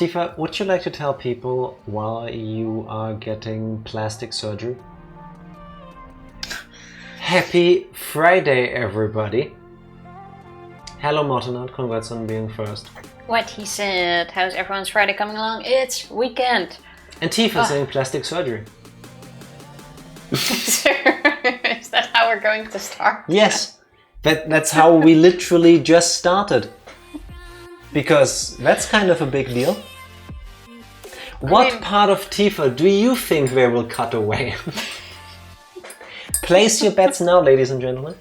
Tifa, would you like to tell people why you are getting plastic surgery? Happy Friday, everybody. Hello, Mortonard. Congrats on being first. What he said. How's everyone's Friday coming along? It's weekend. And Tifa's getting plastic surgery. Is that how we're going to start? Yes. That's how we literally just started. Because that's kind of a big deal. What part of Tifa do you think they will cut away? Place your bets now, ladies and gentlemen.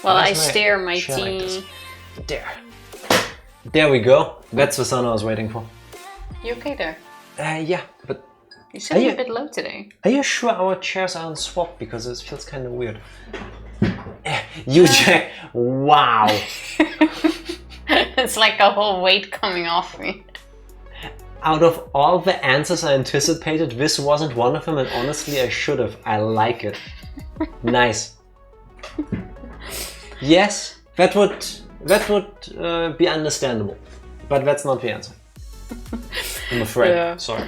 Well, I steer my team. Like there we go. That's the sound I was waiting for. You okay there? Yeah, but... You're sitting a bit low today. Are you sure our chairs aren't swapped? Because it feels kind of weird. You Jack. Wow. It's like a whole weight coming off me. Out of all the answers I anticipated, this wasn't one of them, and honestly I should have. I like it. Nice. Yes, that would be understandable, but that's not the answer. I'm afraid. Yeah. Sorry.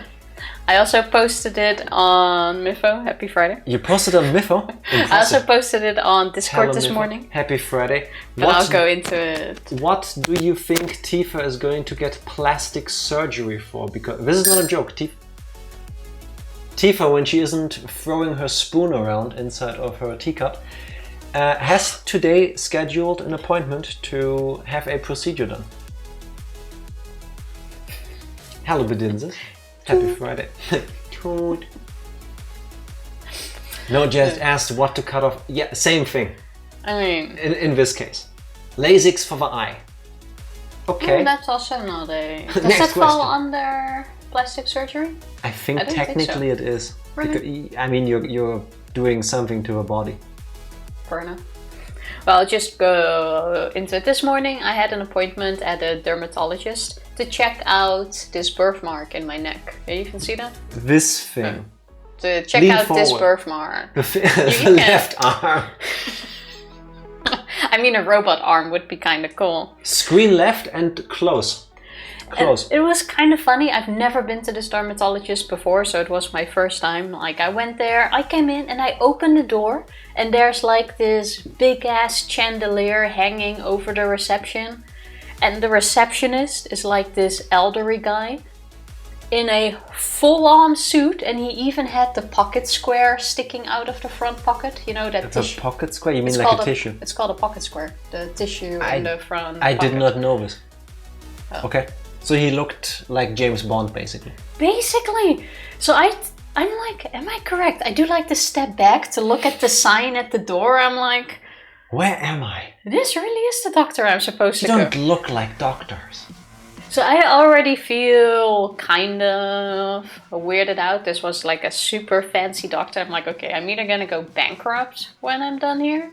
I also posted it on Mifo. Happy Friday. You posted on Mifo? I also posted it on Discord this morning. Happy Friday. But I'll go into it. What do you think Tifa is going to get plastic surgery for? Because this is not a joke. Tifa, when she isn't throwing her spoon around inside of her teacup, has today scheduled an appointment to have a procedure done. Hello, Bedinses. Happy Friday. No, just asked what to cut off. Yeah, same thing. I mean... In this case. Lasix for the eye. Okay. That's also not a... Does that fall under plastic surgery? I think technically it is. Really? Because, I mean, you're doing something to the body. Fair enough. Well, I'll just go into it. This morning I had an appointment at a dermatologist to check out this birthmark in my neck. Can you even see that? This thing. To check out this birthmark. The left arm. I mean, a robot arm would be kind of cool. Screen left and close. Close. It was kind of funny. I've never been to this dermatologist before, so it was my first time. Like, I went there, I came in and I opened the door and there's like this big ass chandelier hanging over the reception. And the receptionist is like this elderly guy in a full-on suit, and he even had the pocket square sticking out of the front pocket. You know, that tissue. A pocket square? You mean like a tissue? It's called a pocket square. The tissue in the front I pocket. did not know this. Oh. Okay. So he looked like James Bond, basically. Basically. So I'm like, am I correct? I do like to step back to look at the sign at the door. I'm like... Where am I? This really is the doctor I'm supposed to go. You don't look like doctors. So I already feel kind of weirded out. This was like a super fancy doctor. I'm like, okay, I'm either gonna go bankrupt when I'm done here,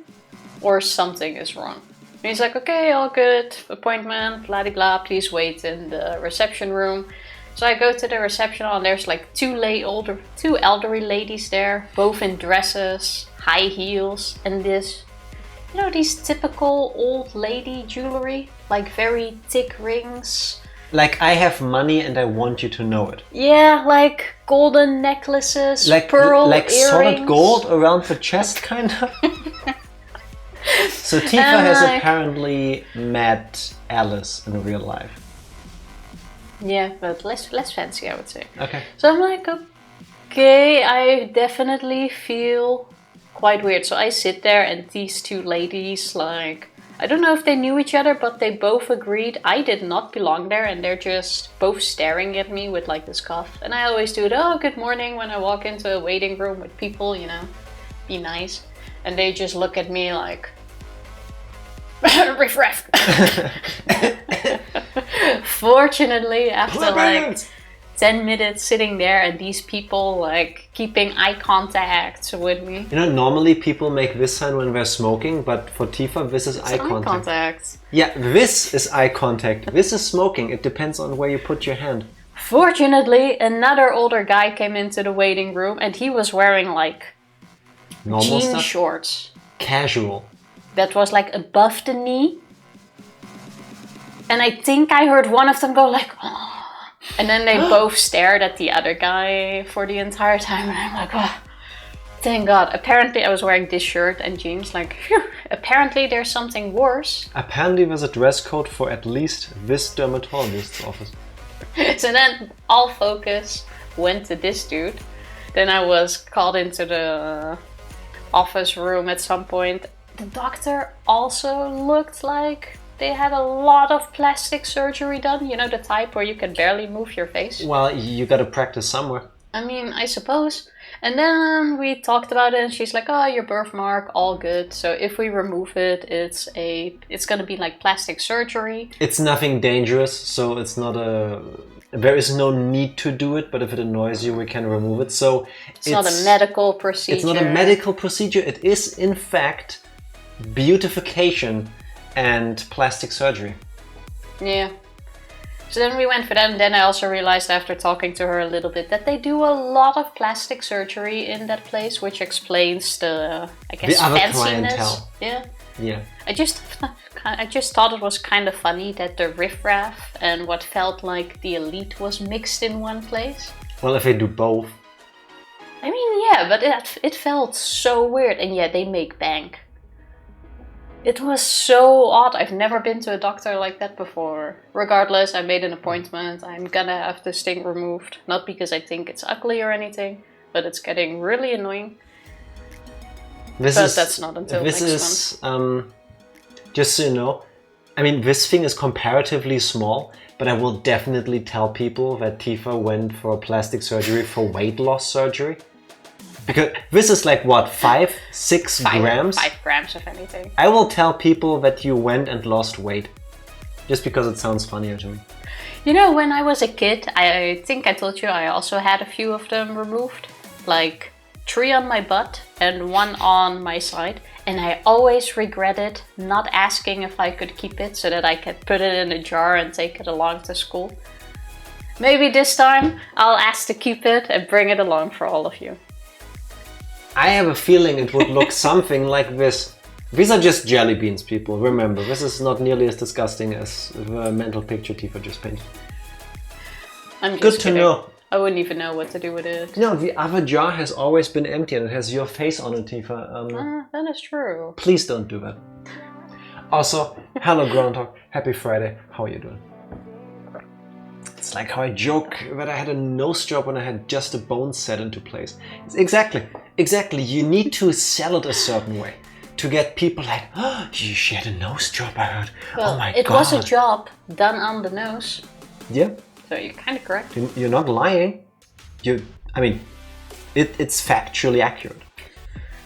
or something is wrong. And he's like, okay, all good, appointment, blah de blah, please wait in the reception room. So I go to the reception and there's like two elderly ladies there, both in dresses, high heels, and this, you know, these typical old lady jewelry, like very thick rings. Like, I have money and I want you to know it. Yeah, like golden necklaces, like, pearl like earrings. Solid gold around the chest, kind of. So Tifa has apparently met Alice in real life. Yeah, but less fancy, I would say. Okay. So I'm like, okay, I definitely feel quite weird. So I sit there and these two ladies, like, I don't know if they knew each other, but they both agreed I did not belong there, and they're just both staring at me with like this cough. And I always do it, oh, good morning, when I walk into a waiting room with people, you know, be nice. And they just look at me like, riff-raff. Fortunately, after like 10 minutes sitting there and these people like keeping eye contact with me. You know, normally people make this sign when they're smoking, but for Tifa, this is eye contact. Yeah, this is eye contact. This is smoking. It depends on where you put your hand. Fortunately, another older guy came into the waiting room and he was wearing like normal jean stuff? Shorts. Casual. That was like above the knee. And I think I heard one of them go like, oh. And then they both stared at the other guy for the entire time. And I'm like, oh, thank God. Apparently I was wearing this shirt and jeans. Like, phew, apparently there's something worse. Apparently there's a dress code for at least this dermatologist's office. So then all focus went to this dude. Then I was called into the office room at some point. The doctor also looked like they had a lot of plastic surgery done. You know, the type where you can barely move your face. Well, you gotta practice somewhere. I mean, I suppose. And then we talked about it and she's like, oh, your birthmark, all good. So if we remove it, it's gonna be like plastic surgery. It's nothing dangerous, so it's not there is no need to do it, but if it annoys you, we can remove it. So it's not a medical procedure. It's not a medical procedure. It is, in fact, beautification and plastic surgery. Yeah. So then we went for that, and then I also realized after talking to her a little bit that they do a lot of plastic surgery in that place, which explains the, I guess, the other fanciness. clientele. Yeah. Yeah. I just thought it was kind of funny that the riffraff and what felt like the elite was mixed in one place. Well, if they do both. I mean, yeah, but it felt so weird, and yeah, they make bank. It was so odd. I've never been to a doctor like that before. Regardless, I made an appointment. I'm gonna have the sting removed. Not because I think it's ugly or anything, but it's getting really annoying. That's not until next month. Just so you know, I mean, this thing is comparatively small, but I will definitely tell people that Tifa went for plastic surgery for weight loss surgery. Because this is like what, 6 grams? 5 grams of anything. I will tell people that you went and lost weight. Just because it sounds funnier to me. You know, when I was a kid, I think I told you I also had a few of them removed. Like 3 on my butt and 1 on my side. And I always regretted not asking if I could keep it so that I could put it in a jar and take it along to school. Maybe this time I'll ask to keep it and bring it along for all of you. I have a feeling it would look something like this. These are just jelly beans, people. Remember, this is not nearly as disgusting as the mental picture Tifa just painted. I'm just Good kidding. to know. I wouldn't even know what to do with it. No, the other jar has always been empty and it has your face on it, Tifa. That is true. Please don't do that. Also, hello Groundhog. Happy Friday. How are you doing? It's like how I joke that I had a nose job when I had just a bone set into place. Exactly. You need to sell it a certain way to get people like, oh, she had a nose job, I heard. Well, oh my God. It was a job done on the nose. Yeah. So you're kind of correct. You're not lying. I mean, it's factually accurate.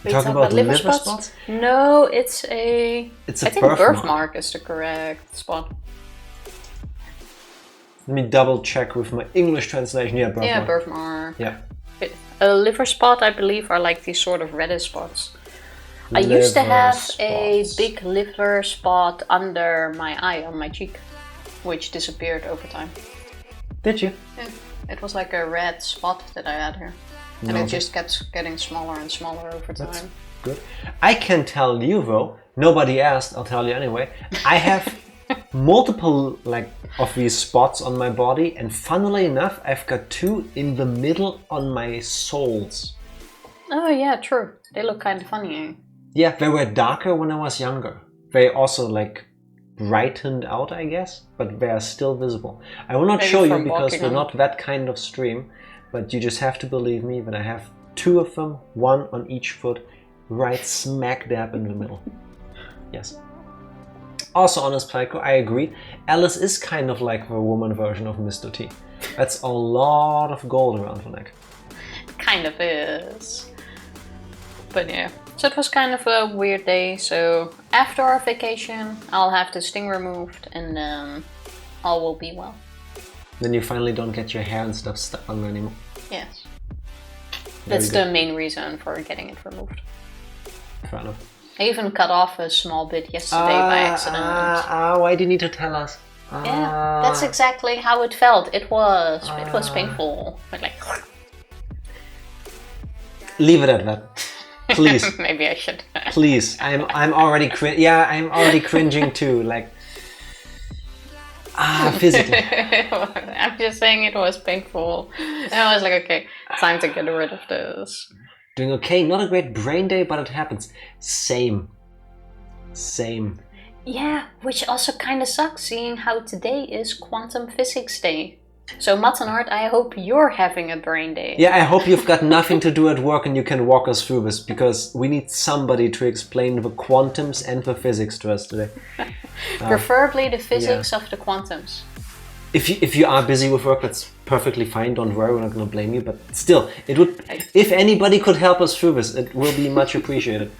We're talking about liver spots? No, it's a... I think birthmark is the correct spot. Let me double check with my English translation. Yeah, birthmark. Yeah, birthmark. Yeah. A liver spot, I believe, are like these sort of reddish spots. I used to have a big liver spot under my eye, on my cheek, which disappeared over time. Did you? Yeah. It was like a red spot that I had here. And it just kept getting smaller and smaller over time. That's good. I can tell you though, nobody asked, I'll tell you anyway. I have multiple of these spots on my body, and funnily enough, I've got 2 in the middle on my soles. Oh yeah, true. They look kind of funny, eh? Yeah, they were darker when I was younger. They also brightened out, I guess, but they are still visible. I will not show you because we're not that kind of stream, but you just have to believe me that I have 2 of them, 1 on each foot, right smack dab in the middle. Yes. Also, Honest Pyko, I agree. Alice is kind of like the woman version of Mr. T. That's a lot of gold around the neck. Kind of is. But yeah. So it was kind of a weird day. So after our vacation, I'll have the sting removed and all will be well. Then you finally don't get your hair and stuff stuck on there anymore. Yes. That's the main reason for getting it removed. Fair enough. I even cut off a small bit yesterday by accident. Why do you need to tell us? Yeah, that's exactly how it felt. It was painful. But leave it at that. Please. Maybe I should. Please. I'm already I'm already cringing too. Physically. I'm just saying it was painful. And I was like, okay, time to get rid of this. Doing okay, not a great brain day, but it happens. Same. Yeah, which also kind of sucks, seeing how today is quantum physics day. So Mats and Art, I hope you're having a brain day. Yeah, I hope you've got nothing to do at work and you can walk us through this, because we need somebody to explain the quantums and the physics to us today. Preferably the physics of the quantums. If you are busy with work, that's perfectly fine. Don't worry, we're not going to blame you. But still, it would. If anybody could help us through this, it will be much appreciated.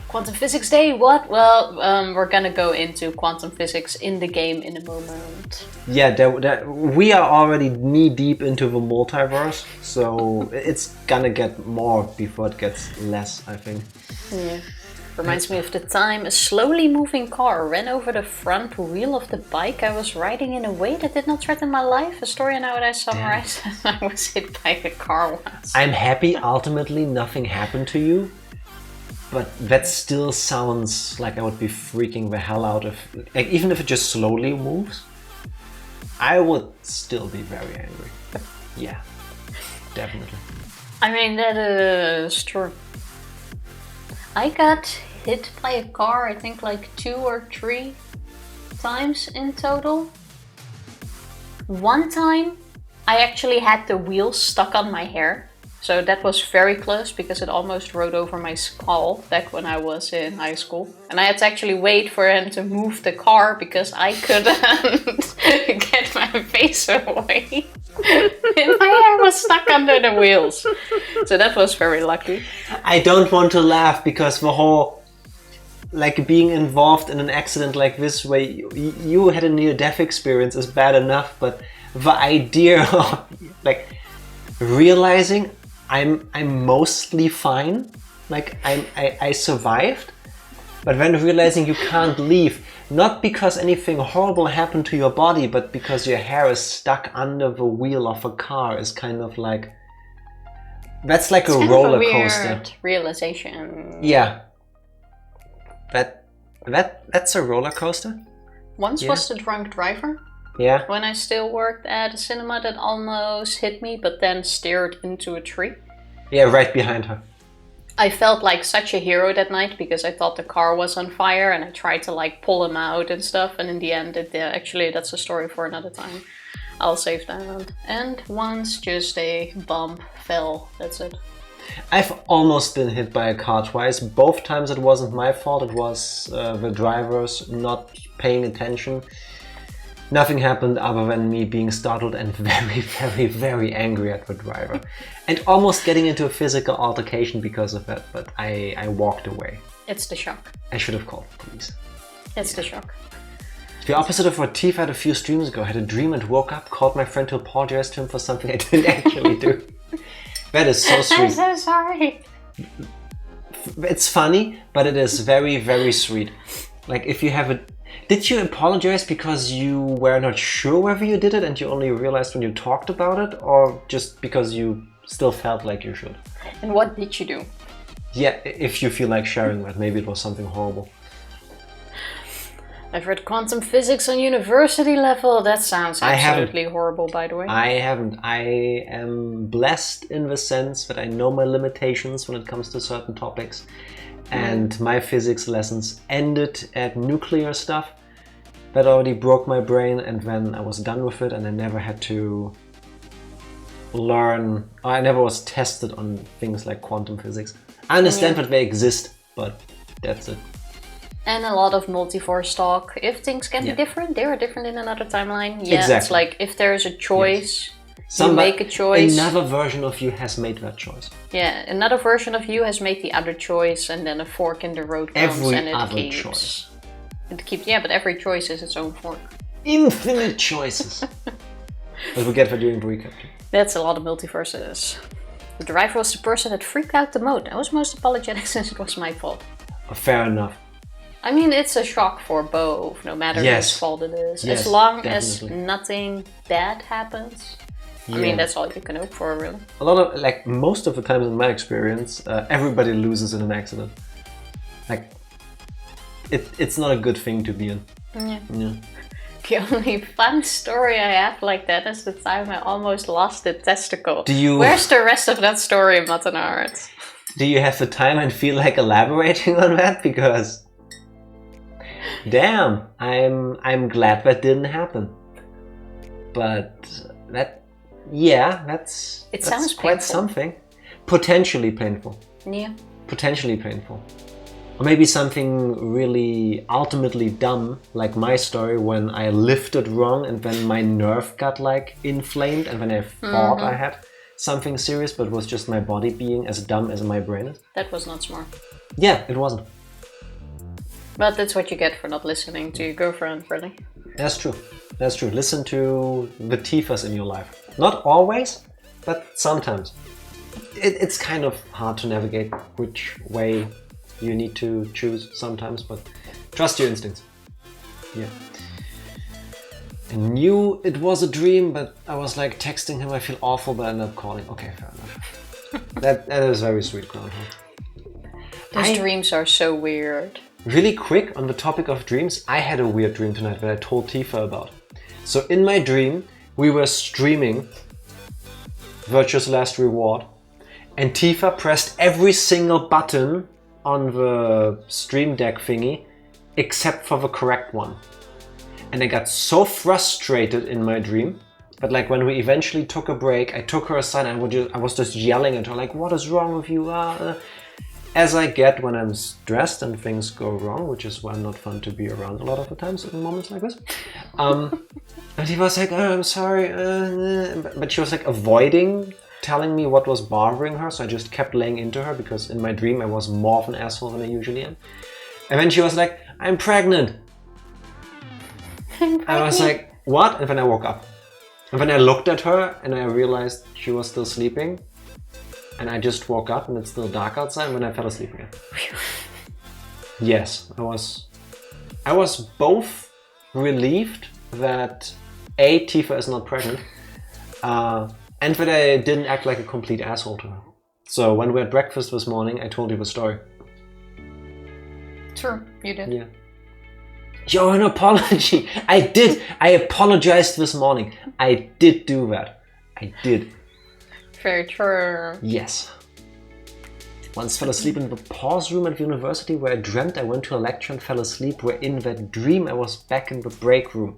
Quantum physics day, what? Well, we're gonna go into quantum physics in the game in a moment. Yeah, we are already knee deep into the multiverse, so it's gonna get more before it gets less, I think. Yeah. Reminds me of the time a slowly moving car ran over the front wheel of the bike I was riding in a way that did not threaten my life. A story now that I summarize. I was hit by a car once. I'm happy ultimately nothing happened to you. But that still sounds like I would be freaking the hell out of... Like, even if it just slowly moves, I would still be very angry. Yeah, definitely. I mean, that is true. I got hit by a car, I think like 2 or 3 times in total. One time, I actually had the wheel stuck on my hair. So that was very close because it almost rode over my skull back when I was in high school. And I had to actually wait for him to move the car because I couldn't get my face away. And my hair was stuck under the wheels. So that was very lucky. I don't want to laugh because the whole, like, being involved in an accident like this where you had a near-death experience is bad enough, but the idea of, like, realizing I'm mostly fine, like I survived, but then realizing you can't leave, not because anything horrible happened to your body, but because your hair is stuck under the wheel of a car is kind of like, that's like a roller coaster. Weird realization. Yeah. That's a roller coaster. Once was the drunk driver. Yeah. When I still worked at a cinema that almost hit me, but then steered into a tree. Yeah, right behind her. I felt like such a hero that night because I thought the car was on fire and I tried to like pull him out and stuff. And in the end, actually that's a story for another time. I'll save that. And once just a bump fell, that's it. I've almost been hit by a car twice. Both times it wasn't my fault, it was the drivers not paying attention. Nothing happened other than me being startled and very, very, very angry at the driver. And almost getting into a physical altercation because of that, but I walked away. It's the shock. I should have called the police. It's the shock. The opposite of what Tifa had a few streams ago. I had a dream and woke up, called my friend to apologize to him for something I didn't actually do. That is so sweet. I'm so sorry. It's funny, but it is very, very sweet. Like, if you have a... Did you apologize because you were not sure whether you did it and you only realized when you talked about it, or just because you still felt like you should? And what did you do? Yeah, if you feel like sharing that, maybe it was something horrible. I've read quantum physics on university level. That sounds absolutely horrible, by the way. I haven't. I am blessed in the sense that I know my limitations when it comes to certain topics. And my physics lessons ended at nuclear stuff. That already broke my brain, and then I was done with it, and I never had to learn, or I never was tested on things like quantum physics. I understand that they exist, but that's it. And a lot of multiverse talk. If things can be different, they are different in another timeline. Yeah, exactly. It's like if there's a choice, you make a choice. Another version of you has made that choice. Yeah, another version of you has made the other choice, and then a fork in the road comes and it keeps. Choice. It keeps. Yeah, but every choice is its own fork. Infinite choices. But we get for doing the recap. That's a lot of multiverses. The driver was the person that freaked out the most. I was most apologetic since it was my fault. Fair enough. I mean, it's a shock for both, no matter whose fault it is. Yes, as long definitely. as nothing bad happens. I mean, that's all you can hope for, really. A lot of, like, most of the times in my experience, everybody loses in an accident. Like, it's not a good thing to be in. Yeah. The only fun story I have like that is the time I almost lost a testicle. Where's the rest of that story, Mattenart? Do you have the time and feel like elaborating on that? Because damn, I'm glad that didn't happen. But that's sounds quite painful. something. Potentially painful. Yeah. Potentially painful. Or maybe something really ultimately dumb, like my story when I lifted wrong and then my nerve got like inflamed and then I thought I had something serious, but it was just my body being as dumb as my brain is. That was not smart. Yeah, it wasn't. But that's what you get for not listening to your girlfriend, really. That's true. That's true. Listen to the Tifas in your life. Not always, but sometimes. It's kind of hard to navigate which way you need to choose sometimes, but trust your instincts. Yeah. I knew it was a dream, but I was like texting him, I feel awful, but I ended up calling. Okay, fair enough. that is very sweet, Groundhog. Those dreams are so weird. Really quick, on the topic of dreams, I had a weird dream tonight that I told Tifa about. So in my dream, we were streaming Virtue's Last Reward, and Tifa pressed every single button on the stream deck thingy except for the correct one. And I got so frustrated in my dream that like when we eventually took a break, I took her aside and I was just yelling at her like, what is wrong with you? As I get when I'm stressed and things go wrong, which is why I'm not fun to be around a lot of the times in moments like this. And he was like, oh, I'm sorry. But she was like avoiding telling me what was bothering her, so I just kept laying into her because in my dream I was more of an asshole than I usually am. And then she was like, I'm pregnant. I was like, what? And then I woke up. And then I looked at her and I realized she was still sleeping. And I just woke up and it's still dark outside and then I fell asleep again. Yes, I was both relieved that A, Tifa is not pregnant, and that I didn't act like a complete asshole to her. So when we had breakfast this morning, I told you the story. True, you did. Yeah. Yo, an apology. I did. I apologized this morning. I did do that. I did. Very true. Yes. Once fell asleep in the pause room at university where I dreamt I went to a lecture and fell asleep, where in that dream I was back in the break room.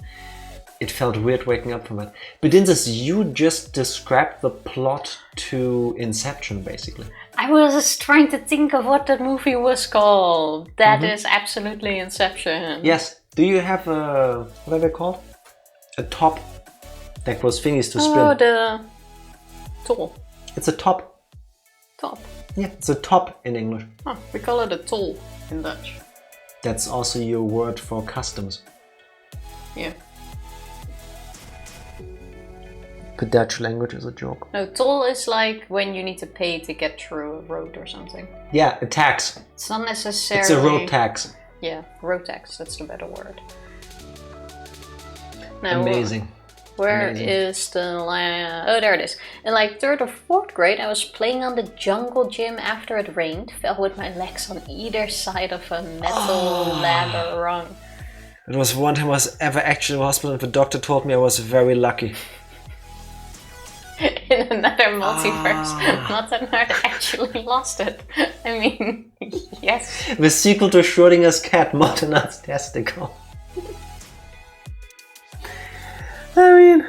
It felt weird waking up from it. But in this, you just described the plot to Inception, basically. I was just trying to think of what that movie was called. That is absolutely Inception. Yes. Do you have a, what are they called? A top that was thingies to spin. Oh, the tool. It's a top. Top. Yeah, it's a top in English. Oh, we call it a tool in Dutch. That's also your word for customs. Yeah. The Dutch language is a joke. No, toll is like when you need to pay to get through a road or something. Yeah, a tax. It's not necessarily... It's a road tax. Yeah, road tax, that's the better word. Now, amazing. Where is the line? Oh, there it is. In like 3rd or 4th grade, I was playing on the jungle gym after it rained. Fell with my legs on either side of a metal ladder rung. It was one time I was ever actually in the hospital and the doctor told me I was very lucky. In another multiverse, Mattenart actually lost it. I mean, yes. The sequel to Schrodinger's cat, Mattenart's testicle. I mean...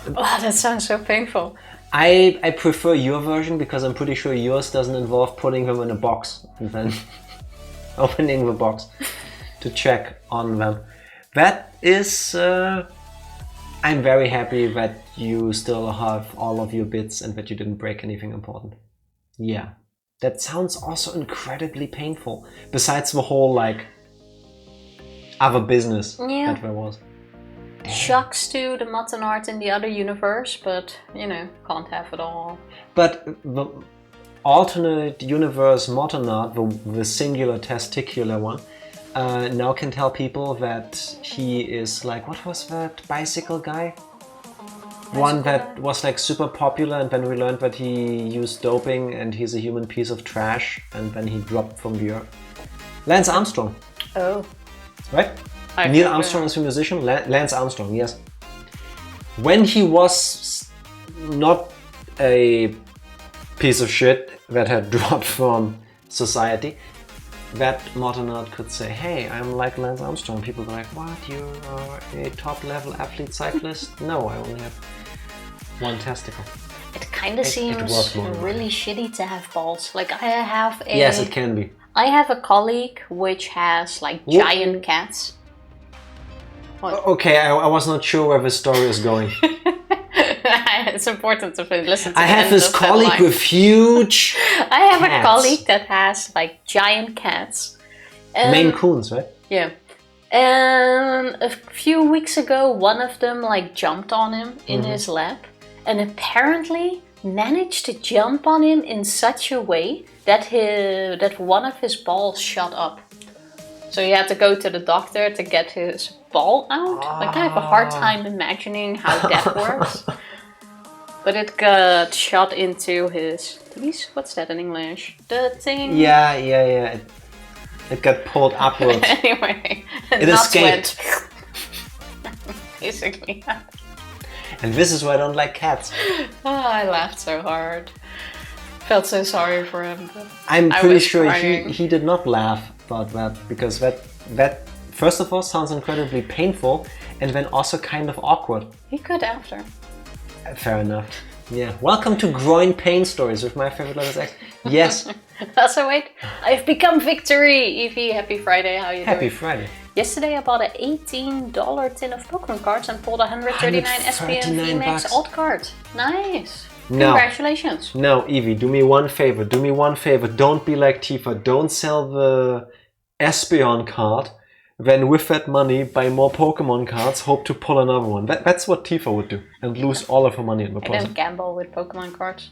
Wow, that sounds so painful. I prefer your version because I'm pretty sure yours doesn't involve putting them in a box and then opening the box to check on them. That is... I'm very happy that you still have all of your bits and that you didn't break anything important. Yeah. That sounds also incredibly painful. Besides the whole, like, other business that there was. Shocks to the Mattenart in the other universe, but, you know, can't have it all. But the alternate universe Mattenart, the singular testicular one, now can tell people that he is like, what was that bicycle guy? One that was like super popular, and then we learned that he used doping and he's a human piece of trash, and then he dropped from the earth. Lance Armstrong. Oh. Right? Neil Armstrong is a musician. Lance Armstrong, yes. When he was not a piece of shit that had dropped from society, that modern art could say, hey, I'm like Lance Armstrong. People go like, what, you are a top-level athlete cyclist? No, I only have one testicle. It kind of seems really shitty to have balls. Like I have a... Yes, it can be. I have a colleague which has like giant cats. What? Okay, I was not sure where the story is going. It's important to listen to I have this colleague with huge I have a colleague that has like giant cats. Maine Coons, right? Yeah. And a few weeks ago, one of them like jumped on him in his lap, and apparently managed to jump on him in such a way that one of his balls shot up. So he had to go to the doctor to get his ball out. Like I have a hard time imagining how that works. But it got shot into his teeth. What's that in English? The thing. Yeah. It got pulled upwards. Anyway, it escaped. Basically. And this is why I don't like cats. Oh, I laughed so hard. Felt so sorry for him. I'm pretty sure he did not laugh about that, because that first of all sounds incredibly painful, and then also kind of awkward. He could after. Fair enough. Yeah. Welcome to groin pain stories with my favorite letters X. Yes. Also, wait. I've become Victory. Evie, happy Friday. How you doing? Happy Friday. Yesterday I bought an $18 tin of Pokemon cards and pulled 139 SPM VMAX alt card. Nice. No. Congratulations. No, Evie, do me one favor. Don't be like Tifa. Don't sell the Espeon card. Then with that money, buy more Pokemon cards, hope to pull another one. That's what Tifa would do. And lose all of her money in the process. And then gamble with Pokemon cards.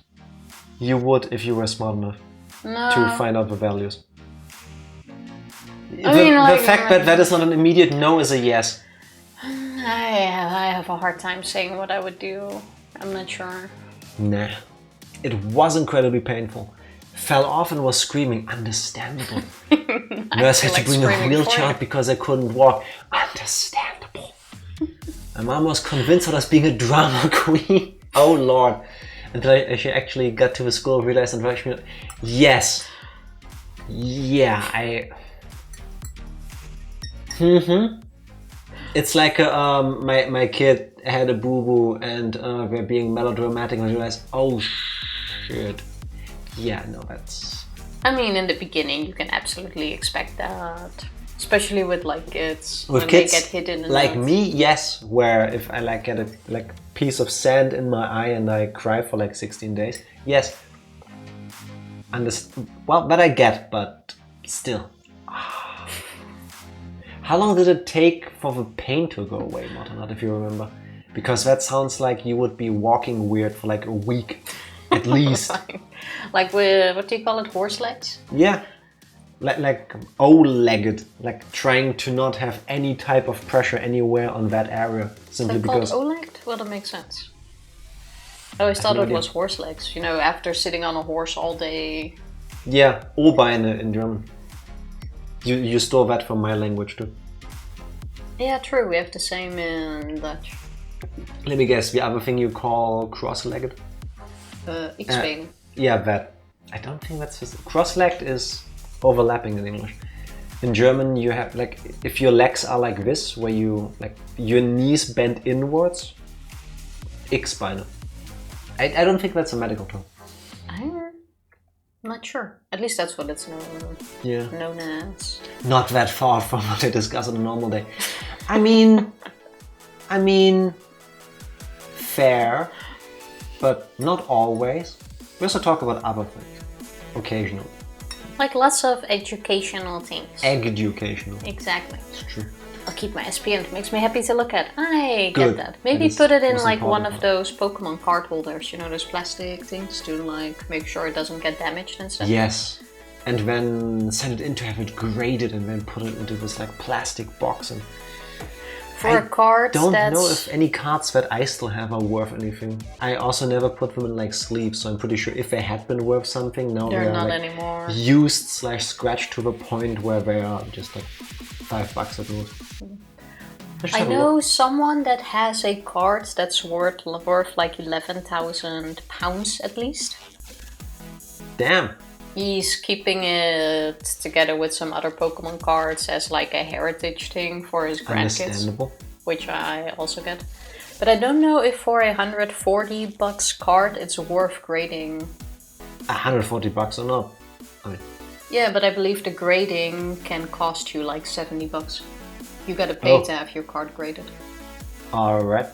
You would if you were smart enough to find out the values. The fact that that is not an immediate no is a yes. I have a hard time saying what I would do. I'm not sure. Nah. It was incredibly painful. Fell off and was screaming. Understandable. Nurse had to bring a wheelchair out because I couldn't walk. Understandable. My mom was convinced I was being a drama queen. Oh Lord. Until she actually got to the school, realized and rushed me. Yes. Yeah, It's like my kid had a boo-boo and we're being melodramatic and realized, oh shit. Yeah, no, that's... I mean, in the beginning, you can absolutely expect that. Especially with like kids. With when kids they get hit in the like nose. me, yes. Where if I like get a piece of sand in my eye and I cry for like 16 days, yes. Well, that I get, but still. How long did it take for the pain to go away, Martin, if you remember? Because that sounds like you would be walking weird for like a week, at least. Like with, what do you call it, horse legs? Yeah. Like O-legged, like trying to not have any type of pressure anywhere on that area, simply because... called O-legged? Well, that makes sense. I always thought it was horse legs, you know, after sitting on a horse all day. Yeah, Ohrbeine in German. You stole that from my language too. Yeah, true, we have the same in Dutch. Let me guess, the other thing you call cross-legged? X-Been. Yeah, that. I don't think that's... Cross-legged is overlapping in English. In German, you have like, if your legs are like this, where you like your knees bend inwards, X-Beine. I don't think that's a medical term. I'm not sure. At least that's what it's known as. Not that far from what I discuss on a normal day. I mean, fair, but not always. We also talk about other things, occasionally. Like lots of educational things. Educational. Exactly. It's true. I'll keep my SPM. It makes me happy to look at. I Good. get that. Maybe put it in like one of part. those Pokemon card holders. You know, those plastic things to like make sure it doesn't get damaged and stuff. Yes. And then send it in to have it graded and then put it into this like plastic box. And for a card I don't know if any cards that I still have are worth anything. I also never put them in like sleeves, so I'm pretty sure if they had been worth something, now they're not like anymore. Used / scratched to the point where they are just like $5 at most. I know someone that has a card that's worth like £11,000 at least. Damn. He's keeping it together with some other Pokemon cards as like a heritage thing for his grandkids, which I also get. But I don't know if for $140 card it's worth grading. $140 or not? I mean. Yeah, but I believe the grading can cost you like $70. You gotta pay to have your card graded. Alright.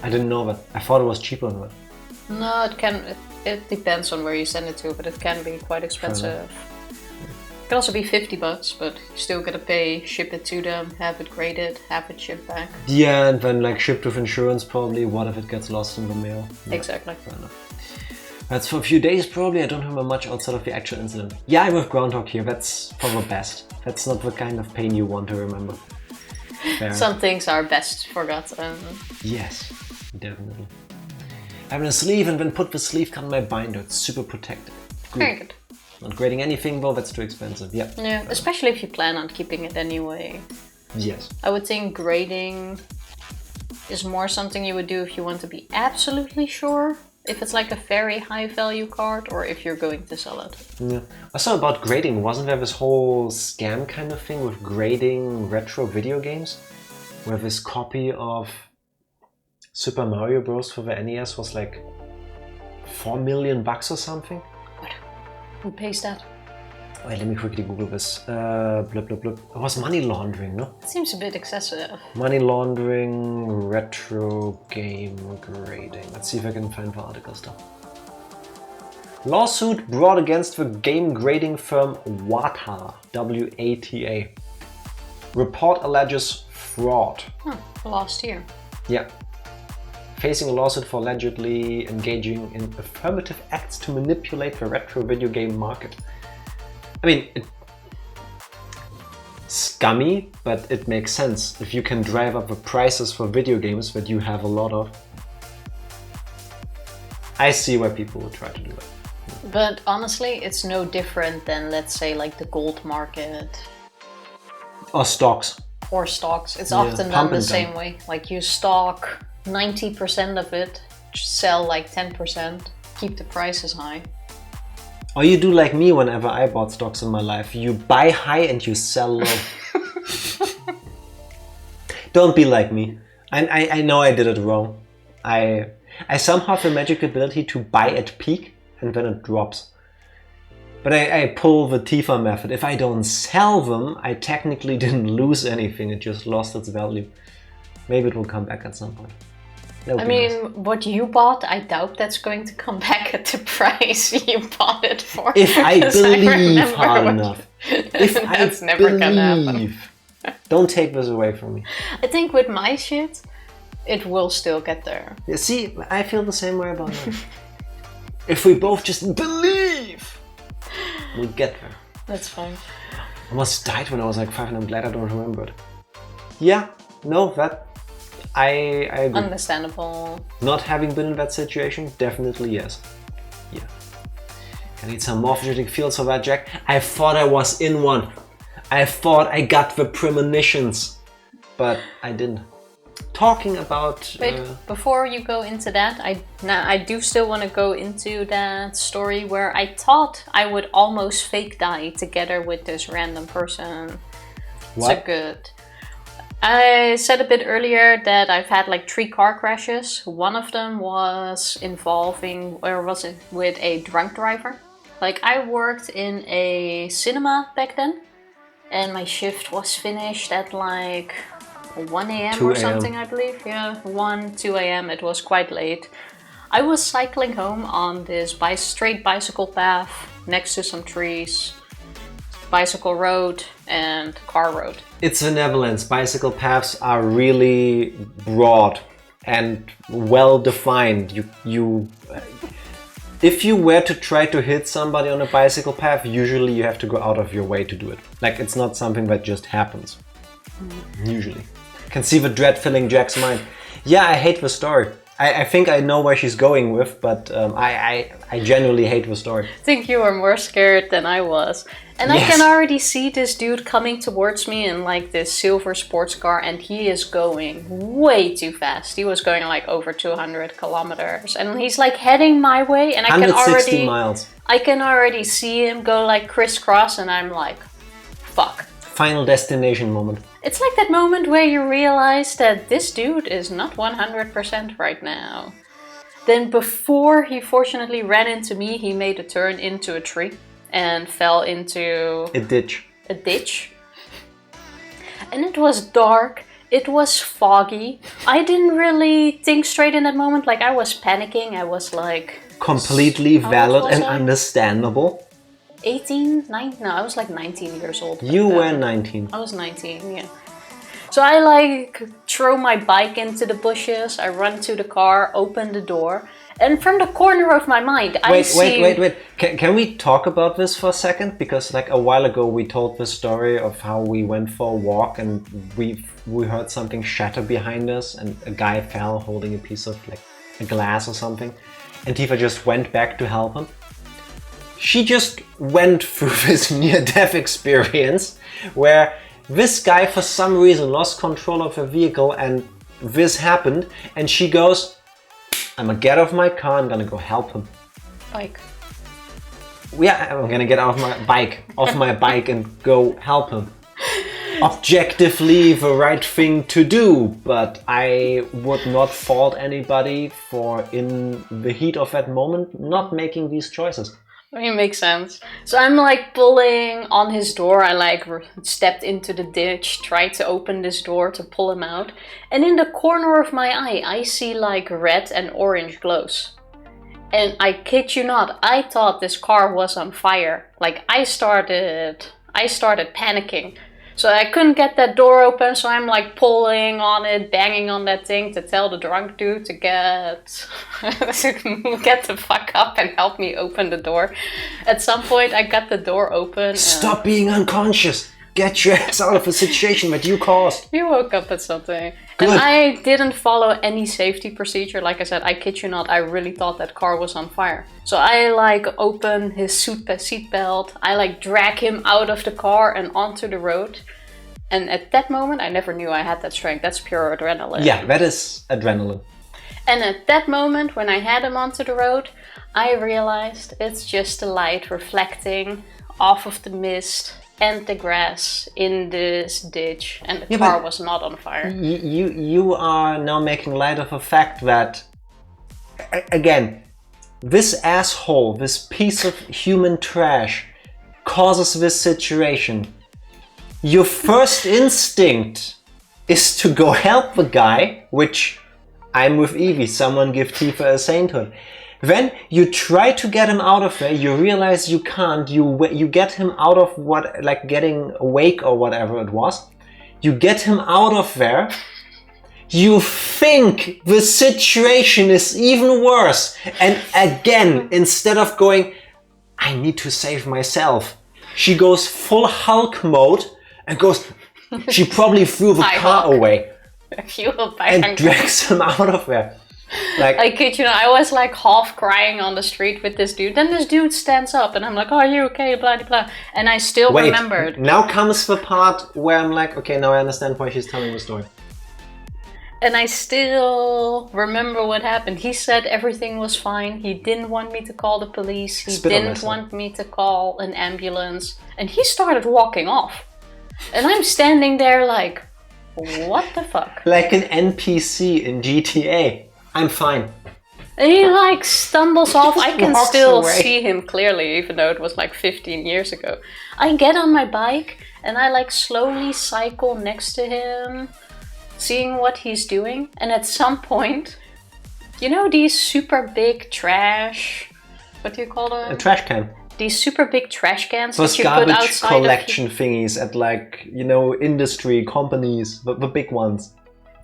I didn't know that. I thought it was cheaper than that. No, it can. It depends on where you send it to, but it can be quite expensive. It can also be $50, but you still gotta pay, ship it to them, have it graded, have it shipped back. Yeah, and then like shipped with insurance probably. What if it gets lost in the mail? Yeah, exactly. Fair enough. That's for a few days probably. I don't remember much outside of the actual incident. Yeah, I'm with Groundhog here. That's for the best. That's not the kind of pain you want to remember. Fair. Some things are best forgotten. Yes, definitely. Having a sleeve and then put the sleeve on my binder. It's super protected. Good. Very good. Not grading anything though, that's too expensive. Yeah. Yeah, especially if you plan on keeping it anyway. Yes. I would think grading is more something you would do if you want to be absolutely sure. If it's like a very high value card or if you're going to sell it. Yeah. Also about grading, wasn't there this whole scam kind of thing with grading retro video games? Where this copy of Super Mario Bros. For the NES was like $4 million or something? What? Who pays that? Wait, let me quickly Google this. Blub, blub, blub. It was money laundering, no? It seems a bit excessive. Money laundering, retro game grading. Let's see if I can find the article stuff. Lawsuit brought against the game grading firm WATA. W-A-T-A. Report alleges fraud. Last year. Yeah. Facing a lawsuit for allegedly engaging in affirmative acts to manipulate the retro video game market. I mean, scummy, but it makes sense. If you can drive up the prices for video games that you have a lot of, I see why people would try to do that. But honestly, it's no different than, let's say, like the gold market. Or stocks. Or stocks. It's often done the same way. Like you stock 90% of it, sell like 10%, keep the prices high. Or you do like me whenever I bought stocks in my life. You buy high and you sell low. Don't be like me. I know I did it wrong. I somehow have a magic ability to buy at peak and then it drops. But I pull the Tifa method. If I don't sell them, I technically didn't lose anything. It just lost its value. Maybe it will come back at some point. I mean, nice. What you bought, I doubt that's going to come back at the price you bought it for. If I believe hard enough. That's never gonna happen. Don't take this away from me. I think with my shit, it will still get there. Yeah, see, I feel the same way about it. If we both just believe, we'll get there. That's fine. I almost died when I was like 5 and I'm glad I don't remember it. Yeah, no, that... I agree. Understandable. Not having been in that situation, definitely yes. Yeah. I need some morphogenetic fields for that, Jack. I thought I was in one. I thought I got the premonitions, but I didn't. Talking about... Wait, before you go into that, I do still want to go into that story where I thought I would almost fake die together with this random person. What? So good. I said a bit earlier that I've had like 3 car crashes. One of them was with a drunk driver. Like I worked in a cinema back then and my shift was finished at like 1 a.m. or something, I believe. Yeah, 2 a.m. It was quite late. I was cycling home on this straight bicycle path next to some trees. Bicycle road and car road. It's the Netherlands. Bicycle paths are really broad and well defined. If you were to try to hit somebody on a bicycle path, usually you have to go out of your way to do it. Like it's not something that just happens. Usually. I can see the dread filling Jack's mind. Yeah, I hate the story. I think I know where she's going with, but I genuinely hate the story. I think you were more scared than I was. And I can already see this dude coming towards me in like this silver sports car, and he is going way too fast. He was going like over 200 kilometers, and he's like heading my way, and 160 miles. I can already see him go like crisscross, and I'm like, fuck. Final destination moment. It's like that moment where you realize that this dude is not 100% right now. Then before he fortunately ran into me, he made a turn into a tree and fell into a ditch. And it was dark, it was foggy. I didn't really think straight in that moment. Like, I was panicking. I was like... Completely valid and understandable. 18? 19? No, I was like 19 years old. You were 19. I was 19, yeah. So I like throw my bike into the bushes, I run to the car, open the door, and from the corner of my mind I see... Wait. Can we talk about this for a second? Because like a while ago we told the story of how we went for a walk and we heard something shatter behind us and a guy fell holding a piece of like a glass or something, and Tifa just went back to help him. She just went through this near-death experience where this guy for some reason lost control of her vehicle and this happened, and she goes, I'm gonna get off my car, I'm gonna go help him. Bike. Yeah, I'm gonna get off my bike and go help him. Objectively the right thing to do, but I would not fault anybody for, in the heat of that moment, not making these choices. I mean, it makes sense. So I'm like pulling on his door. I like stepped into the ditch, tried to open this door to pull him out. And in the corner of my eye, I see like red and orange glows. And I kid you not, I thought this car was on fire. Like I started panicking. So I couldn't get that door open, so I'm like pulling on it, banging on that thing to tell the drunk dude to get the fuck up and help me open the door. At some point I got the door open. Stop being unconscious! Get your ass out of a situation that you caused! You woke up at something. Good. And I didn't follow any safety procedure. Like I said, I kid you not, I really thought that car was on fire. So I like open his seatbelt, I like drag him out of the car and onto the road. And at that moment, I never knew I had that strength. That's pure adrenaline. Yeah, that is adrenaline. And at that moment, when I had him onto the road, I realized it's just the light reflecting off of the mist and the grass in this ditch, and the car was not on fire. You are now making light of a fact that, again, this asshole, this piece of human trash, causes this situation. Your first instinct is to go help the guy, which I'm with Evie, someone give Tifa a sainthood. Then you try to get him out of there, you realize you can't, you get him out of what, like getting awake or whatever it was. You get him out of there. You think the situation is even worse. And again, instead of going, I need to save myself, she goes full Hulk mode and goes, she probably threw the car away and drags him out of there. Like, I kid you not, I was like half crying on the street with this dude. Then this dude stands up and I'm like, oh, are you okay? Blah, blah, blah. And I still remembered. Now comes the part where I'm like, okay, now I understand why she's telling the story. And I still remember what happened. He said everything was fine. He didn't want me to call the police. He didn't want me to call an ambulance. And he started walking off. And I'm standing there like, what the fuck? Like an NPC in GTA. I'm fine. And he like stumbles off. I can still see him clearly, even though it was like 15 years ago. I get on my bike and I like slowly cycle next to him, seeing what he's doing. And at some point, you know these super big trash, what do you call them? A trash can. These super big trash cans those that you put outside garbage collection thingies at like, you know, industry companies, the big ones.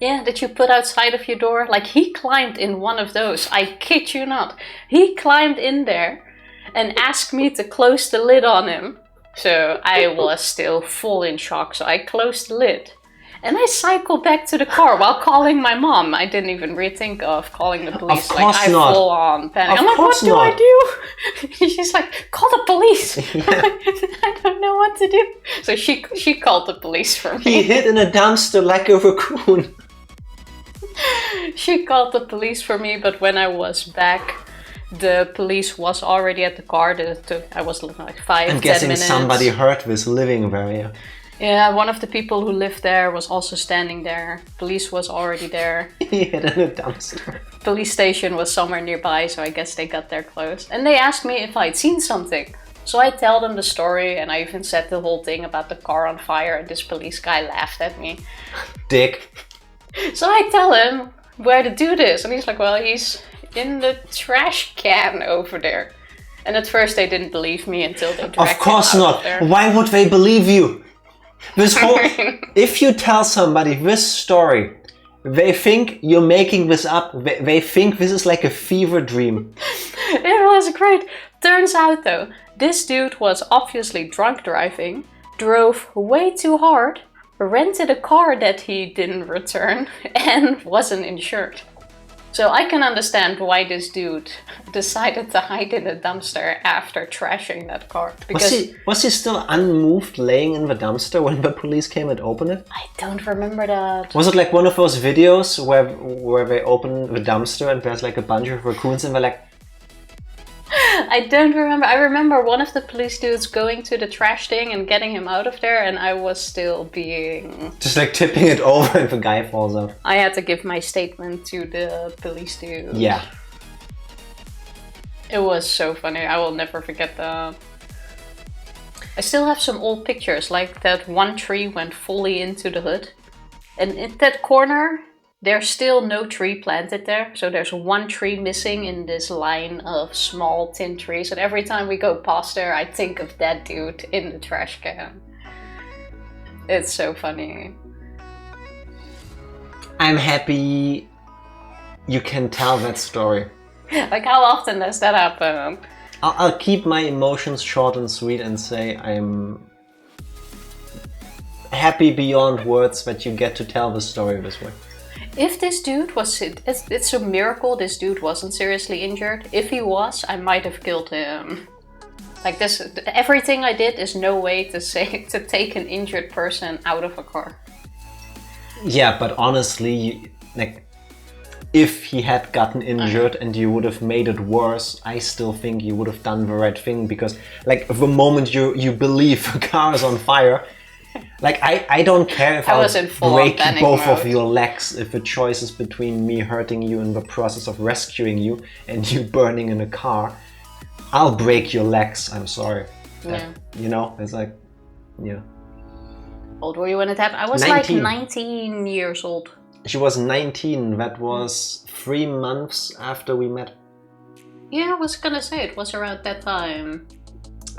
Yeah, that you put outside of your door. Like, he climbed in one of those. I kid you not. He climbed in there and asked me to close the lid on him. So I was still full in shock. So I closed the lid. And I cycled back to the car while calling my mom. I didn't even rethink of calling the police. Of course not. Full on panic. I'm like, what do I do? She's like, call the police. Yeah. I don't know what to do. So she called the police for me. He hid in a dumpster like a raccoon. She called the police for me, but when I was back, the police was already at the car. I was like 5-10 minutes. I'm guessing somebody heard this living there. Yeah, one of the people who lived there was also standing there. Police was already there. He hid in a dumpster. Police station was somewhere nearby, so I guess they got there close. And they asked me if I'd seen something. So I tell them the story, and I even said the whole thing about the car on fire, and this police guy laughed at me. Dick. So I tell him where the dude is, and he's like, well, he's in the trash can over there. And at first they didn't believe me until they dragged him out. Of course not. Why would they believe you? This whole, if you tell somebody this story, they think you're making this up. They think this is like a fever dream. It was great. Turns out though, this dude was obviously drunk driving, drove way too hard, rented a car that he didn't return, and wasn't insured. So I can understand why this dude decided to hide in a dumpster after trashing that car. Because was he still unmoved laying in the dumpster when the police came and opened it? I don't remember that. Was it like one of those videos where they open the dumpster and there's like a bunch of raccoons and they're like... I don't remember. I remember one of the police dudes going to the trash thing and getting him out of there, and I was still being... Just like tipping it over and the guy falls out. I had to give my statement to the police dude. Yeah. It was so funny. I will never forget that. I still have some old pictures, like that one tree went fully into the hood. And in that corner, there's still no tree planted there. So there's one tree missing in this line of small tin trees. And every time we go past there, I think of that dude in the trash can. It's so funny. I'm happy you can tell that story. Like, how often does that happen? I'll keep my emotions short and sweet and say I'm happy beyond words that you get to tell the story this way. If this dude was... It's a miracle this dude wasn't seriously injured. If he was, I might have killed him. Like this, everything I did is no way to take an injured person out of a car. Yeah, but honestly, like, if he had gotten injured and you would have made it worse, I still think you would have done the right thing, because like the moment you believe a car is on fire, like I don't care if I'll break both of your legs if the choice is between me hurting you in the process of rescuing you and you burning in a car. I'll break your legs, I'm sorry. Yeah. You know, it's like, yeah. How old were you when it happened? I was 19. Like 19 years old. She was 19, that was 3 months after we met. Yeah, I was gonna say, it was around that time.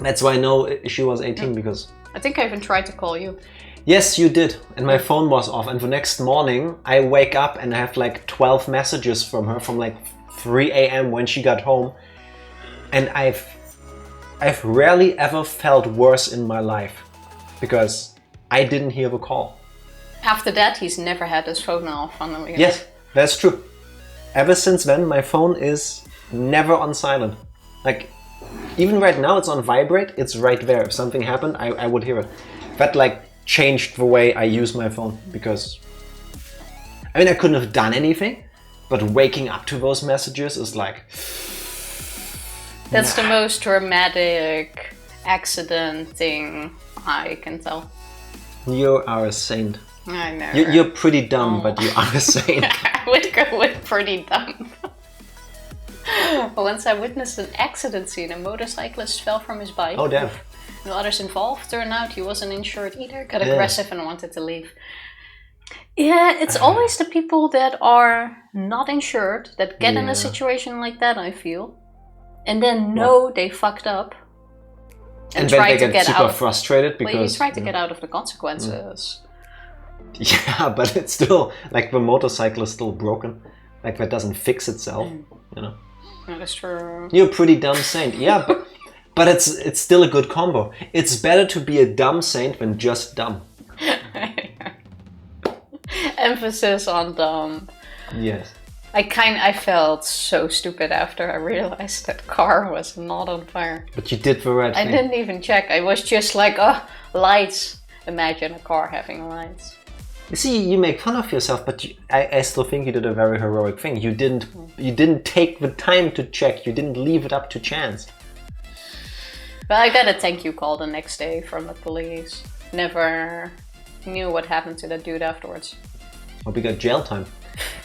That's why I know she was 18, because... I think I even tried to call you. Yes, you did, and my phone was off, and the next morning I wake up and I have like 12 messages from her from like 3 a.m. when she got home. And I've rarely ever felt worse in my life, because I didn't hear the call. After that, he's never had his phone off on the weekend. Yes, that's true. Ever since then, my phone is never on silent. Like, even right now, it's on vibrate. It's right there. If something happened, I would hear it. That like changed the way I use my phone, because I mean, I couldn't have done anything, but waking up to those messages is like... That's the most dramatic accident thing I can tell. You are a saint. I know. You're pretty dumb, but you are a saint. I would go with pretty dumb. Once I witnessed an accident scene. A motorcyclist fell from his bike. Oh, damn. No others involved. Turned out he wasn't insured either. Got aggressive and wanted to leave. Yeah, it's always the people that are not insured that get in a situation like that, I feel. And then they fucked up. And then they get super frustrated because... Well, you try to get out of the consequences. Yeah, but it's still, like, the motorcycle is still broken. Like, that doesn't fix itself, you know. That is true. You're a pretty dumb saint. Yeah, but it's still a good combo. It's better to be a dumb saint than just dumb. Emphasis on dumb. Yes. I felt so stupid after I realized that car was not on fire. But you did the right thing. I didn't even check. I was just like, oh, lights. Imagine a car having lights. You see, you make fun of yourself, but I still think you did a very heroic thing. You didn't take the time to check. You didn't leave it up to chance. But I got a thank you call the next day from the police. Never knew what happened to that dude afterwards. Well, we got jail time.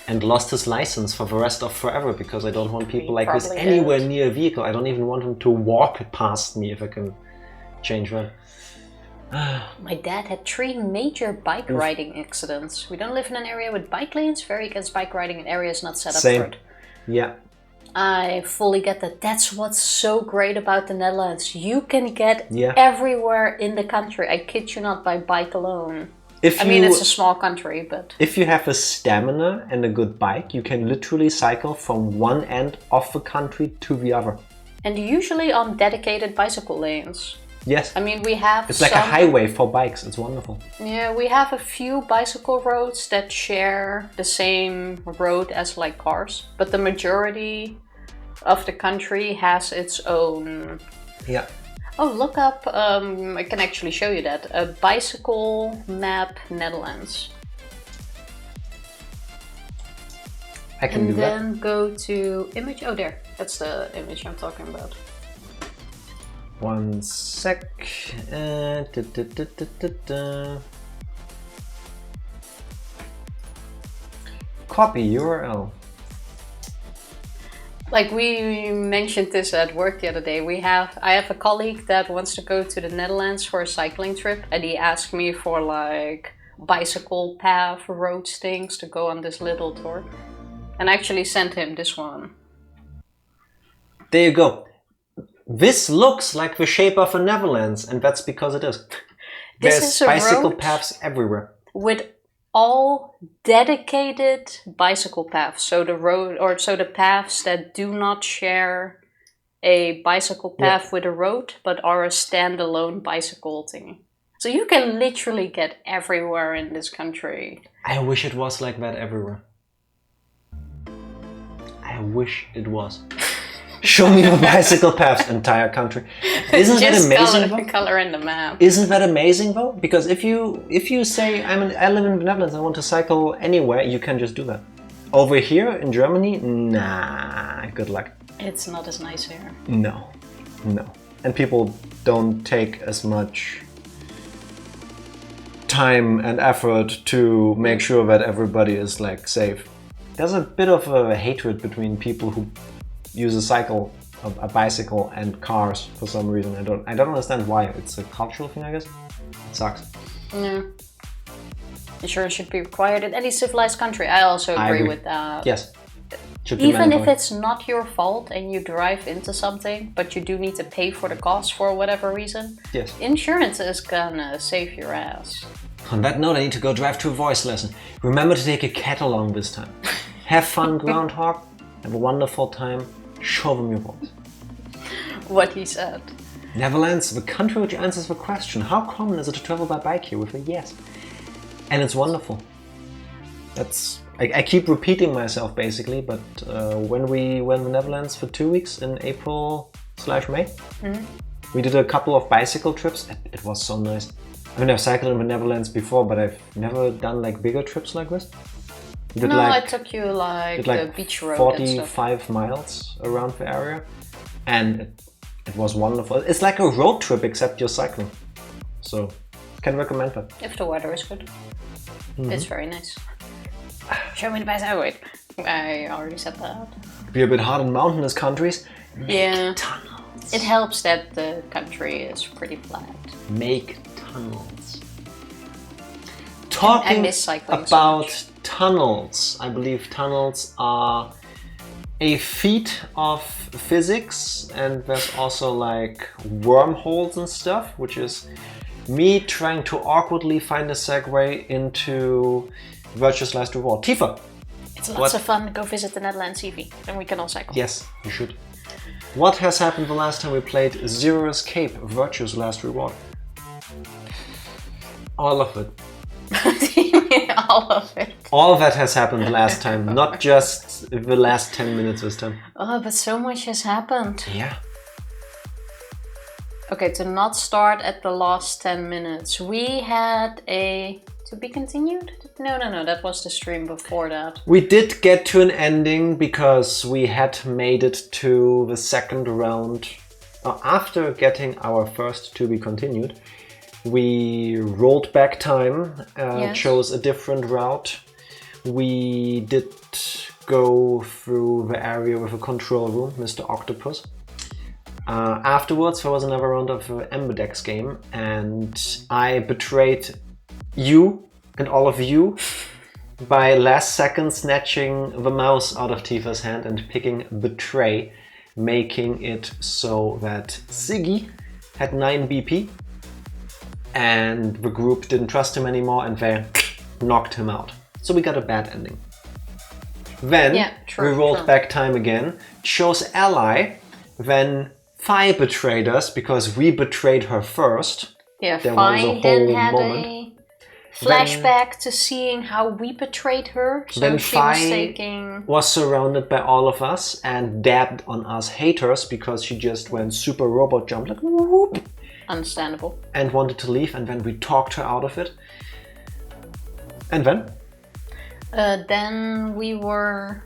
And lost his license for the rest of forever, because I don't want people like this anywhere near a vehicle. I don't even want him to walk past me if I can change that. My dad had 3 major bike riding accidents. We don't live in an area with bike lanes. Very against bike riding in areas not set up for it. Yeah. I fully get that. That's what's so great about the Netherlands. You can get everywhere in the country. I kid you not, by bike alone. I mean, it's a small country, but... If you have a stamina and a good bike, you can literally cycle from one end of the country to the other. And usually on dedicated bicycle lanes. Yes. I mean, we have It's like a highway for bikes. It's wonderful. Yeah, we have a few bicycle roads that share the same road as like cars. But the majority of the country has its own... Yeah. Oh, look up, I can actually show you that. A bicycle map Netherlands. I can do that. And then go to image. Oh, there. That's the image I'm talking about. One sec. Copy URL. Like we mentioned this at work the other day. I have a colleague that wants to go to the Netherlands for a cycling trip, and he asked me for like bicycle path roads things to go on this little tour. And I actually sent him this one. There you go. This looks like the shape of the Netherlands, and that's because it is. There's bicycle paths everywhere. With all dedicated bicycle paths. So the paths that do not share a bicycle path with a road, but are a standalone bicycle thing. So you can literally get everywhere in this country. I wish it was like that everywhere. I wish it was. Show me the bicycle paths, entire country. Isn't that amazing? Color in the map. Isn't that amazing though? Because if you say I live in the Netherlands, I want to cycle anywhere, you can just do that. Over here in Germany, nah, good luck. It's not as nice here. No. And people don't take as much time and effort to make sure that everybody is like safe. There's a bit of a hatred between people who use a bicycle and cars for some reason. I don't understand why. It's a cultural thing, I guess. It sucks. Yeah. Insurance should be required in any civilized country. I also agree with that. Yes. Even if it's not your fault and you drive into something, but you do need to pay for the cost for whatever reason, yes, insurance is gonna save your ass. On that note, I need to go drive to a voice lesson. Remember to take a cat along this time. Have fun, Groundhog. Have a wonderful time. Show them your voice. What he said. Netherlands, the country which answers the question, how common is it to travel by bike here, with a yes. And it's wonderful. I keep repeating myself basically, but when we went to the Netherlands for 2 weeks in April/May, we did a couple of bicycle trips. It was so nice. I mean, I've cycled in the Netherlands before, but I've never done like bigger trips like this. I took you like the beach road 45 miles around the area, and it was wonderful. It's like a road trip except you're cycling, so can recommend that. If the weather is good, it's very nice. Show me the bicycle. Wait, I already said that. Be a bit hard in mountainous countries. Make tunnels. It helps that the country is pretty flat. Make tunnels. Talking about tunnels, I believe tunnels are a feat of physics, and there's also like wormholes and stuff, which is me trying to awkwardly find a segue into Virtuous Last Reward. Tifa! It's lots of fun. Go visit the Netherlands, Evie, and we can all cycle. Yes, you should. What has happened the last time we played Zero Escape, Virtuous Last Reward? All of it. All all of it. All that has happened last time, not just the last 10 minutes this time. Oh, but so much has happened. Yeah. Okay, to not start at the last 10 minutes. We had a... To be continued? No, that was the stream before that. We did get to an ending because we had made it to the second round. After getting our first to be continued, we rolled back time, chose a different route. We did go through the area with a control room, Mr. Octopus. Afterwards, there was another round of Ambidex Game, and I betrayed you and all of you by last second snatching the mouse out of Tifa's hand and picking Betray, making it so that Siggy had 9 BP and the group didn't trust him anymore and they knocked him out. So we got a bad ending. Then we rolled back time again, chose Ally, then Fi betrayed us because we betrayed her first. Yeah, there was a then whole had moment. A flashback to seeing how we betrayed her. So then she Fi was taking... was surrounded by all of us and dabbed on us haters because she just went super robot jump like whoop. Understandable. And wanted to leave, and then we talked her out of it. And then? Then we were...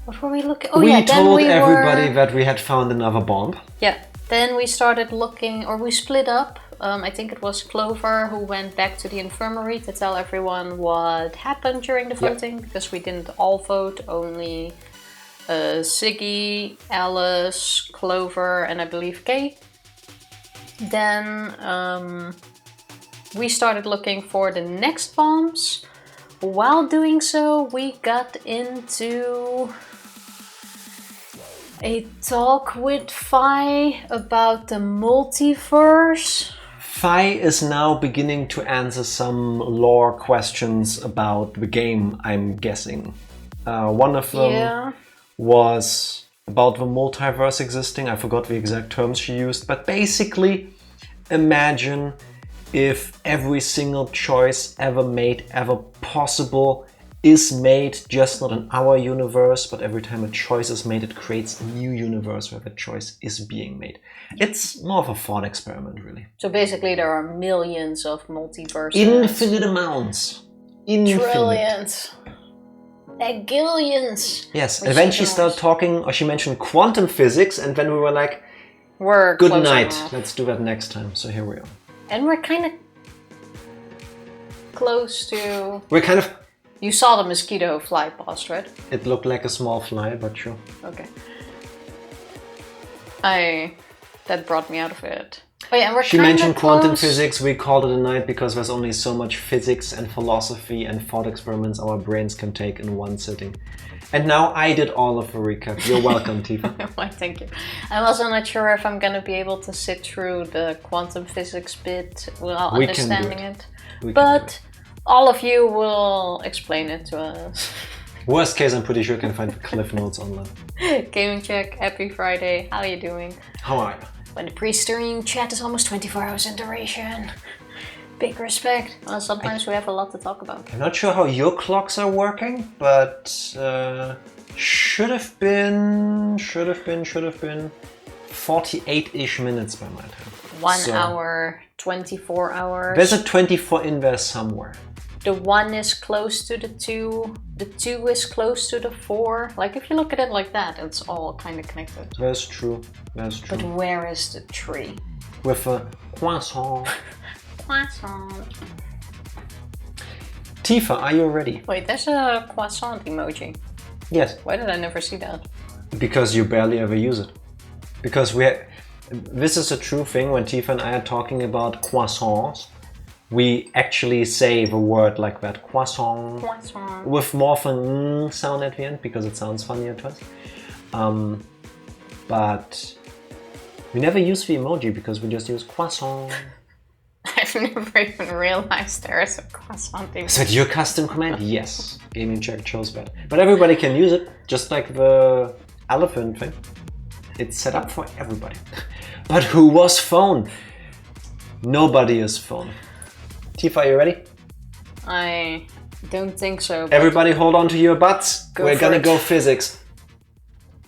What were we looking? Oh, we told everybody that we had found another bomb. Yeah. Then we started looking, or we split up. I think it was Clover who went back to the infirmary to tell everyone what happened during the voting, because we didn't all vote, only Siggy, Alice, Clover, and I believe Kay. Then we started looking for the next bombs. While doing so, we got into a talk with Fi about the multiverse. Fi is now beginning to answer some lore questions about the game, I'm guessing. One of them was about the multiverse existing. I forgot the exact terms she used, but basically imagine if every single choice ever made, ever possible, is made just not in our universe, but every time a choice is made, it creates a new universe where that choice is being made. It's more of a thought experiment, really. So basically there are millions of multiverses. Infinite amounts. Infinite. Trillions. Gillions. Yes, and then she started talking, or she mentioned quantum physics, and then we were like, we're good night, enough. Let's do that next time. So here we are. And we're kind of close to... We're kind of... You saw the mosquito fly past, right? It looked like a small fly, but sure. Okay. That brought me out of it. Oh yeah, and we're She mentioned quantum physics. We called it a night because there's only so much physics and philosophy and thought experiments our brains can take in one sitting. And now I did all of the recap. You're welcome, Tifa. Why, thank you. I'm also not sure if I'm gonna be able to sit through the quantum physics bit while understanding it. But all of you will explain it to us. Worst case, I'm pretty sure you can find the cliff notes online. Gaming check, happy Friday. How are you doing? How are you? When the pre-stream chat is almost 24 hours in duration. Big respect. Well, sometimes we have a lot to talk about. I'm not sure how your clocks are working, but should have been 48-ish minutes by my time. 1 hour, 24 hours. There's a 24 in there somewhere. The 1 is close to the 2. The 2 is close to the 4. Like, if you look at it like that, it's all kind of connected. That's true. That's true. But where is the 3? With a croissant. Croissant. Tifa, are you ready? Wait, there's a croissant emoji. Yes. Why did I never see that? Because you barely ever use it. Because this is a true thing. When Tifa and I are talking about croissants, we actually say the word like that, croissant, with more of a sound at the end because it sounds funnier to us. But we never use the emoji because we just use croissant. I've never even realized there is a croissant emoji. Is that your custom command? Yes. Gaming Check chose that. But everybody can use it, just like the elephant thing. It's set up for everybody. But who was phone? Nobody is phone. Tifa, are you ready? I don't think so. Everybody hold on to your butts. We're gonna go physics.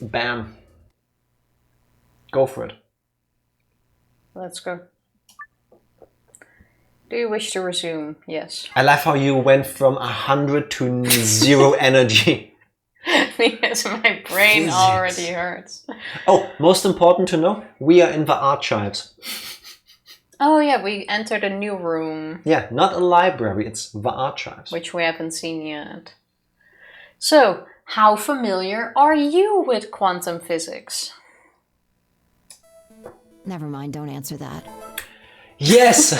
Bam. Go for it. Let's go. Do you wish to resume? Yes. I love how you went from 100 to 0 energy. Because my brain already hurts. Oh, most important to know, we are in the archives. Oh yeah, we entered a new room. Yeah, not a library, it's the archives. Which we haven't seen yet. So, how familiar are you with quantum physics? Never mind, don't answer that. Yes!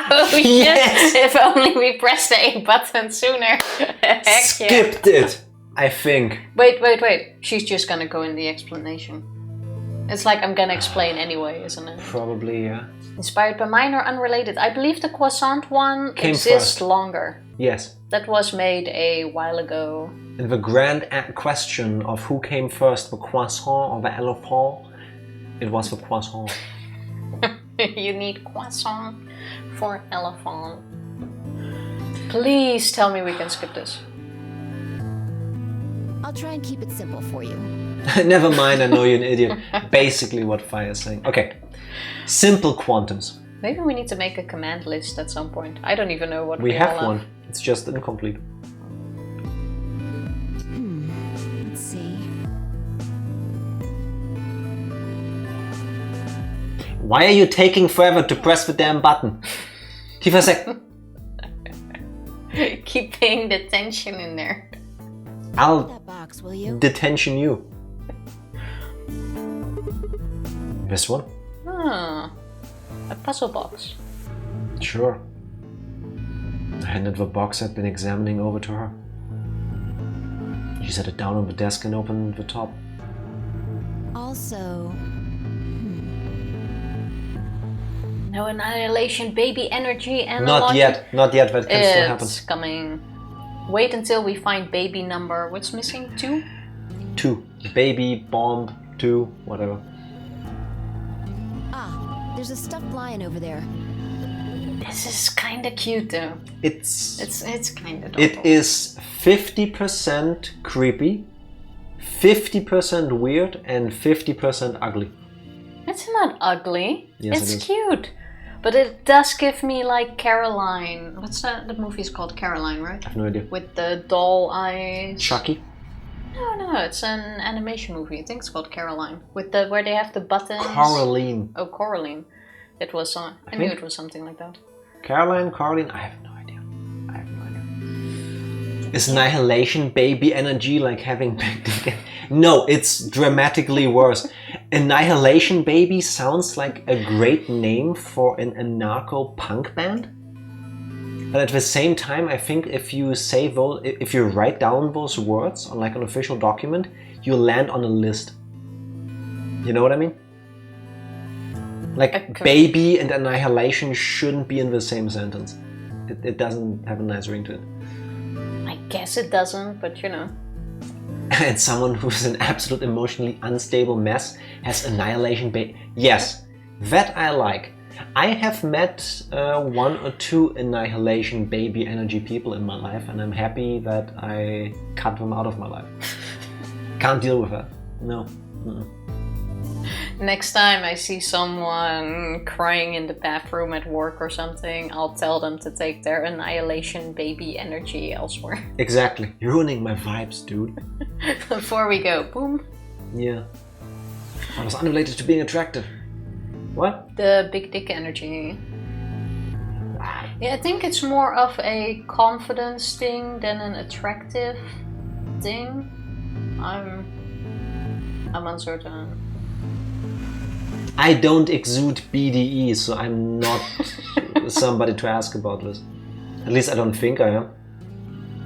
Oh yes! If only we pressed the A button sooner. Heck Skipped it, I think. Wait. She's just gonna go in the explanation. It's like I'm gonna explain anyway, isn't it? Probably, yeah. Inspired by mine or unrelated? I believe the croissant one exists longer. Yes. That was made a while ago. And the grand question of who came first, the croissant or the elephant, it was the croissant. You need croissant for elephant. Please tell me we can skip this. I'll try and keep it simple for you. Never mind, I know you're an idiot. Basically what Fire is saying. Okay. Simple quantums. Maybe we need to make a command list at some point. I don't even know what we have one. It's just incomplete. Let's see. Why are you taking forever to press the damn button? Tiefer sec. Keep paying the tension in there. I'll That box, will you? detention you. This one? Ah, a puzzle box. Sure. I handed the box I'd been examining over to her. She set it down on the desk and opened the top. Also... No annihilation, baby energy, and Not yet, that can still happen. It's coming. Wait until we find baby number. What's missing? 2? 2. Baby, bomb, 2, whatever. Ah, there's a stuffed lion over there. This is kind of cute though. It's kind of. It is 50% creepy, 50% weird, and 50% ugly. It's not ugly. Yes, it's it is. cute. But it does give me like Caroline. What's that? The movie is called Caroline, right? I have no idea. With the doll eyes. Chucky? No, it's an animation movie. I think it's called Caroline. With the where they have the buttons. Coraline. Oh, Coraline. It was. I knew it was something like that. Caroline? I have no idea. Is annihilation baby energy like having big dick? No, it's dramatically worse. Annihilation baby sounds like a great name for an anarcho-punk band. But at the same time, I think if you write down those words on like an official document, you land on a list. You know what I mean? Like baby and annihilation shouldn't be in the same sentence. It doesn't have a nice ring to it. I guess it doesn't, but you know. And someone who's an absolute emotionally unstable mess has annihilation baby. Yes, that I like. I have met 1 or 2 annihilation baby energy people in my life, and I'm happy that I cut them out of my life. Can't deal with that. No. Next time I see someone crying in the bathroom at work or something, I'll tell them to take their annihilation baby energy elsewhere. Exactly. You're ruining my vibes, dude. Before we go, boom. Yeah. I was unrelated to being attractive. What? The big dick energy. Yeah, I think it's more of a confidence thing than an attractive thing. I'm uncertain. I don't exude BDE, so I'm not somebody to ask about this. At least I don't think I am.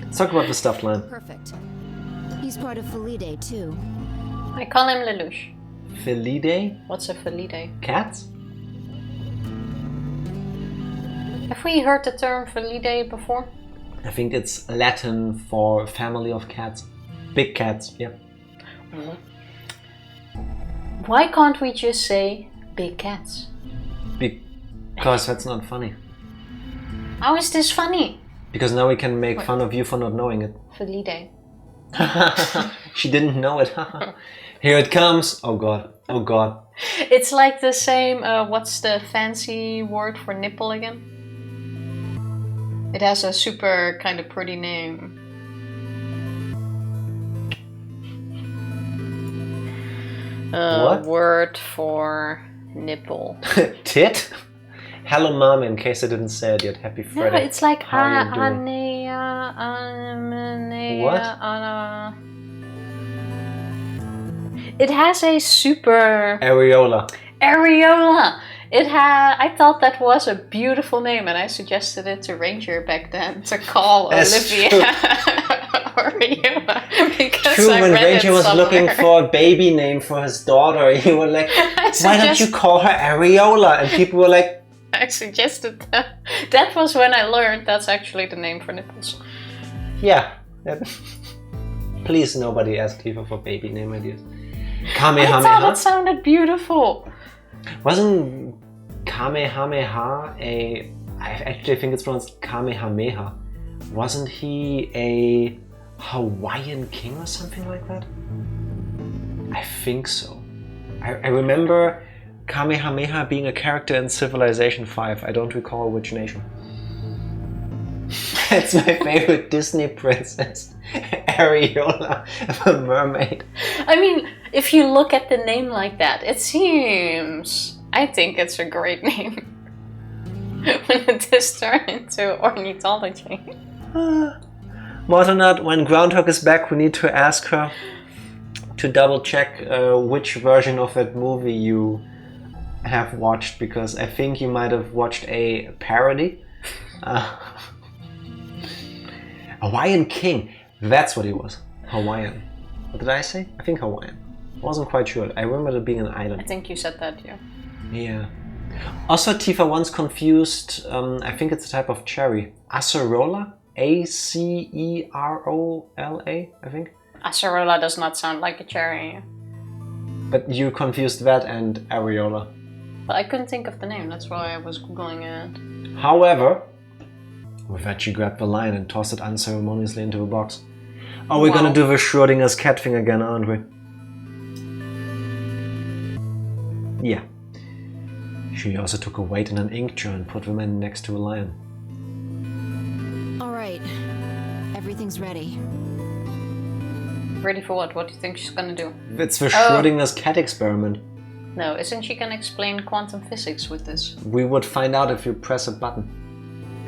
Let's talk about the stuffed line. Perfect. He's part of Felidae too. I call him Lelouch. Felidae? What's a Felidae? Cats? Have we heard the term Felidae before? I think it's Latin for family of cats. Big cats, yeah. Why can't we just say big cats? Because that's not funny. How is this funny? Because now we can make fun of you for not knowing it. Valide. She didn't know it. Here it comes. Oh god. Oh god. It's like the same, what's the fancy word for nipple again? It has a super kind of pretty name. What? Word for nipple. Tit? Hello, Mom, in case I didn't say it yet. Happy Friday. No, it's like How are you doing? What? It has a super... Areola. Areola! I thought that was a beautiful name, and I suggested it to Ranger back then to call That's Olivia Areola. Because True, I when read Ranger it was somewhere. looking for a baby name for his daughter, you were like, why don't you call her Areola? And people were like... I suggested that. That was when I learned that's actually the name for nipples. Yeah. Please, nobody ask Tifa for baby name ideas. I Kamehameha? thought it sounded beautiful. Wasn't Kamehameha I actually think it's pronounced Kamehameha. Wasn't he a Hawaiian king or something like that? I think so. I remember Kamehameha being a character in Civilization 5. I don't recall which nation. That's my favorite Disney princess, Areola, the mermaid. I mean, if you look at the name like that, it seems... I think it's a great name. When it is turned into ornithology. More than that, when Groundhog is back, we need to ask her to double check which version of that movie you have watched, because I think you might have watched a parody. Hawaiian king, that's what he was. Hawaiian. What did I say? I think Hawaiian. I wasn't quite sure. I remember it being an island. I think you said that, yeah. Yeah. Also, Tifa once confused, I think it's a type of cherry. Acerola? A-C-E-R-O-L-A, I think. Acerola does not sound like a cherry. But you confused that and areola. But I couldn't think of the name, that's why I was googling it. However, with that she grabbed the lion and tossed it unceremoniously into a box. Oh, we're gonna do the Schrodinger's cat thing again, aren't we? Yeah. She also took a weight and an ink jar and put them in next to a lion. All right. Everything's ready. Ready for what? What do you think she's gonna do? It's the Schrodinger's cat experiment. No, isn't she gonna explain quantum physics with this? We would find out if you press a button.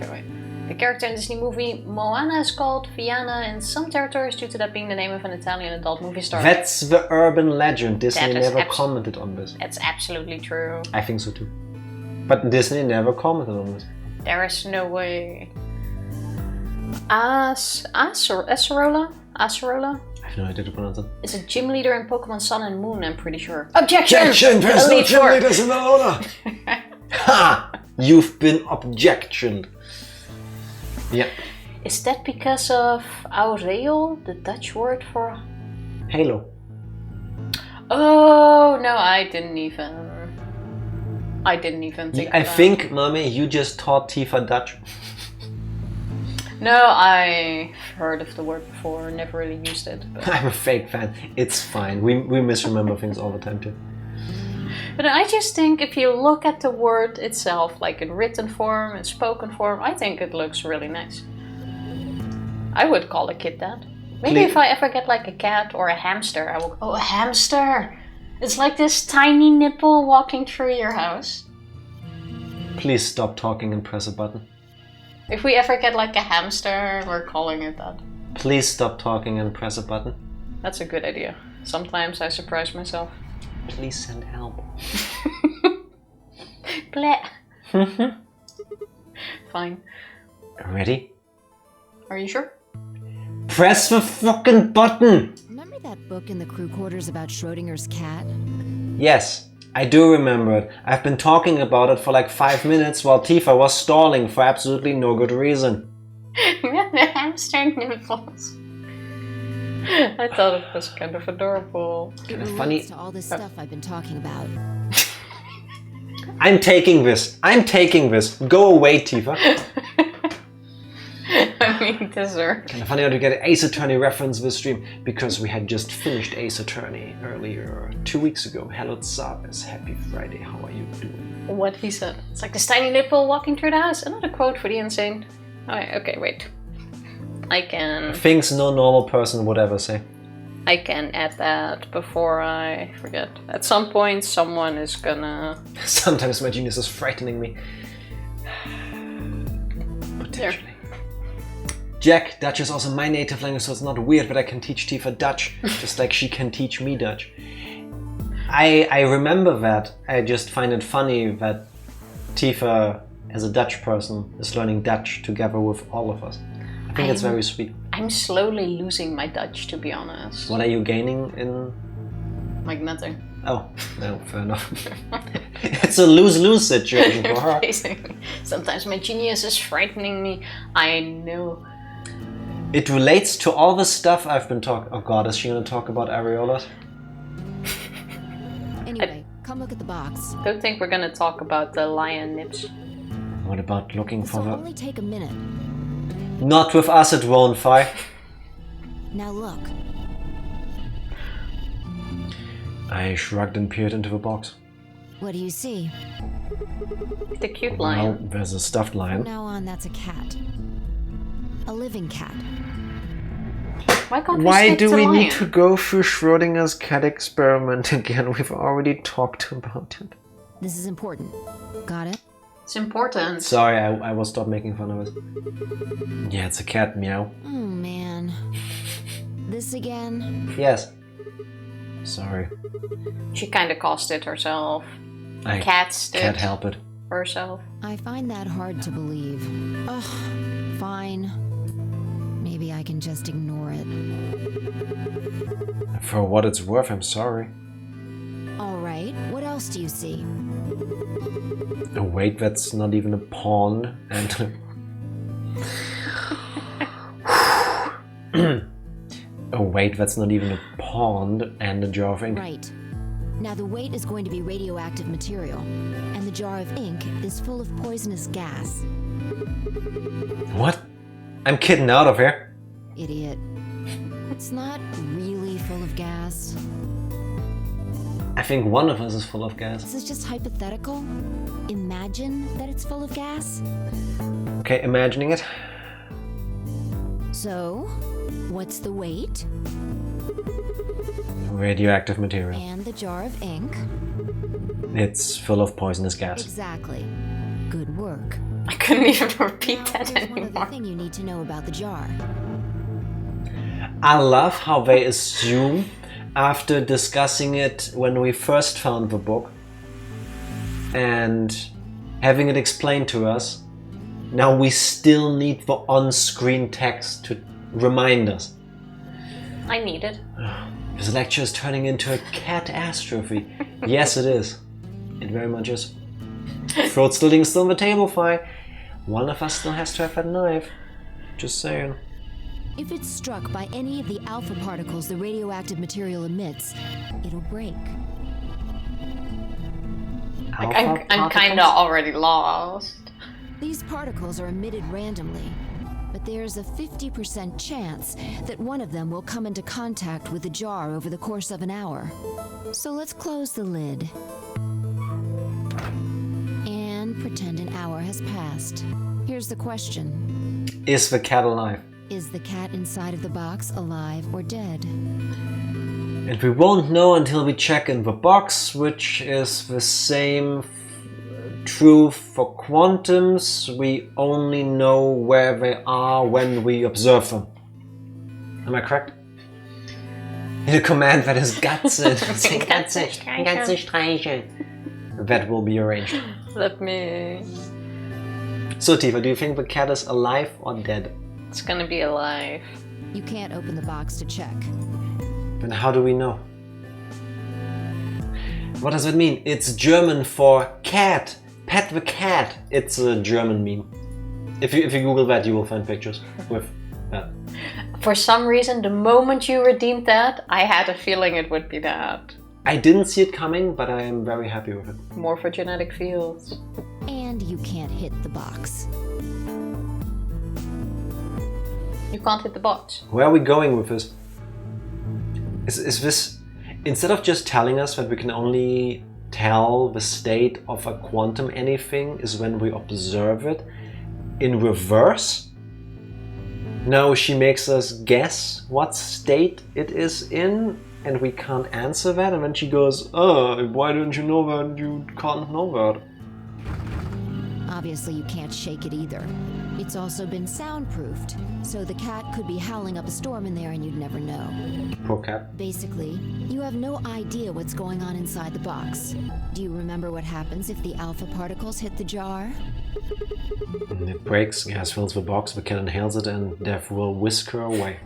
Okay, wait. The character in Disney movie Moana is called Fianna in some territories due to that being the name of an Italian adult movie star. That's the urban legend. Disney That is never commented on this. That's absolutely true. I think so too. But Disney never commented on this. There is no way. Acerola? Acerola? I have no idea to pronounce it. Is a gym leader in Pokemon Sun and Moon, I'm pretty sure. Objection! Objection! There's no Elite gym Four. leaders in Alola! Ha! You've been objectioned. Yeah. Is that because of aureole, the Dutch word for... Halo. Oh, no, I didn't even think I about think, Mommy, you just taught Tifa Dutch. No, I heard of the word before, never really used it. But, I'm a fake fan. It's fine. We misremember things all the time too. but I just think if you look at the word itself, like in written form, in spoken form, I think it looks really nice. I would call a kid that. Maybe if I ever get like a cat or a hamster, I will... Oh, a hamster! It's like this tiny nipple walking through your house. Please stop talking and press a button. If we ever get like a hamster, we're calling it that. Please stop talking and press a button. That's a good idea. Sometimes I surprise myself. Please send help. Bleh. Fine. Ready? Are you sure? Press the fucking button! Remember that book in the crew quarters about Schrodinger's cat? Yes, I do remember it. I've been talking about it for like 5 minutes while Tifa was stalling for absolutely no good reason. The hamster nipples. I thought it was kind of adorable. It relates Funny. to all this stuff I've been talking about. I'm taking this. I'm taking this. Go away, Tifa. we deserve. Kind of funny how to get an Ace Attorney reference this stream, because we had just finished Ace Attorney earlier 2 weeks ago. Hello Tsabes, happy Friday, how are you doing? What he said. It's like this tiny nipple walking through the house. Another quote for the insane. Alright, okay, wait. I can... Things no normal person would ever say. I can add that before I forget. At some point, someone is gonna... Sometimes my genius is frightening me. Potentially. There. Jack, Dutch is also my native language, so it's not weird, but I can teach Tifa Dutch, just like she can teach me Dutch. I remember that. I just find it funny that Tifa, as a Dutch person, is learning Dutch together with all of us. I think it's very sweet. I'm slowly losing my Dutch, to be honest. What are you gaining in? Like nothing. Oh, no, fair enough. It's a lose-lose situation for her. Basically. Sometimes my genius is frightening me. I know. It relates to all the stuff I've been talking... Oh god, is she going to talk about areolas? Anyway, come look at the box. I don't think we're going to talk about the lion nips. What about looking for the... It'll only take a minute. Not with us, it won't, Fi. Now look. I shrugged and peered into the box. What do you see? The cute lion. Well, there's a stuffed lion. From now on, that's a cat. A living cat. Why can't we Why stick do to we lion? need to go through Schrodinger's cat experiment again? We've already talked about it. This is important. Got it? It's important. Sorry, I will stop making fun of it. Yeah, it's a cat, meow. Oh man. This again? Yes. Sorry. She kind of caused it herself. I Cats did can't help it. herself. I find that hard to believe. Ugh, fine. Maybe I can just ignore it. For what it's worth, I'm sorry. Alright, what else do you see? Oh wait, that's not even a pawn, and... Oh wait, that's not even a pond and a jar of ink. Right. Now the weight is going to be radioactive material, and the jar of ink is full of poisonous gas. What? I'm kidding out of here. Idiot. It's not really full of gas. I think one of us is full of gas. This is just hypothetical. Imagine that it's full of gas. Okay, imagining it. So, what's the weight? Radioactive material. And the jar of ink? It's full of poisonous gas. Exactly. Good work. I couldn't even repeat Now, that there's one other anymore. thing you need to know about the jar. I love how they assume, after discussing it when we first found the book and having it explained to us, now we still need the on-screen text to remind us. I need it. This lecture is turning into a catastrophe. Yes, it is. It very much is. Throat slitting is still on the table, Fi. One of us still has to have that knife. Just saying. If it's struck by any of the alpha particles the radioactive material emits, it'll break. Like, I'm kind of already lost. These particles are emitted randomly, but there's a 50% chance that one of them will come into contact with the jar over the course of an hour. So let's close the lid. And pretend an hour has passed. Here's the question. Is the cat alive? Is the cat inside of the box alive or dead? And we won't know until we check in the box, which is the same true for quantums. We only know where they are when we observe them. Am I correct? In a command that is Katze. Katze streicheln. That will be arranged. Let me... So Tifa, do you think the cat is alive or dead? It's gonna be alive. You can't open the box to check. Then how do we know? What does it mean? It's German for cat. Pet the cat. It's a German meme. If you Google that, you will find pictures with that. For some reason, the moment you redeemed that, I had a feeling it would be that. I didn't see it coming, but I am very happy with it. Morphogenetic fields. And you can't hit the box. You can't hit the box. Where are we going with this? Is this... Instead of just telling us that we can only tell the state of a quantum anything is when we observe it, in reverse? No, she makes us guess what state it is in, and we can't answer that, and then she goes, oh, why don't you know that? You can't know that. Obviously you can't shake it either. It's also been soundproofed, so the cat could be howling up a storm in there and you'd never know. Poor cat. Basically, you have no idea what's going on inside the box. Do you remember what happens if the alpha particles hit the jar? It breaks, gas fills the box, the cat inhales it, and death will whisk her away.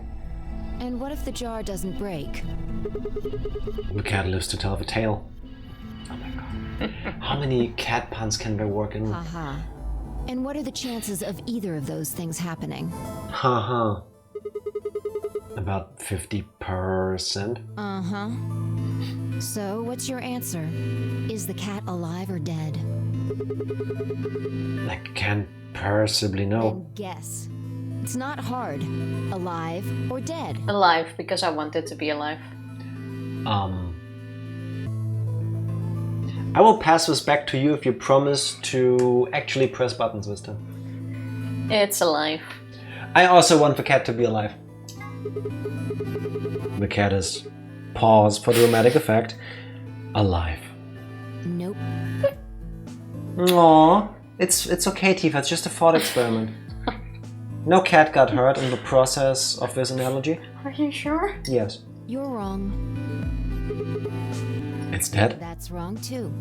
And what if the jar doesn't break? The cat lives to tell the tale. Oh my god. How many cat puns can there work in? Haha. And what are the chances of either of those things happening? Haha. About 50%. Uh-huh. So, what's your answer? Is the cat alive or dead? I can't possibly know. Then guess. It's not hard. Alive or dead? Alive, because I want it to be alive. I will pass this back to you if you promise to actually press buttons this time. It's alive. I also want the cat to be alive. The cat is, pause for dramatic effect, alive. Nope. Aww, it's okay, Tifa, it's just a thought experiment. No cat got hurt in the process of this analogy. Are you sure? Yes. You're wrong. It's dead? That's wrong too.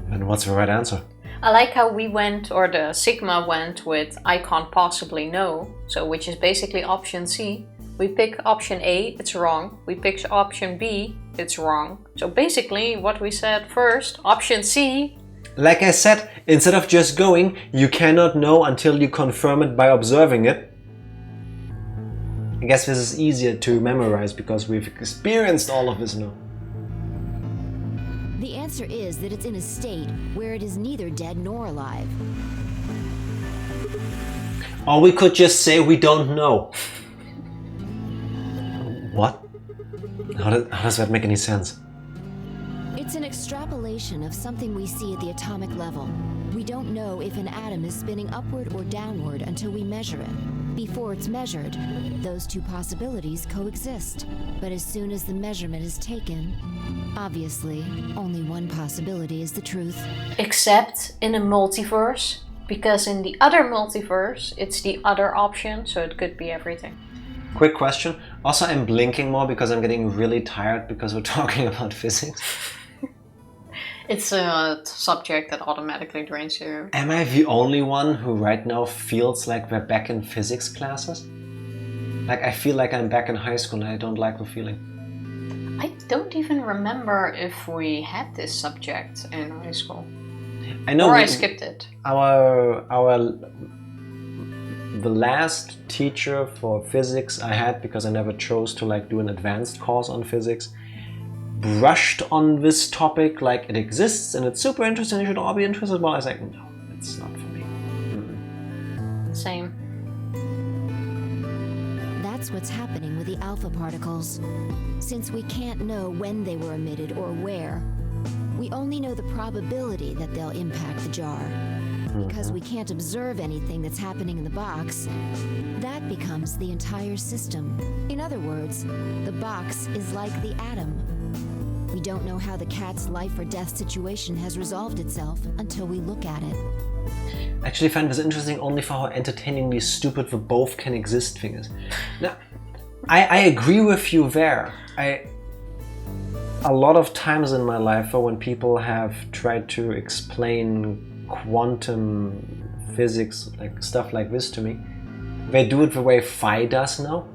Then what's the right answer? I like how we went, or the Sigma went with I can't possibly know, so which is basically option C. We pick option A, it's wrong. We pick option B, it's wrong. So basically what we said first, option C. Like I said, instead of just going, you cannot know until you confirm it by observing it. I guess this is easier to memorize because we've experienced all of this now. The answer is that it's in a state where it is neither dead nor alive. Or we could just say we don't know. What? How does that make any sense? It's an extrapolation of something we see at the atomic level. We don't know if an atom is spinning upward or downward until we measure it. Before it's measured, those two possibilities coexist. But as soon as the measurement is taken, obviously, only one possibility is the truth. Except in a multiverse, because in the other multiverse, it's the other option, so it could be everything. Quick question. Also, I'm blinking more because I'm getting really tired because we're talking about physics. It's a subject that automatically drains you. Am I the only one who right now feels like we're back in physics classes? Like I feel like I'm back in high school and I don't like the feeling. I don't even remember if we had this subject in high school. I know. Or I skipped it. The last teacher for physics I had, because I never chose to like do an advanced course on physics, brushed on this topic like it exists and it's super interesting, you should all be interested. Well, I was like, no, it's not for me. Same. That's what's happening with the alpha particles. Since we can't know when they were emitted or where, we only know the probability that they'll impact the jar. Because we can't observe anything that's happening in the box, that becomes the entire system. In other words, the box is like the atom. We don't know how the cat's life or death situation has resolved itself until we look at it. I actually find this interesting only for how entertainingly stupid the both can exist thing is. Now, I agree with you there. A lot of times in my life, when people have tried to explain quantum physics, like stuff like this to me, they do it the way Phi does now.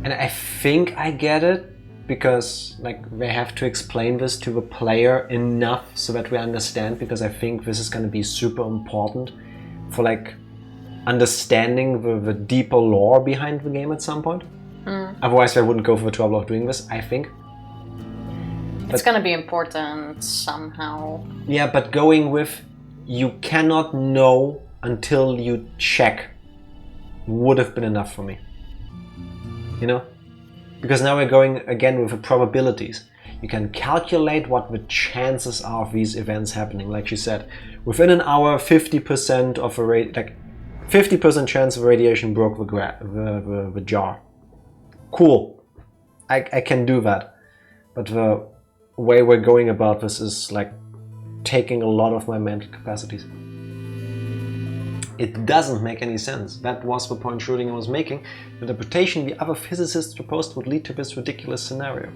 And I think I get it, because like they have to explain this to the player enough so that we understand, because I think this is going to be super important for like understanding the deeper lore behind the game at some point. Otherwise they wouldn't go for the trouble of doing this, I think. It's going to be important somehow. Yeah, but going with you cannot know until you check would have been enough for me. You know? Because now we're going again with the probabilities. You can calculate what the chances are of these events happening. Like she said, within an hour, 50% of 50% chance of radiation broke the jar. Cool. I can do that. But the way we're going about this is like taking a lot of my mental capacities. It doesn't make any sense. That was the point Schrödinger was making. The interpretation the other physicists proposed would lead to this ridiculous scenario.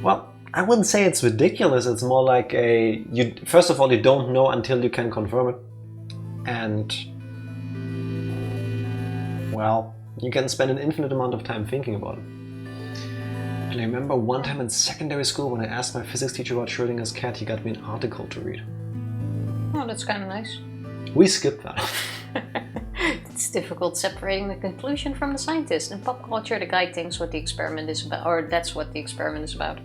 Well, I wouldn't say it's ridiculous. It's more like first of all, you don't know until you can confirm it. And, well, you can spend an infinite amount of time thinking about it. And I remember one time in secondary school when I asked my physics teacher about Schrödinger's cat, he got me an article to read. Oh, that's kind of nice. We skipped that. It's difficult separating the conclusion from the scientist. In pop culture, the guy thinks what the experiment is about, or that's what the experiment is about.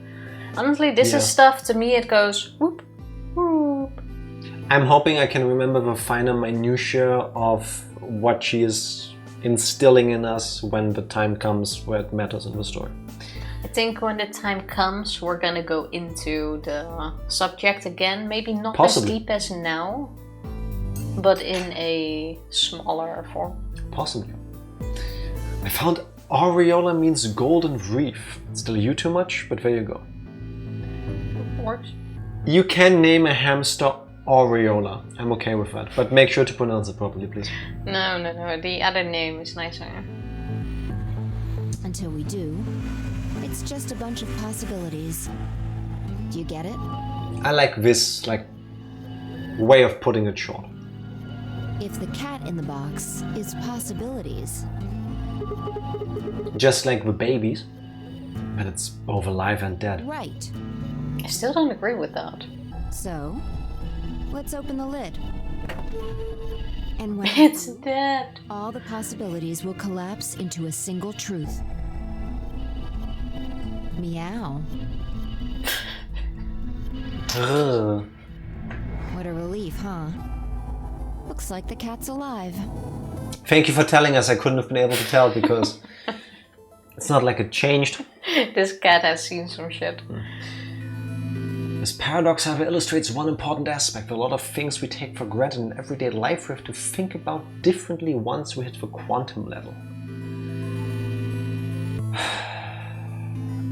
Honestly, this is stuff, to me it goes whoop, whoop. I'm hoping I can remember the finer minutiae of what she is instilling in us when the time comes where it matters in the story. I think when the time comes, we're gonna go into the subject again. Maybe not Possibly. as deep as now, but in a smaller form. Possibly. I found aureola means golden wreath. Still you too much, but there you go. Works. You can name a hamster aureola. I'm okay with that, but make sure to pronounce it properly, please. No. The other name is nicer. Until we do, it's just a bunch of possibilities. Do you get it? I like this way of putting it short. If the cat in the box is possibilities. Just like the babies, but it's both alive and dead. Right. I still don't agree with that. So, let's open the lid. And when It's dead. all the possibilities will collapse into a single truth. Meow. Ugh. What a relief, huh? Looks like the cat's alive. Thank you for telling us. I couldn't have been able to tell because it's not like it changed. This cat has seen some shit. This paradox, however, illustrates one important aspect. A lot of things we take for granted in everyday life we have to think about differently once we hit the quantum level.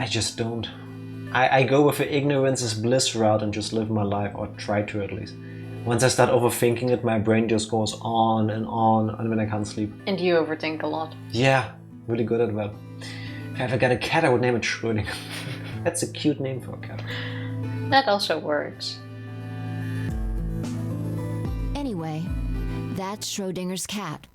I just don't. I go with the ignorance is bliss route and just live my life, or try to at least. Once I start overthinking it, my brain just goes on, and then I can't sleep. And you overthink a lot. Yeah, really good at that. If I ever got a cat, I would name it Schrödinger. That's a cute name for a cat. That also works. Anyway, that's Schrödinger's cat.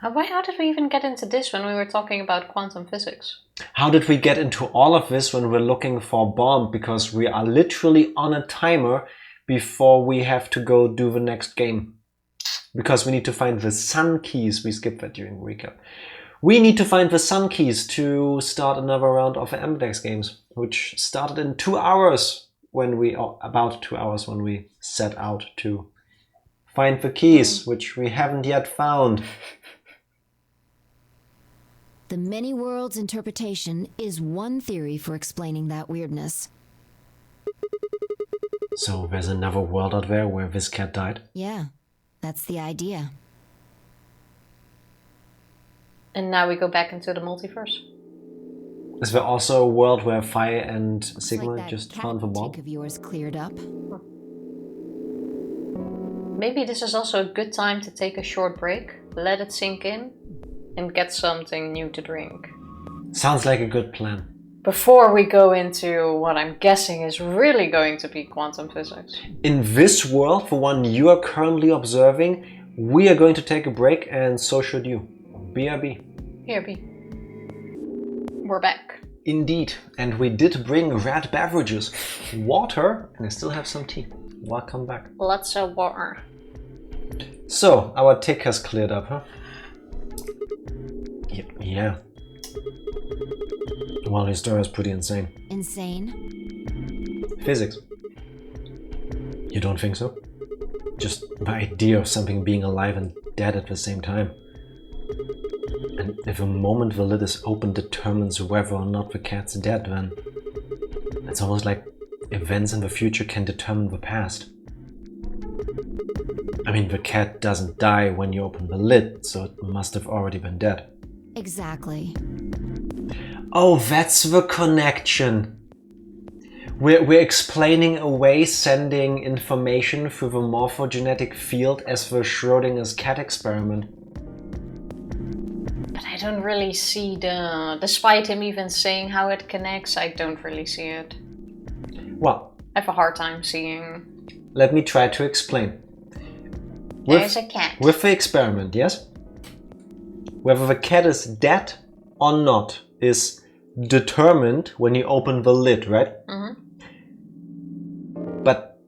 How did we even get into this when we were talking about quantum physics? How did we get into all of this when we're looking for a bomb? Because we are literally on a timer before we have to go do the next game. Because we need to find the sun keys. We skipped that during the recap. We need to find the sun keys to start another round of the Ambidex games, which started in 2 hours about 2 hours when we set out to find the keys, which we haven't yet found. The many worlds interpretation is one theory for explaining that weirdness. So there's another world out there where this cat died? Yeah, that's the idea. And now we go back into the multiverse. Is there also a world where Phi and Sigma Like that just cat found the bomb? tick of yours cleared up. Maybe this is also a good time to take a short break, let it sink in, and get something new to drink. Sounds like a good plan. Before we go into what I'm guessing is really going to be quantum physics. In this world, the one you are currently observing, we are going to take a break, and so should you. BRB. Here, B. We're back. Indeed, and we did bring red beverages, water, and I still have some tea. Welcome back. Lots of water. So, our tick has cleared up, huh? Yeah. Well, his story is pretty insane. Insane? Physics. You don't think so? Just the idea of something being alive and dead at the same time. And if a moment the lid is open determines whether or not the cat's dead, then it's almost like events in the future can determine the past. I mean, the cat doesn't die when you open the lid, so it must have already been dead. Exactly. Oh, that's the connection. We're explaining away sending information through the morphogenetic field as the Schrodinger's cat experiment. But I don't really see despite him even saying how it connects, I don't really see it. Well, I have a hard time seeing. Let me try to explain. There's a cat. With the experiment, yes? Whether the cat is dead or not is determined when you open the lid, right? Mm-hmm. But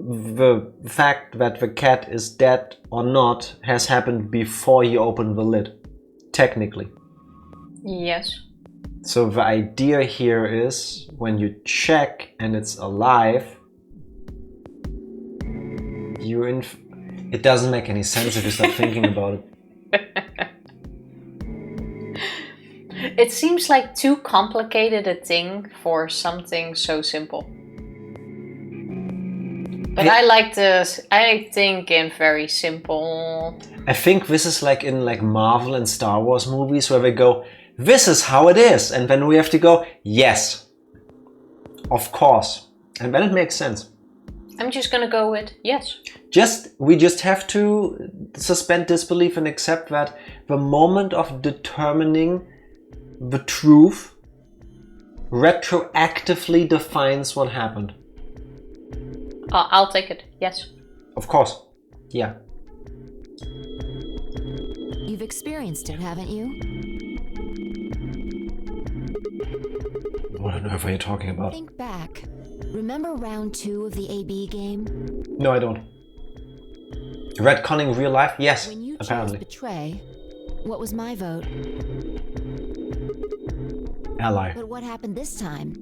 the fact that the cat is dead or not has happened before you open the lid, technically. Yes. So the idea here is when you check and it's alive, it doesn't make any sense if you start thinking about it. It seems like too complicated a thing for something so simple. But I like this. I think in very simple. I think this is like in Marvel and Star Wars movies where they go, this is how it is, and then we have to go, yes, of course, and then it makes sense. I'm just gonna go with yes. We just have to suspend disbelief and accept that the moment of determining the truth retroactively defines what happened. I'll take it. Yes. Of course. Yeah. You've experienced it, haven't you? What on earth are you talking about? Think back. Remember round 2 of the AB game? No, I don't. Retconning real life? Yes, when you apparently. chose betray, what was my vote? Ally. But what happened this time?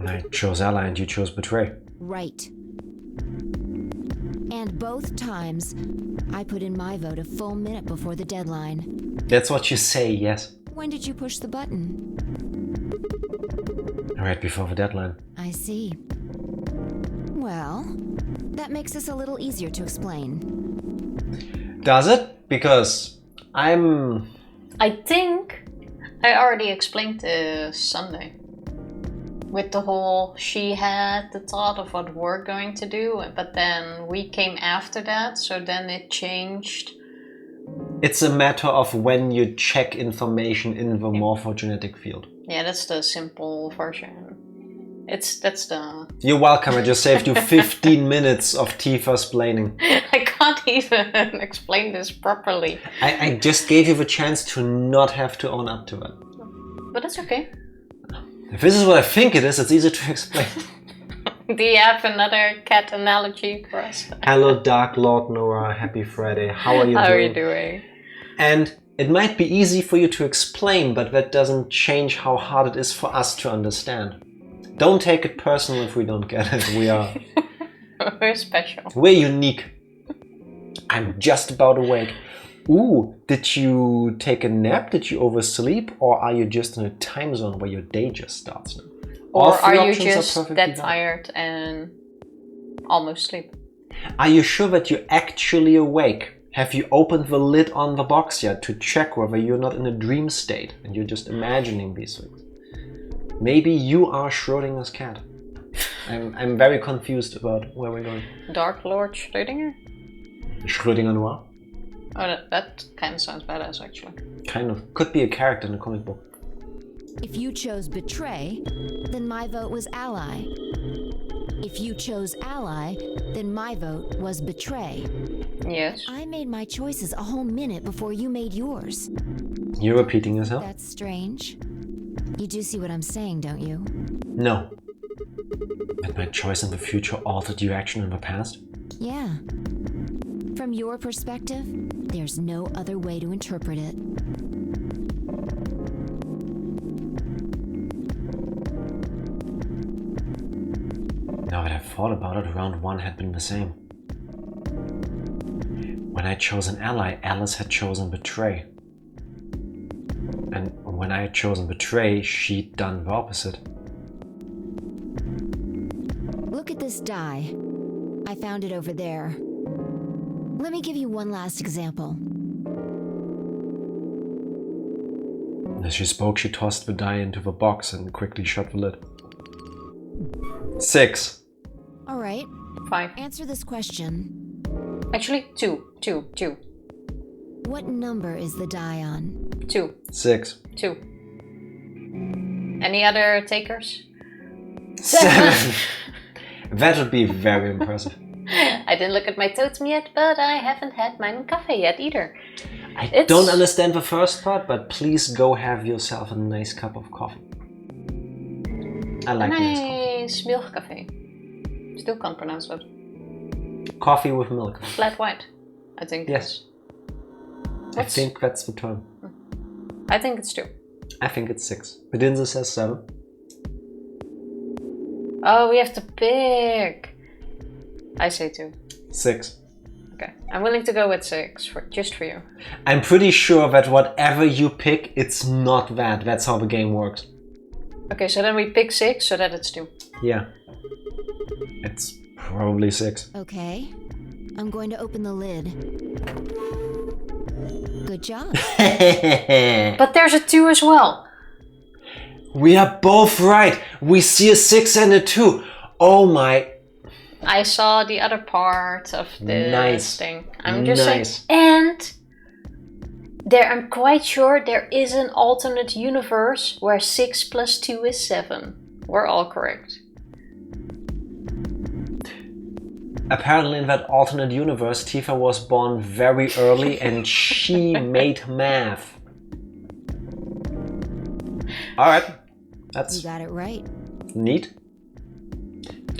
I chose ally and you chose betray. Right. And both times, I put in my vote a full minute before the deadline. That's what you say, yes. When did you push the button? Right before the deadline. I see. Well, that makes this a little easier to explain. Does it? Because I think I already explained this Sunday. With the whole, she had the thought of what we're going to do, but then we came after that, so then it changed. It's a matter of when you check information in the morphogenetic field. Yeah, that's the simple version. That's the... You're welcome, I just saved you 15 minutes of Tifa's explaining. I can't even explain this properly. I just gave you the chance to not have to own up to it. But that's okay. If this is what I think it is, it's easy to explain. Do you have another cat analogy for us? Hello, Dark Lord Noah. Happy Friday. How are you doing? How are you doing? And it might be easy for you to explain, but that doesn't change how hard it is for us to understand. Don't take it personal if we don't get it. We're special. We're unique. I'm just about awake. Ooh, did you take a nap? Did you oversleep? Or are you just in a time zone where your day just starts now? Or are you just that tired and almost asleep? Are you sure that you're actually awake? Have you opened the lid on the box yet to check whether you're not in a dream state and you're just imagining these things? Maybe you are Schrodinger's cat. I'm very confused about where we're going. Dark Lord Schrödinger? Schrödinger Noir? Oh, that kind of sounds badass, actually. Kind of. Could be a character in a comic book. If you chose betray, then my vote was ally. If you chose ally, then my vote was betray. Yes. I made my choices a whole minute before you made yours. You're repeating yourself? That's strange. You do see what I'm saying, don't you? No. That my choice in the future altered your action in the past? Yeah. From your perspective, there's no other way to interpret it. Now that I've thought about it, round 1 had been the same. When I chose an ally, Alice had chosen betray. And when I had chosen betray, she'd done the opposite. Look at this die. I found it over there. Let me give you one last example. As she spoke, she tossed the die into the box and quickly shut the lid. 6. All right. 5. Answer this question. Actually, 2. 2. 2. What number is the die on? 2. 6. 2. Any other takers? 7. That would be very impressive. I didn't look at my totem yet, but I haven't had my cafe yet either. I don't understand the first part, but please go have yourself a nice cup of coffee. I like nice milk cafe. Still can't pronounce it. Coffee with milk. Flat white, I think. Yes. I think that's the term. I think it's 2. I think it's 6. Bedinza says 7. Oh, we have to pick. I say 2. 6. Okay, I'm willing to go with 6 just for you. I'm pretty sure that whatever you pick, it's not that. That's how the game works. Okay, so then we pick 6 so that it's 2. Yeah. It's probably 6. Okay. I'm going to open the lid. Good job. But there's a 2 as well. We are both right. We see a 6 and a 2. Oh my. I saw the other part of this thing. I'm just saying. And I'm quite sure there is an alternate universe where 6 plus 2 is 7. We're all correct. Apparently in that alternate universe, Tifa was born very early and she made math. Alright. You got it right. Neat.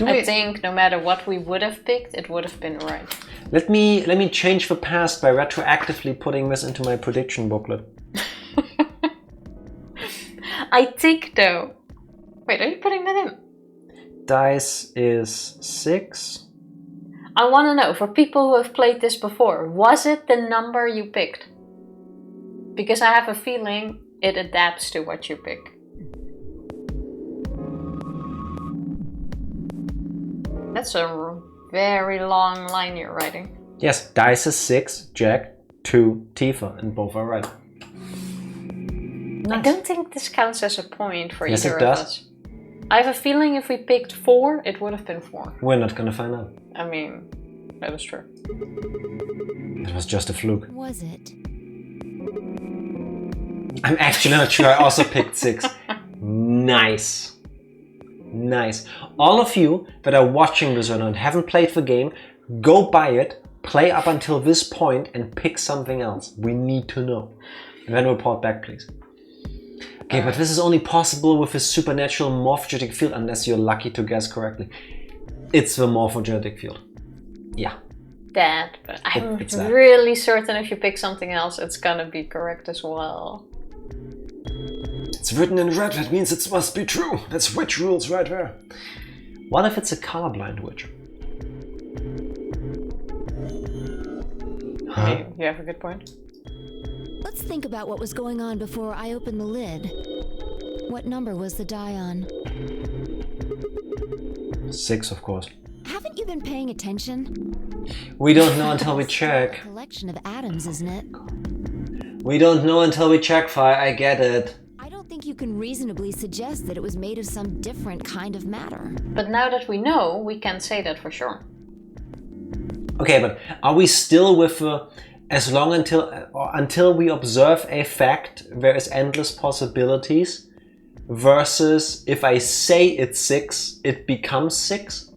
I think no matter what we would have picked, it would have been right. Let me change the past by retroactively putting this into my prediction booklet. I think though. Wait, are you putting that in? Dice is 6. I want to know, for people who have played this before, was it the number you picked? Because I have a feeling it adapts to what you pick. That's a very long line you're writing. Yes, dice is 6, Jack, 2, Tifa, and both are right. I don't think this counts as a point for yes, either it does. of us. I have a feeling if we picked 4, it would have been 4. We're not gonna find out. I mean, that is true. It was just a fluke. Was it? I'm actually not sure. I also picked 6. Nice. Nice. All of you that are watching this or not haven't played the game, go buy it, play up until this point and pick something else. We need to know. And then report back, please. Okay, but this is only possible with a supernatural morphogenetic field unless you're lucky to guess correctly. It's the morphogenetic field. Yeah. That, but I'm really certain if you pick something else, it's gonna be correct as well. It's written in red, that means it must be true. That's witch rules right there. What if it's a colorblind witch? Huh? You have a good point. Let's think about what was going on before I opened the lid. What number was the die on? 6, of course. Haven't you been paying attention? We don't know until we check. A collection of atoms, isn't it? We don't know until we check, Fi. I get it. I don't think you can reasonably suggest that it was made of some different kind of matter. But now that we know, we can say that for sure. Okay, but are we still with as long until we observe a fact, there is endless possibilities, versus if I say it's 6, it becomes 6?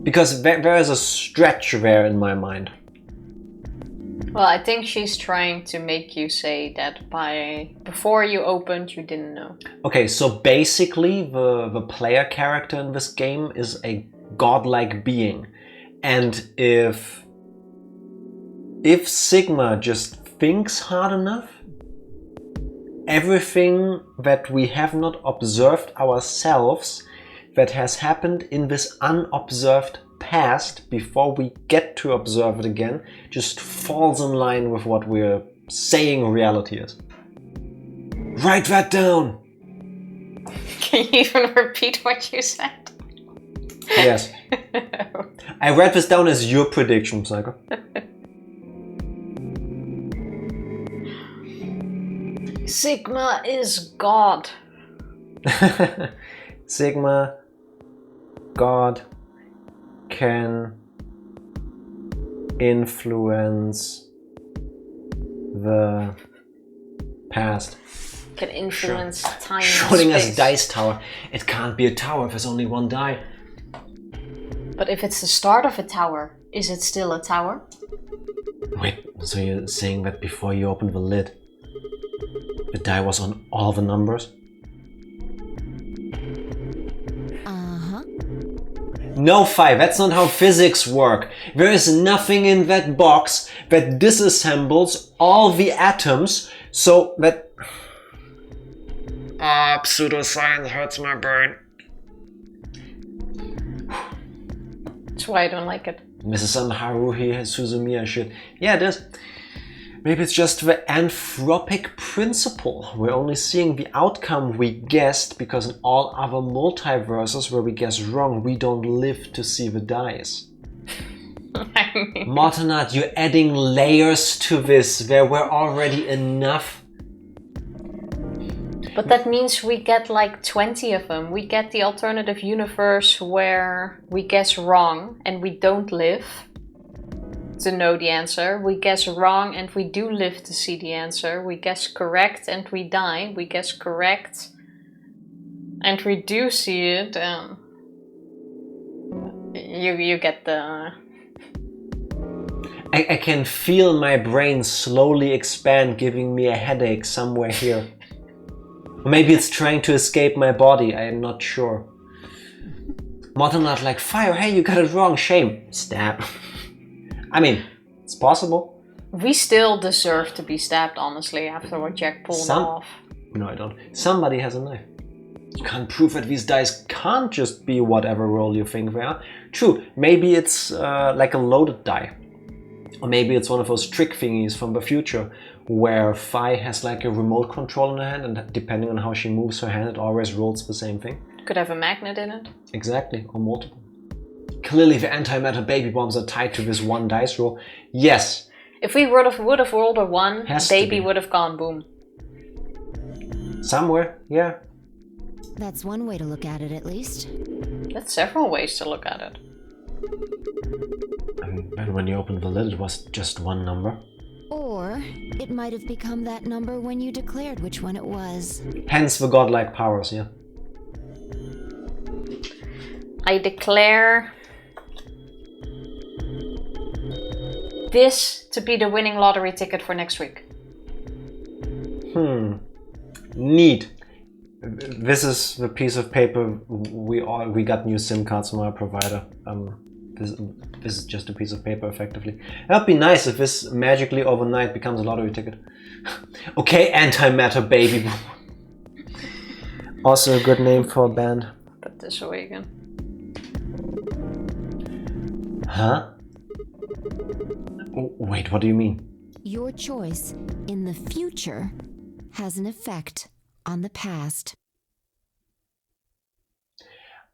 Because there is a stretch there in my mind. Well, I think she's trying to make you say that before you opened, you didn't know. Okay, so basically the player character in this game is a godlike being. And if Sigma just thinks hard enough, everything that we have not observed ourselves that has happened in this unobserved past before we get to observe it again just falls in line with what we're saying reality is. Write that down! Can you even repeat what you said? Yes. I read this down as your prediction, Psycho. Sigma is God. Sigma, God, can influence the past. Can influence time and Showing space. us dice tower. It can't be a tower if there's only one die. But if it's the start of a tower, is it still a tower? Wait, so you're saying that before you opened the lid, the die was on all the numbers? Uh-huh. No, Fi, that's not how physics work. There is nothing in that box that disassembles all the atoms so that... Ah, pseudoscience hurts my brain. That's why I don't like it. This is some Haruhi Suzumiya shit. Yeah, it is. Maybe it's just the anthropic principle. We're only seeing the outcome we guessed because in all other multiverses where we guess wrong, we don't live to see the dice. Mortonat, you're adding layers to this. There were already enough. But that means we get like 20 of them. We get the alternative universe where we guess wrong and we don't live to know the answer. We guess wrong and we do live to see the answer. We guess correct and we die. We guess correct and we do see it. You get the... I can feel my brain slowly expand, giving me a headache somewhere here. Or maybe it's trying to escape my body, I am not sure. Mortonat like, fire, hey, you got it wrong, shame. Stab. I mean, it's possible. We still deserve to be stabbed, honestly, after what Jack pulled off. No, I don't. Somebody has a knife. You can't prove that these dice can't just be whatever roll you think they are. True, maybe it's like a loaded die. Or maybe it's one of those trick thingies from the future where Fi has like a remote control in her hand and depending on how she moves her hand, it always rolls the same thing. Could have a magnet in it. Exactly, or multiple. Clearly the antimatter baby bombs are tied to this one dice roll. Yes. If we would have rolled a 1, baby would have gone boom. Somewhere, yeah. That's one way to look at it, at least. That's several ways to look at it. And when you opened the lid, it was just one number. Or it might have become that number when you declared which one it was. Hence the godlike powers, yeah. I declare this to be the winning lottery ticket for next week. Neat. This is the piece of paper we got new SIM cards from our provider. This is just a piece of paper, effectively. That'd be nice if this magically overnight becomes a lottery ticket. Okay, antimatter baby. Also a good name for a band. Put this away again. Huh? Wait, what do you mean? Your choice in the future has an effect on the past.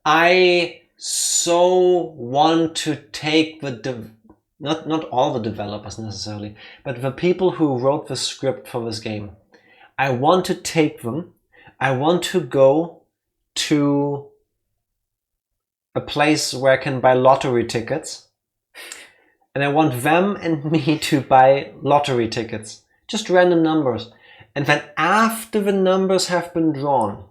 I so want to take the not all the developers necessarily, but the people who wrote the script for this game. I want to take them. I want to go to a place where I can buy lottery tickets. And I want them and me to buy lottery tickets. Just random numbers. And then after the numbers have been drawn.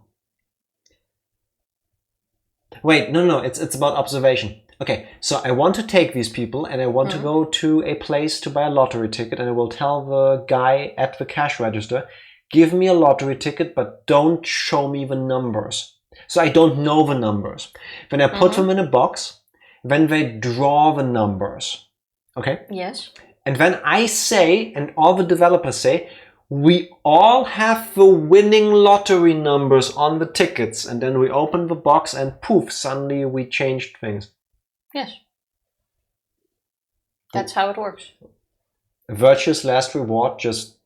Wait, no, it's about observation. Okay, so I want to take these people and I want to go to a place to buy a lottery ticket, and I will tell the guy at the cash register, give me a lottery ticket, but don't show me the numbers. So I don't know the numbers. Then I put them in a box, then they draw the numbers. Okay? Yes. And then I say, and all the developers say, we all have the winning lottery numbers on the tickets, and then we open the box and poof, suddenly we changed things. Yes. That's how it works. Virtue's Last Reward just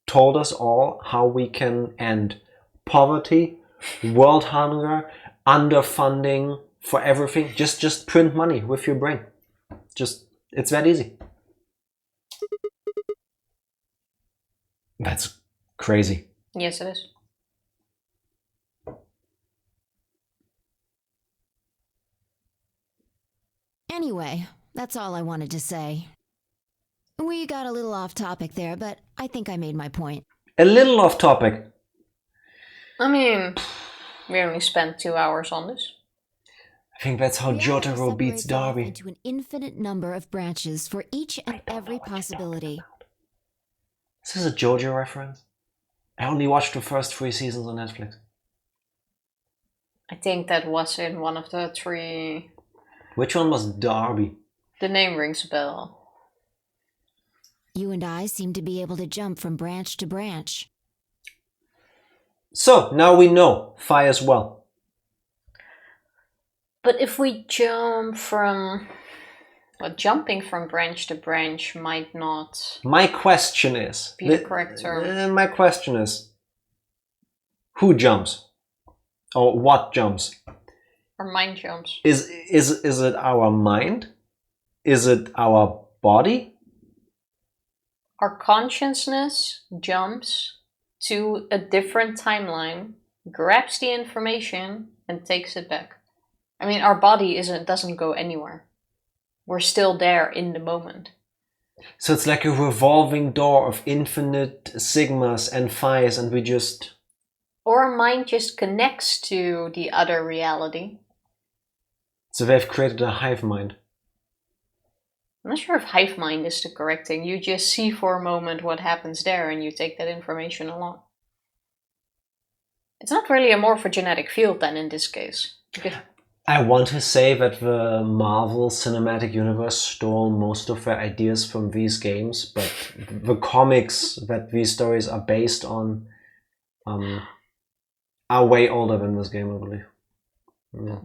told us all how we can end poverty, world hunger, underfunding for everything. Just print money with your brain. It's that easy. That's crazy. Yes, it is. Anyway, that's all I wanted to say. We got a little off topic there, but I think I made my point. A little off topic. I mean, we only spent 2 hours on this. I think that's how Jotaro beats Darby. Into an infinite number of branches for each and every possibility. Is this a JoJo reference? I only watched the first 3 seasons on Netflix. I think that was in one of the 3. Which one was Darby? The name rings a bell. You and I seem to be able to jump from branch to branch. So, now we know. Fi as well. But if we jump from... Well, jumping from branch to branch might not... My question is... Be the correct term. My question is... Who jumps? Or what jumps? Or mind jumps. Is it our mind? Is it our body? Our consciousness jumps to a different timeline, grabs the information, and takes it back. I mean, our body doesn't go anywhere. We're still there in the moment. So it's like a revolving door of infinite sigmas and phis, and we just... Or our mind just connects to the other reality. So they've created a hive mind. I'm not sure if hive mind is the correct thing. You just see for a moment what happens there and you take that information along. It's not really a morphogenetic field then in this case. Because I want to say that the Marvel Cinematic Universe stole most of their ideas from these games, but the comics that these stories are based on are way older than this game, I believe. Yeah.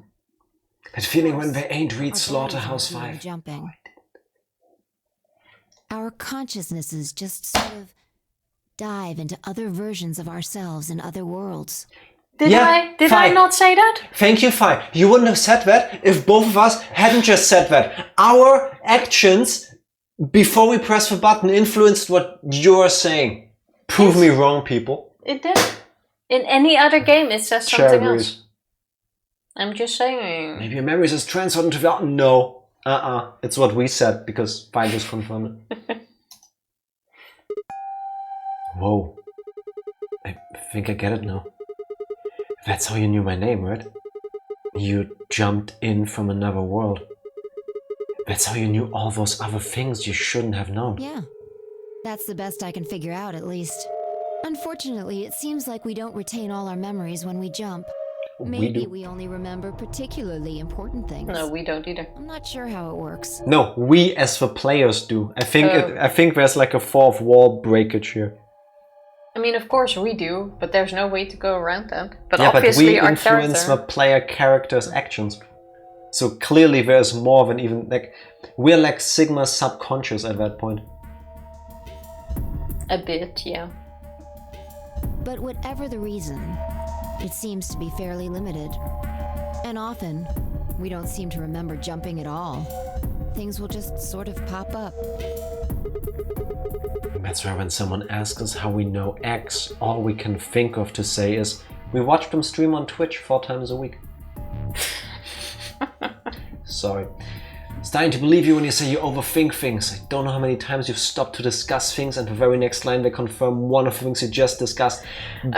That feeling when they ain't read Slaughterhouse 5. Jumping. Our consciousnesses just sort of dive into other versions of ourselves in other worlds. Did I not say that? Thank you, Fi. You wouldn't have said that if both of us hadn't just said that. Our actions before we press the button influenced what you're saying. Prove me wrong, people. It did. In any other game, it says something else. I'm just saying. Maybe your memories is transferred into the... No. It's what we said because Fi just confirmed it. Whoa. I think I get it now. That's how you knew my name, right? You jumped in from another world. That's how you knew all those other things you shouldn't have known. Yeah. That's the best I can figure out, at least. Unfortunately, it seems like we don't retain all our memories when we jump. Maybe we only remember particularly important things. No, we don't either. I'm not sure how it works. No, we as the players do. I think there's like a fourth wall breakage here. I mean, of course we do, but there's no way to go around that. But obviously but we influence the player character's actions. So clearly there's more than even like we're like Sigma's subconscious at that point. A bit, yeah. But whatever the reason, it seems to be fairly limited. And often, we don't seem to remember jumping at all. Things will just sort of pop up. That's why when someone asks us how we know X, all we can think of to say is, we watch them stream on Twitch 4 times a week. Sorry. Starting to believe you when you say you overthink things. I don't know how many times you've stopped to discuss things and the very next line they confirm one of the things you just discussed.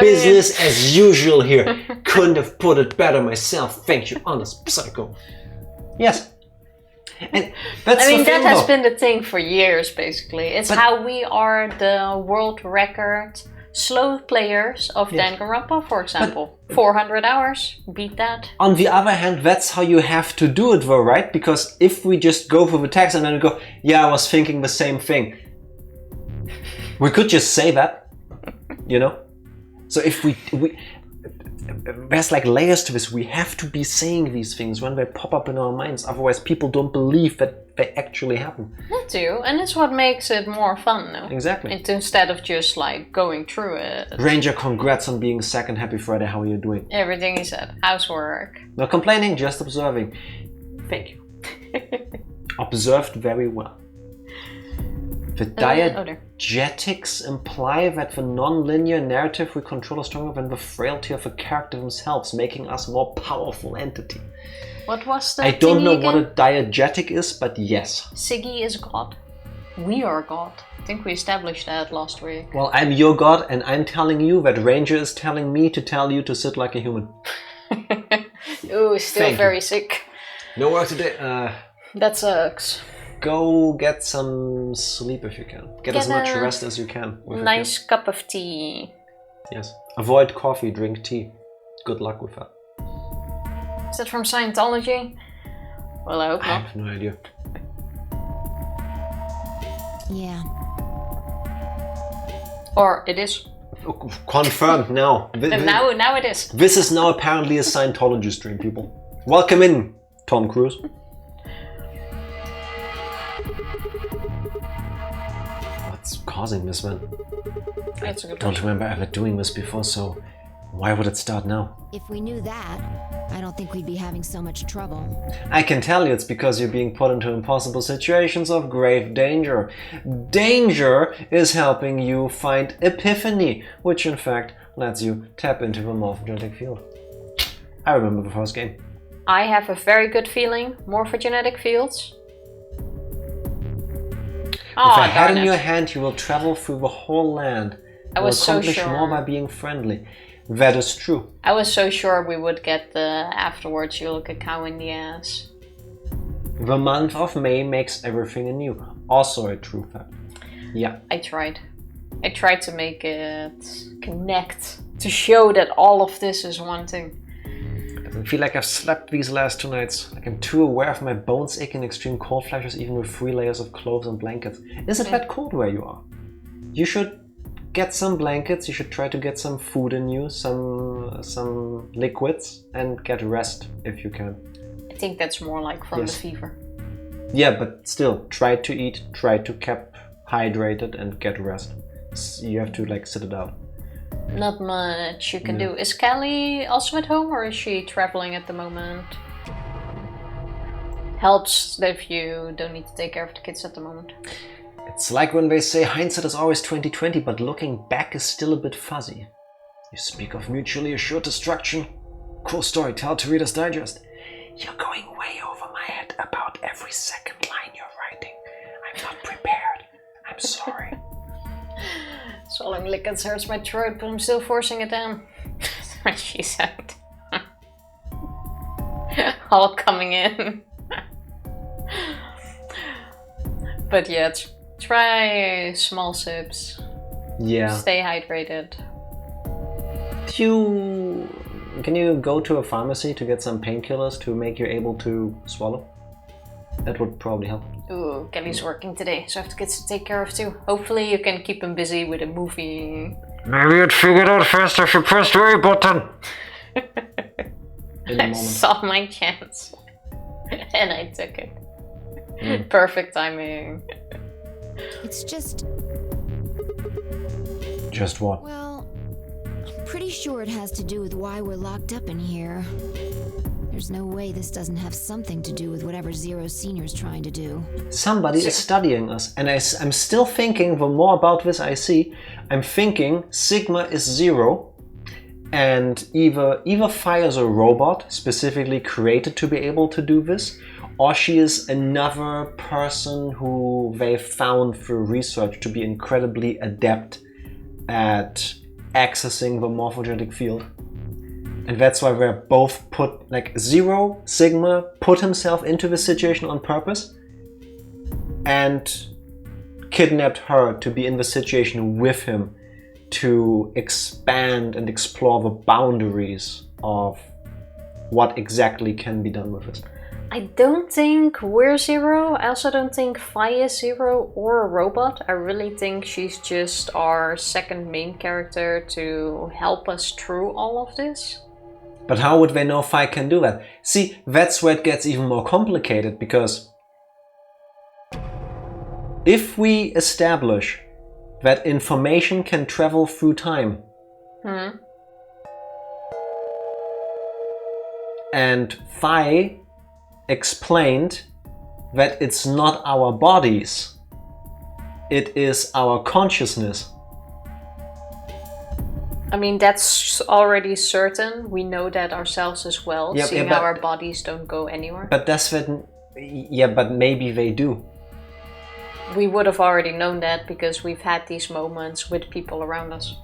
Business as usual here. Couldn't have put it better myself. Thank you, honest psycho. Yes. And that's that has been the thing for years, basically. It's how we are the world record slow players of Danganronpa, for example. 400 hours, beat that. On the other hand, that's how you have to do it though, right? Because if we just go for the text and then go, yeah, I was thinking the same thing. We could just say that. you know? So if we there's like layers to this. We have to be saying these things when they pop up in our minds. Otherwise, people don't believe that they actually happen. That too, and it's what makes it more fun, though. Exactly. Instead of just like going through it. Ranger, congrats on being second. Happy Friday. How are you doing? Everything he said. Housework. No complaining, just observing. Thank you. Observed very well. The diegetics imply that the non-linear narrative we control is stronger than the frailty of the character themselves, making us a more powerful entity. What was the I don't know what a diegetic is, but yes. Siggy is God. We are God. I think we established that last week. Well, I'm your God, and I'm telling you that Ranger is telling me to tell you to sit like a human. Ooh, still very sick. No work today. That sucks. Go get some sleep if you can. Get as much rest as you can. Nice cup of tea. Yes. Avoid coffee, drink tea. Good luck with that. Is that from Scientology? Well, I hope not. I have no idea. Yeah. Or it is. Confirmed now. Now it is. This is now apparently a Scientology stream, people. Welcome in, Tom Cruise. What's causing this, man? That's a good Don't remember ever doing this before, so why would it start now? If we knew that, I don't think we'd be having so much trouble. I can tell you it's because you're being put into impossible situations of grave danger. Danger is helping you find epiphany, which in fact lets you tap into the morphogenetic field. I remember the first game. I have a very good feeling. Morphogenetic fields. With a head in your hand, you will travel through the whole land. I was so accomplish sure. more by being friendly. That is true. I was so sure we would get the afterwards you look a cow in the ass. The month of May makes everything anew. Also a true fact. Yeah. I tried to make it connect, to show that all of this is one thing. I feel like I've slept these last 2 nights. Like I'm too aware of my bones aching, extreme cold flashes, even with 3 layers of clothes and blankets. Is it that cold where you are? You should get some blankets, you should try to get some food in you, some liquids, and get rest if you can. I think that's more like from the fever. Yeah, but still, try to eat, try to keep hydrated and get rest. You have to like sit it out. Not much you can do. Is Callie also at home or is she traveling at the moment? Helps if you don't need to take care of the kids at the moment. It's like when they say hindsight is always 20/20, but looking back is still a bit fuzzy. You speak of mutually assured destruction. Cool story, tell to Reader's Digest. You're going way over my head about every second line you're writing. I'm not prepared. I'm sorry. Swallowing liquids hurts my throat, but I'm still forcing it down. That's what she said. All coming in. But yeah, try small sips. Yeah. Stay hydrated. Can you go to a pharmacy to get some painkillers to make you able to swallow? That would probably help. Ooh, Kelly's working today, so I have the kids to take care of too. Hopefully you can keep him busy with a movie. Maybe you'd figure it out faster if you pressed the A button. I saw my chance. And I took it. Perfect timing. It's just... Just what? Well, I'm pretty sure it has to do with why we're locked up in here. There's no way this doesn't have something to do with whatever Zero Senior's trying to do. Somebody is studying us, and I'm still thinking, the more about this I see, I'm thinking Sigma is Zero, and either Fire's a robot specifically created to be able to do this, or she is another person who they found through research to be incredibly adept at accessing the morphogenetic field. And that's why we're both put, like Zero, Sigma, put himself into this situation on purpose and kidnapped her to be in the situation with him to expand and explore the boundaries of what exactly can be done with it. I don't think we're zero. I also don't think Fi is zero or a robot. I really think she's just our second main character to help us through all of this. But how would they know Fi can do that? See, that's where it gets even more complicated, because if we establish that information can travel through time, and Fi explained that it's not our bodies, it is our consciousness. I mean, that's already certain. We know that ourselves as well, seeing how our bodies don't go anywhere. But that's that. Yeah, but maybe they do. We would have already known that because we've had these moments with people around us.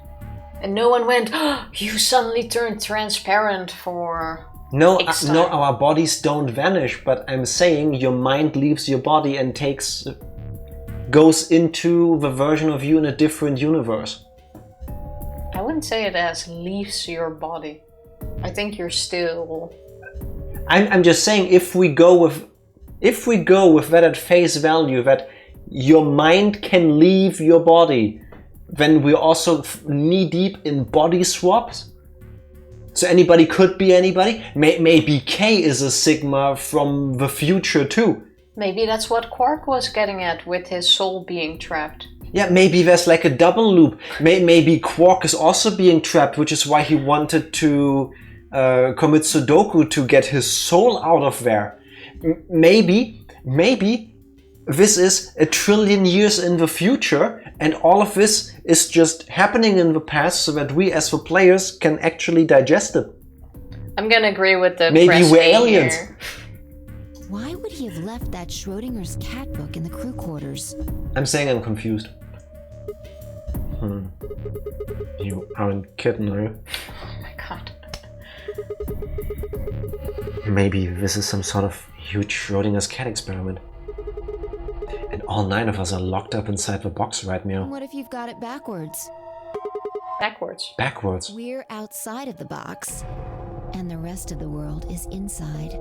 And no one went, oh, you suddenly turned transparent for... No, our bodies don't vanish, but I'm saying your mind leaves your body and goes into the version of you in a different universe. I wouldn't say it as leaves your body. I think you're still... I'm just saying, if we go with that at face value, that your mind can leave your body, then we're also knee deep in body swaps. So anybody could be anybody. Maybe K is a Sigma from the future too. Maybe that's what Quark was getting at with his soul being trapped. Yeah, maybe there's like a double loop. Maybe Quark is also being trapped, which is why he wanted to commit Sudoku to get his soul out of there. Maybe this is 1 trillion years in the future, and all of this is just happening in the past so that we as the players can actually digest it. I'm gonna agree with the maybe we're aliens. Here. Why would he have left that Schrodinger's cat book in the crew quarters? I'm saying I'm confused. You aren't kidding, are you? Oh my god. Maybe this is some sort of huge Schrodinger's cat experiment. And all 9 of us are locked up inside the box right now. What if you've got it backwards? Backwards. Backwards. We're outside of the box, and the rest of the world is inside.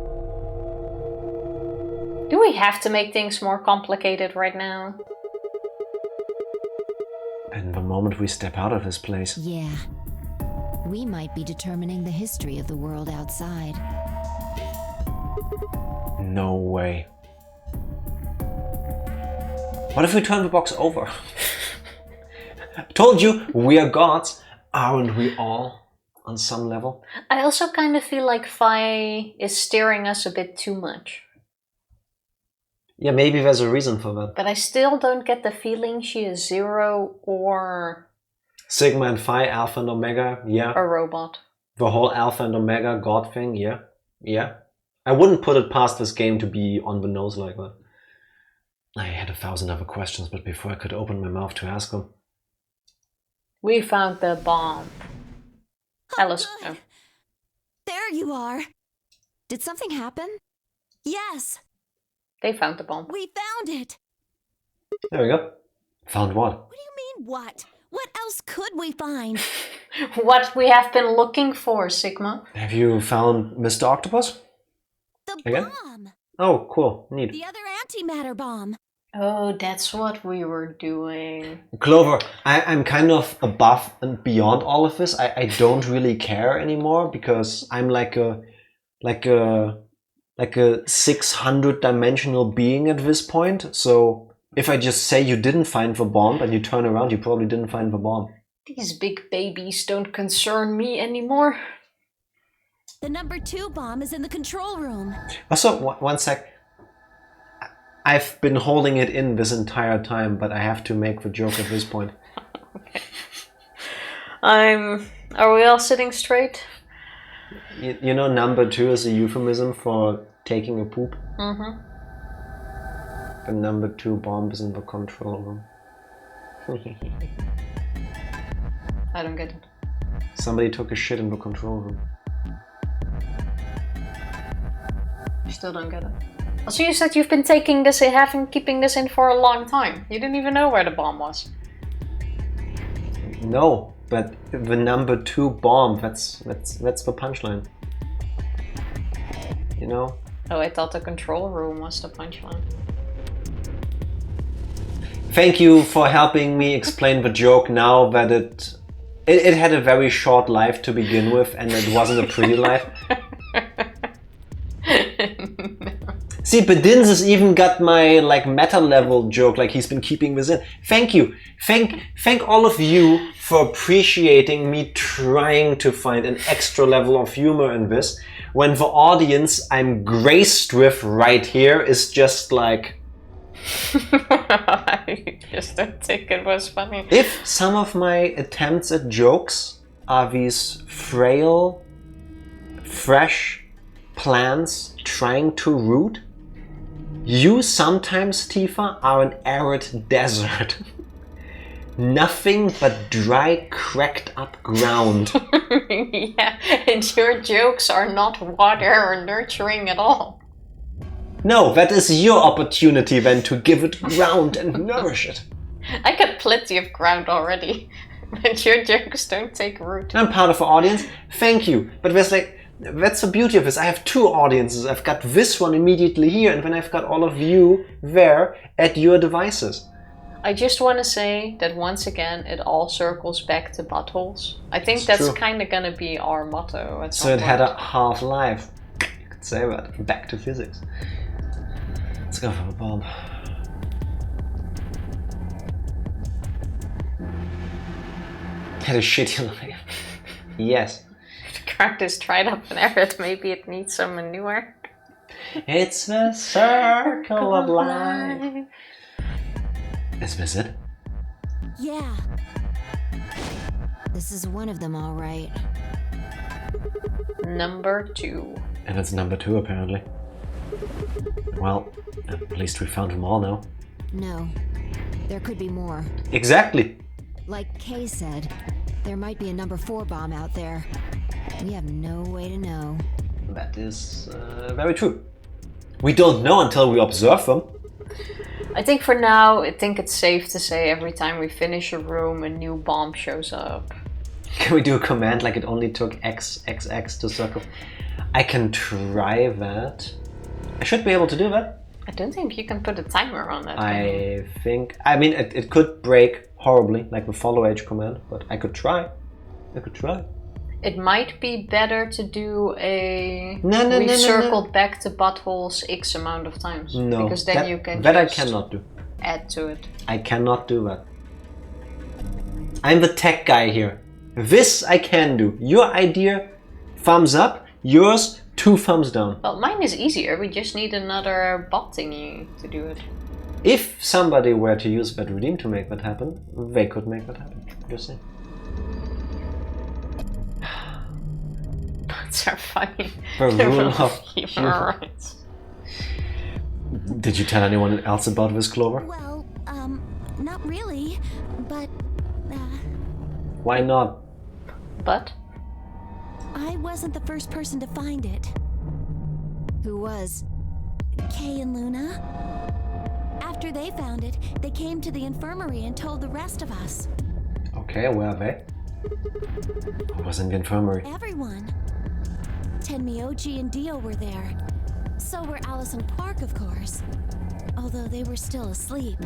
Do we have to make things more complicated right now? And the moment we step out of this place... Yeah. We might be determining the history of the world outside. No way. What if we turn the box over? Told you, we are gods. Aren't we all? On some level. I also kind of feel like Fi is steering us a bit too much. Yeah, maybe there's a reason for that. But I still don't get the feeling she is zero or... Sigma and Phi, Alpha and Omega, yeah. A robot. The whole Alpha and Omega God thing, yeah. Yeah. I wouldn't put it past this game to be on the nose like that. I had 1,000 other questions, but before I could open my mouth to ask them... We found the bomb. Alice. Oh. There you are. Did something happen? Yes. They found the bomb. We found it. There we go. Found what? What do you mean, what? What else could we find? What we have been looking for, Sigma. Have you found Mr. Octopus? The Again? bomb. Oh, cool. Neat. The other antimatter bomb. Oh, that's what we were doing. Clover, I'm kind of above and beyond all of this. I don't really care anymore because I'm like a 600 dimensional being at this point. So if I just say you didn't find the bomb and you turn around, you probably didn't find the bomb. These big babies don't concern me anymore. The number 2 bomb is in the control room. Also, one sec. I've been holding it in this entire time, but I have to make the joke at this point. Okay. Are we all sitting straight? You know, number 2 is a euphemism for taking a poop. Mm-hmm. The number 2 bomb is in the control room. I don't get it. Somebody took a shit in the control room. I still don't get it. Also, you said you've been keeping this in for a long time. You didn't even know where the bomb was. No, but the number 2 bomb, that's the punchline. You know? Oh, I thought the control room was the punchline. Thank you for helping me explain the joke now that it had a very short life to begin with, and it wasn't a pretty life. No. See, Bedinsis even got my like meta level joke, like he's been keeping this in. Thank you. Thank all of you for appreciating me trying to find an extra level of humor in this, when the audience I'm graced with right here is just like... I just don't think it was funny. If some of my attempts at jokes are these frail, fresh plants trying to root, you sometimes, Tifa, are an arid desert. Nothing but dry, cracked up ground. Yeah, and your jokes are not water or nurturing at all. No, that is your opportunity then to give it ground and nourish it. I got plenty of ground already, but your jokes don't take root. I'm part of the audience, thank you. But there's like, that's the beauty of this. I have two audiences. I've got this one immediately here, and then I've got all of you there at your devices. I just want to say that once again, it all circles back to buttholes. I think that's kind of going to be our motto at some So it point. had a half life. You could say that. Back to physics. Let's go for a bomb. Had a shitty life. Yes. The ground is dried up and arid. Maybe it needs some manure. It's the circle of life. Is this it? Yeah. This is one of them, all right. Number 2. And it's number 2, apparently. Well, at least we found them all now. No, there could be more. Exactly. Like Kay said, there might be a number 4 bomb out there. We have no way to know. That is very true. We don't know until we observe them. I think for now, I think it's safe to say every time we finish a room, a new bomb shows up. Can we do a command like it only took XXX to circle? I can try that. I should be able to do that. I don't think you can put a timer on that. I think... I mean, it could break horribly, like the follow H command, but I could try. It might be better to do a... No, We've circled back to buttholes X amount of times. No, because then you can that I just cannot do. add to it. I cannot do that. I'm the tech guy here. This I can do. Your idea, thumbs up. Yours, 2 thumbs down. Well, mine is easier. We just need another bot thingy to do it. If somebody were to use that redeem to make that happen, they could make that happen. Just saying. Bots are funny. The rule of humor rights. Did you tell anyone else about this, Clover? Well, not really, but, Why not? But? I wasn't the first person to find it. Who was? Kay and Luna. After they found it, they came to the infirmary and told the rest of us. Okay, where are they? Who was in the infirmary? Everyone. Tenmyoji and Dio were there. So were Alice and Quark, of course. Although they were still asleep.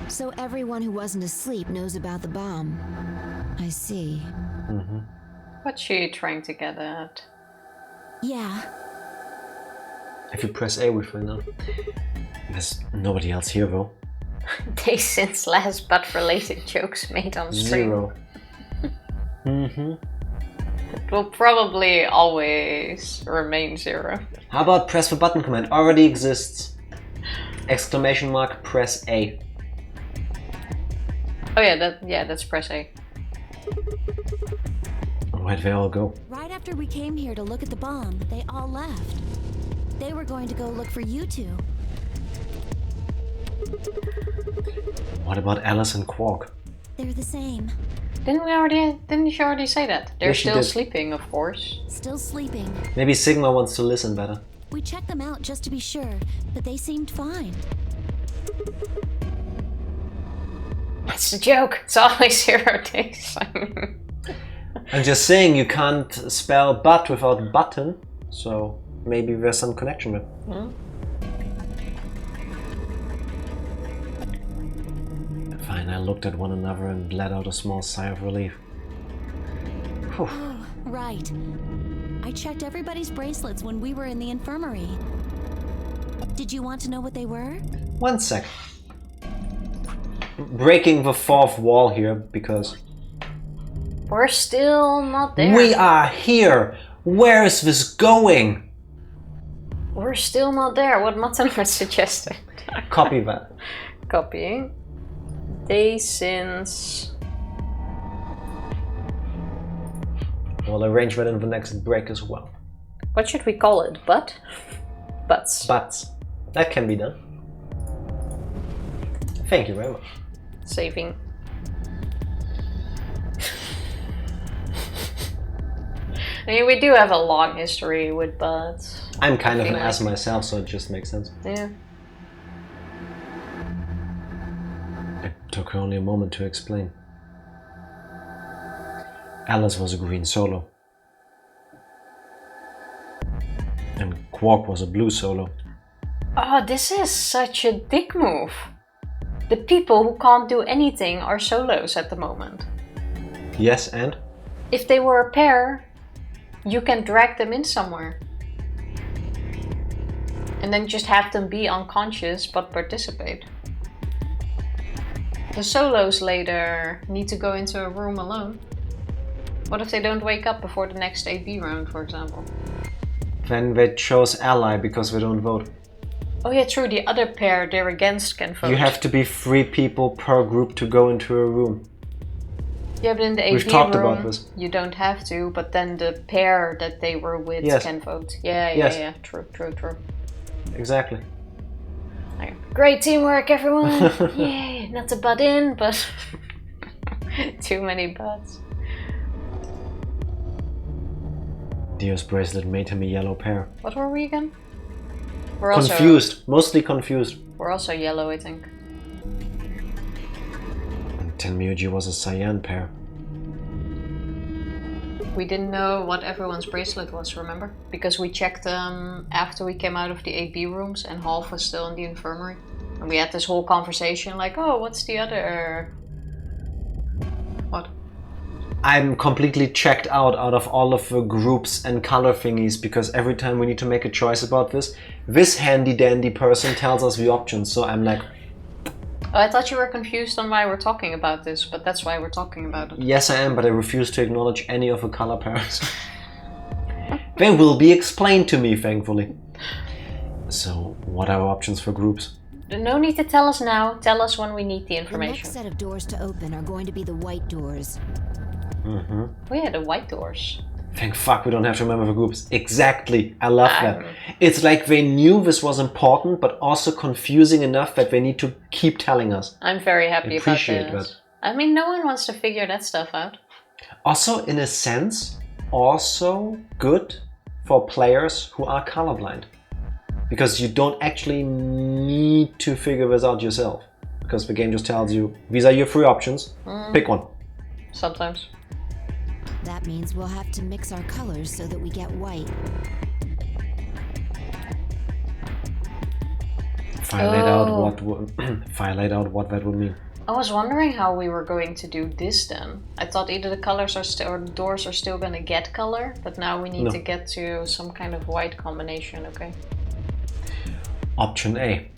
So everyone who wasn't asleep knows about the bomb. I see. Mm-hmm. What's she trying to get at? Yeah. If you press A, we find out. There's nobody else here, though. Days since last butt-related jokes made on stream. 0. Mm-hmm. It will probably always remain 0. How about press the button command? Already exists. Exclamation mark, press A. Oh yeah, that's press A. Where'd they all go? Right after we came here to look at the bomb, they all left. They were going to go look for you two. What about Alice and Quark? They're the same. Didn't she already say that? They're Yeah, she still did. sleeping, of course. Still sleeping. Maybe Sigma wants to listen better. We checked them out just to be sure, but they seemed fine. That's the joke. It's always 0 days. I'm just saying you can't spell butt without button, so maybe there's some connection with. Fine, I looked at one another and let out a small sigh of relief. Whew. Oh, right. I checked everybody's bracelets when we were in the infirmary. Did you want to know what they were? 1 sec. Breaking the fourth wall here because... We're still not there. We are here! Where is this going? We're still not there. What Matana suggested. Copy that. Copying. Days since... We'll arrange that in the next break as well. What should we call it? Butt? Butts. Butts. That can be done. Thank you very much. Saving. I mean, we do have a long history with butts. I'm kind of an ass myself, so it just makes sense. Yeah. It took her only a moment to explain. Alice was a green solo. And Quark was a blue solo. Oh, this is such a dick move. The people who can't do anything are solos at the moment. Yes, and? If they were a pair, you can drag them in somewhere. And then just have them be unconscious but participate. The solos later need to go into a room alone. What if they don't wake up before the next AB round, for example? Then they chose ally because they don't vote. Oh yeah, true, the other pair they're against can vote. You have to be 3 people per group to go into a room. Yeah, but in the AB We've talked room, about this. you don't have to, but then the pair that they were with can vote. Yeah, true. Exactly. Okay. Great teamwork, everyone! Yay! Not to butt in, but too many butts. Dio's bracelet made him a yellow pair. What were we again? We're Confused. Mostly confused. We're also yellow, I think. And Tenmyuji was a cyan pair. We didn't know what everyone's bracelet was, remember? Because we checked them after we came out of the AB rooms and Half was still in the infirmary. And we had this whole conversation like, oh, what's the other... What? I'm completely checked out of all of the groups and color thingies because every time we need to make a choice about this handy dandy person tells us the options, so I'm like... Oh, I thought you were confused on why we're talking about this, but that's why we're talking about it. Yes, I am, but I refuse to acknowledge any of the color pairs. They will be explained to me, thankfully. So, what are our options for groups? No need to tell us now. Tell us when we need the information. The next set of doors to open are going to be the white doors. Oh yeah, the white doors. Thank fuck we don't have to remember the groups. Exactly. I love that. It's like they knew this was important, but also confusing enough that they need to keep telling us. I'm very happy about Appreciate this. that. I mean, no one wants to figure that stuff out. Also, in a sense, also good for players who are colorblind. Because you don't actually need to figure this out yourself. Because the game just tells you, these are your 3 options, pick one. Sometimes. That means we'll have to mix our colors so that we get white. File out what that would mean. I was wondering how we were going to do this then. I thought either the colors are still, or the doors are still going to get color, but now we need to get to some kind of white combination, okay? Option A.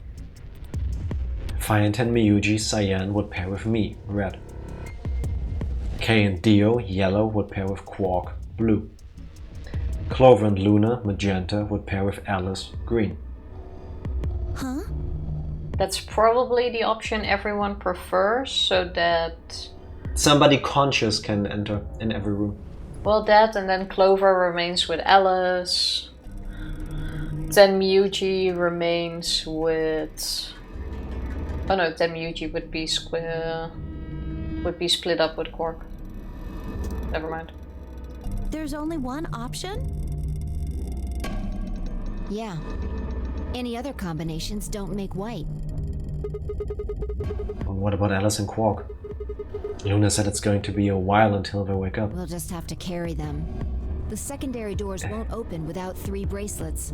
Fi and Tenmyuji, cyan, would pair with me, red. Kay and Dio, yellow, would pair with Quark, blue. Clover and Luna, magenta, would pair with Alice, green. Huh? That's probably the option everyone prefers, so that... Somebody conscious can enter in every room. Well, that, and then Clover remains with Alice. Tenmyuji remains with... Oh no, Tenmyuji would be split up with Quark. Never mind. There's only one option? Yeah. Any other combinations don't make white. What about Alice and Quark? Luna said it's going to be a while until they wake up. We'll just have to carry them. The secondary doors won't open without 3 bracelets.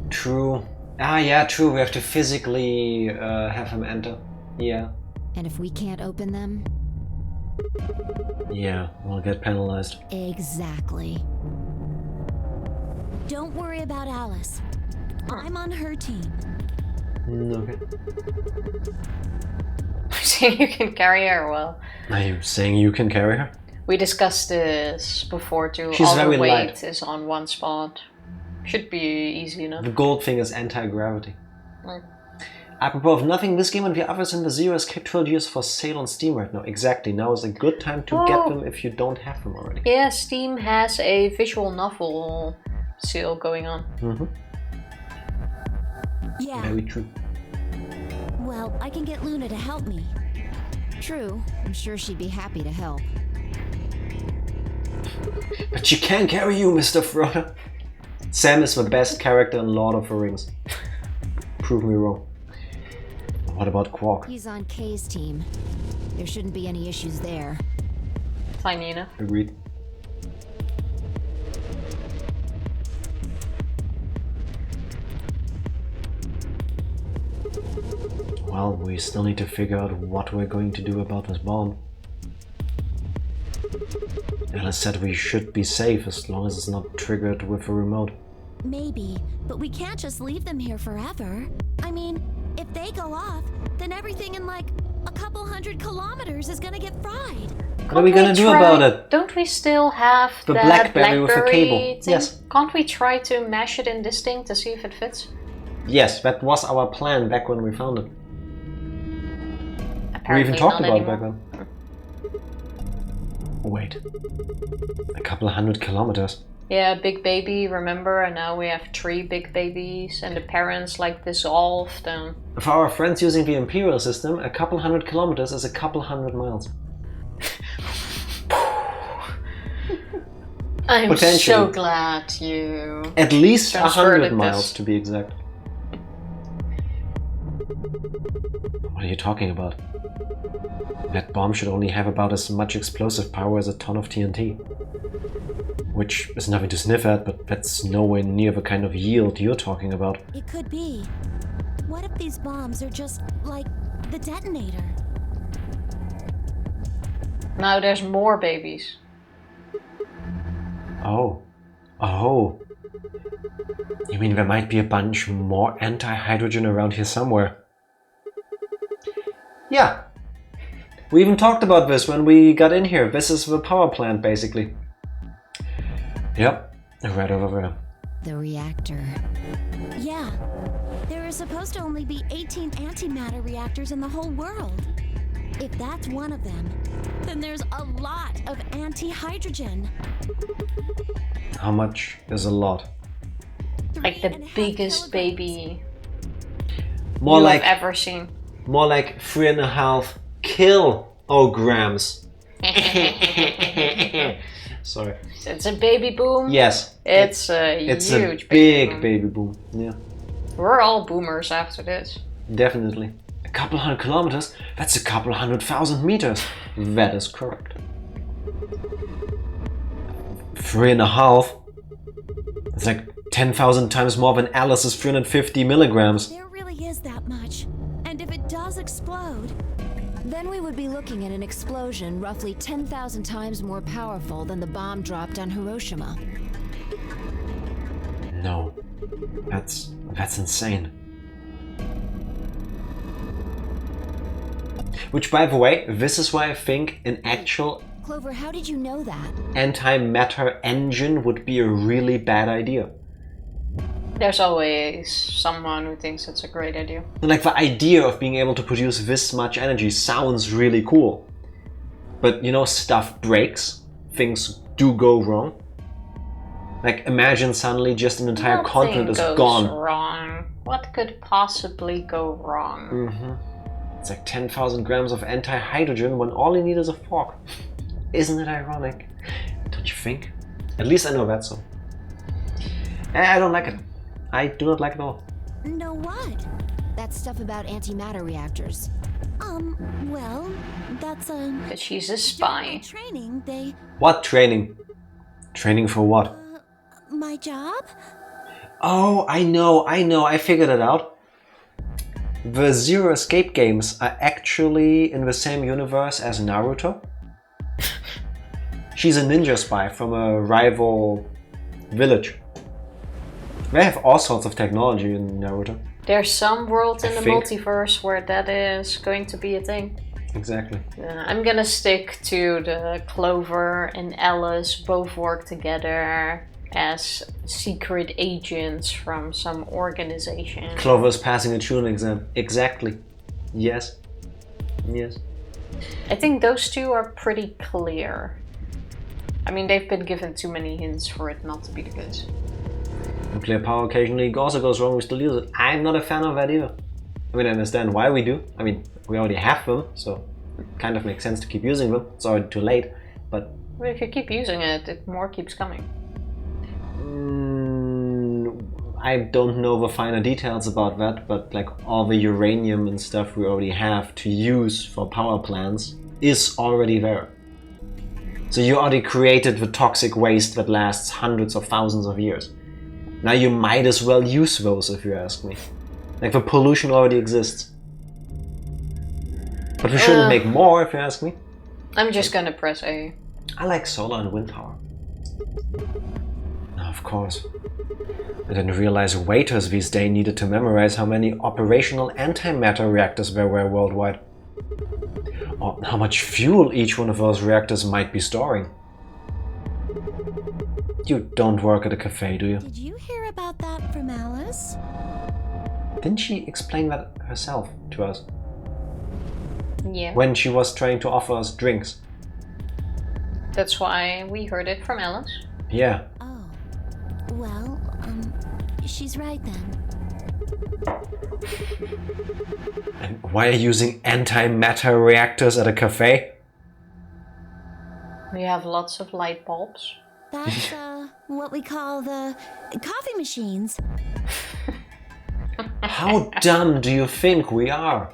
True. Ah, yeah, true. We have to physically have him enter. Yeah. And if we can't open them? Yeah, we'll get penalized. Exactly. Don't worry about Alice. I'm on her team. Okay. Saying you can carry her, well. Are you saying you can carry her? We discussed this before too. She's all very the weight light. is on one spot. Should be easy enough. The gold thing is anti-gravity. Mm. Apropos of nothing, this game and the others in the series kept 12 years for sale on Steam right now. Exactly, now is a good time to get them if you don't have them already. Yeah, Steam has a visual novel sale going on. Mm-hmm. Yeah. Very true. Well, I can get Luna to help me. True, I'm sure she'd be happy to help. But she can't carry you, Mr. Frodo. Sam is the best character in Lord of the Rings. Prove me wrong. What about Quark? He's on Kay's team. There shouldn't be any issues there. Tiny enough. Agreed. Well, we still need to figure out what we're going to do about this bomb. Alice said we should be safe as long as it's not triggered with a remote. Maybe, but we can't just leave them here forever. I mean, if they go off, then everything in like a couple 100 kilometers is gonna get fried. What are we gonna do about it? Don't we still have The that Blackberry with the cable. thing? Yes. Can't we try to mash it in this thing to see if it fits? Yes, that was our plan back when we found it. Apparently We even talked not about it anymore. back then. Wait. A couple 100 kilometers. Yeah, big baby, remember? And now we have 3 big babies and the parents like dissolved and... For our friends using the Imperial system, a couple 100 kilometers is a couple 100 miles. I'm Potentially. so glad you... At least transferred 100 it miles this. to be exact. What are you talking about? That bomb should only have about as much explosive power as a ton of TNT. Which is nothing to sniff at, but that's nowhere near the kind of yield you're talking about. It could be. What if these bombs are just like the detonator? Now there's more babies. Oh. Oh. You mean there might be a bunch more anti-hydrogen around here somewhere? Yeah. We even talked about this when we got in here. This is the power plant, basically. Yep, right over there. The reactor. Yeah. There are supposed to only be 18 antimatter reactors in the whole world. If that's one of them, then there's a lot of anti-hydrogen. How much is a lot? Like the 3.5 biggest kilograms. baby More you like have ever seen. more like 3.5 kilograms. Sorry. It's a baby boom. Yes. It's a It's huge a big boom. baby boom. Yeah, We're all boomers after this. definitely. A couple 100 kilometers? That's a couple 100,000 meters. That is correct. 3.5. It's like 10,000 times more than Alice's 350 milligrams. There really is that much. And if it does explode, Then we would be looking at an explosion roughly 10,000 times more powerful than the bomb dropped on Hiroshima. No. That's insane. Which, by the way, this is why I think an actual Clover, how did you know that? antimatter engine would be a really bad idea. There's always someone who thinks it's a great idea. Like, the idea of being able to produce this much energy sounds really cool. But, you know, stuff breaks. Things do go wrong. Like, imagine suddenly just an entire Nothing continent is goes gone. wrong. What could possibly go wrong? It's like 10,000 grams of anti-hydrogen when all you need is a fork. Isn't it ironic? Don't you think? At least I know that so. I don't like it. I do not like it at all. no what? That stuff about antimatter reactors. Well, that's Because she's a during spy. my training, they What training? Training for what? My job? Oh, I know, I figured it out. The Zero Escape games are actually in the same universe as Naruto. She's a ninja spy from a rival village. They have all sorts of technology in Naruto. There's some world in the multiverse where that is going to be a thing. Exactly. I'm gonna stick to the Clover and Alice both work together as secret agents from some organization. Clover's passing a tune exam. Exactly. Yes. Yes. I think those two are pretty clear. I mean, they've been given too many hints for it not to be the case. Nuclear power occasionally also goes wrong, we still use it. I'm not a fan of that either. I mean, I understand why we do. I mean, we already have them, so it kind of makes sense to keep using them. It's already too late, but... Well, if you keep using it, more keeps coming. I don't know the finer details about that, but like all the uranium and stuff we already have to use for power plants is already there. So you already created the toxic waste that lasts hundreds of thousands of years. Now you might as well use those, if you ask me. Like, the pollution already exists. But we shouldn't make more, if you ask me. I'm just gonna press A. I like solar and wind power. Of course. I didn't realize waiters these days needed to memorize how many operational antimatter reactors there were worldwide. Or how much fuel each one of those reactors might be storing. You don't work at a cafe, do you? Did you hear about that from Alice? Didn't she explain that herself to us? Yeah. When she was trying to offer us drinks. That's why we heard it from Alice. Yeah. Oh. Well, she's right then. And why are you using antimatter reactors at a cafe? We have lots of light bulbs. That's, what we call the coffee machines. How dumb do you think we are?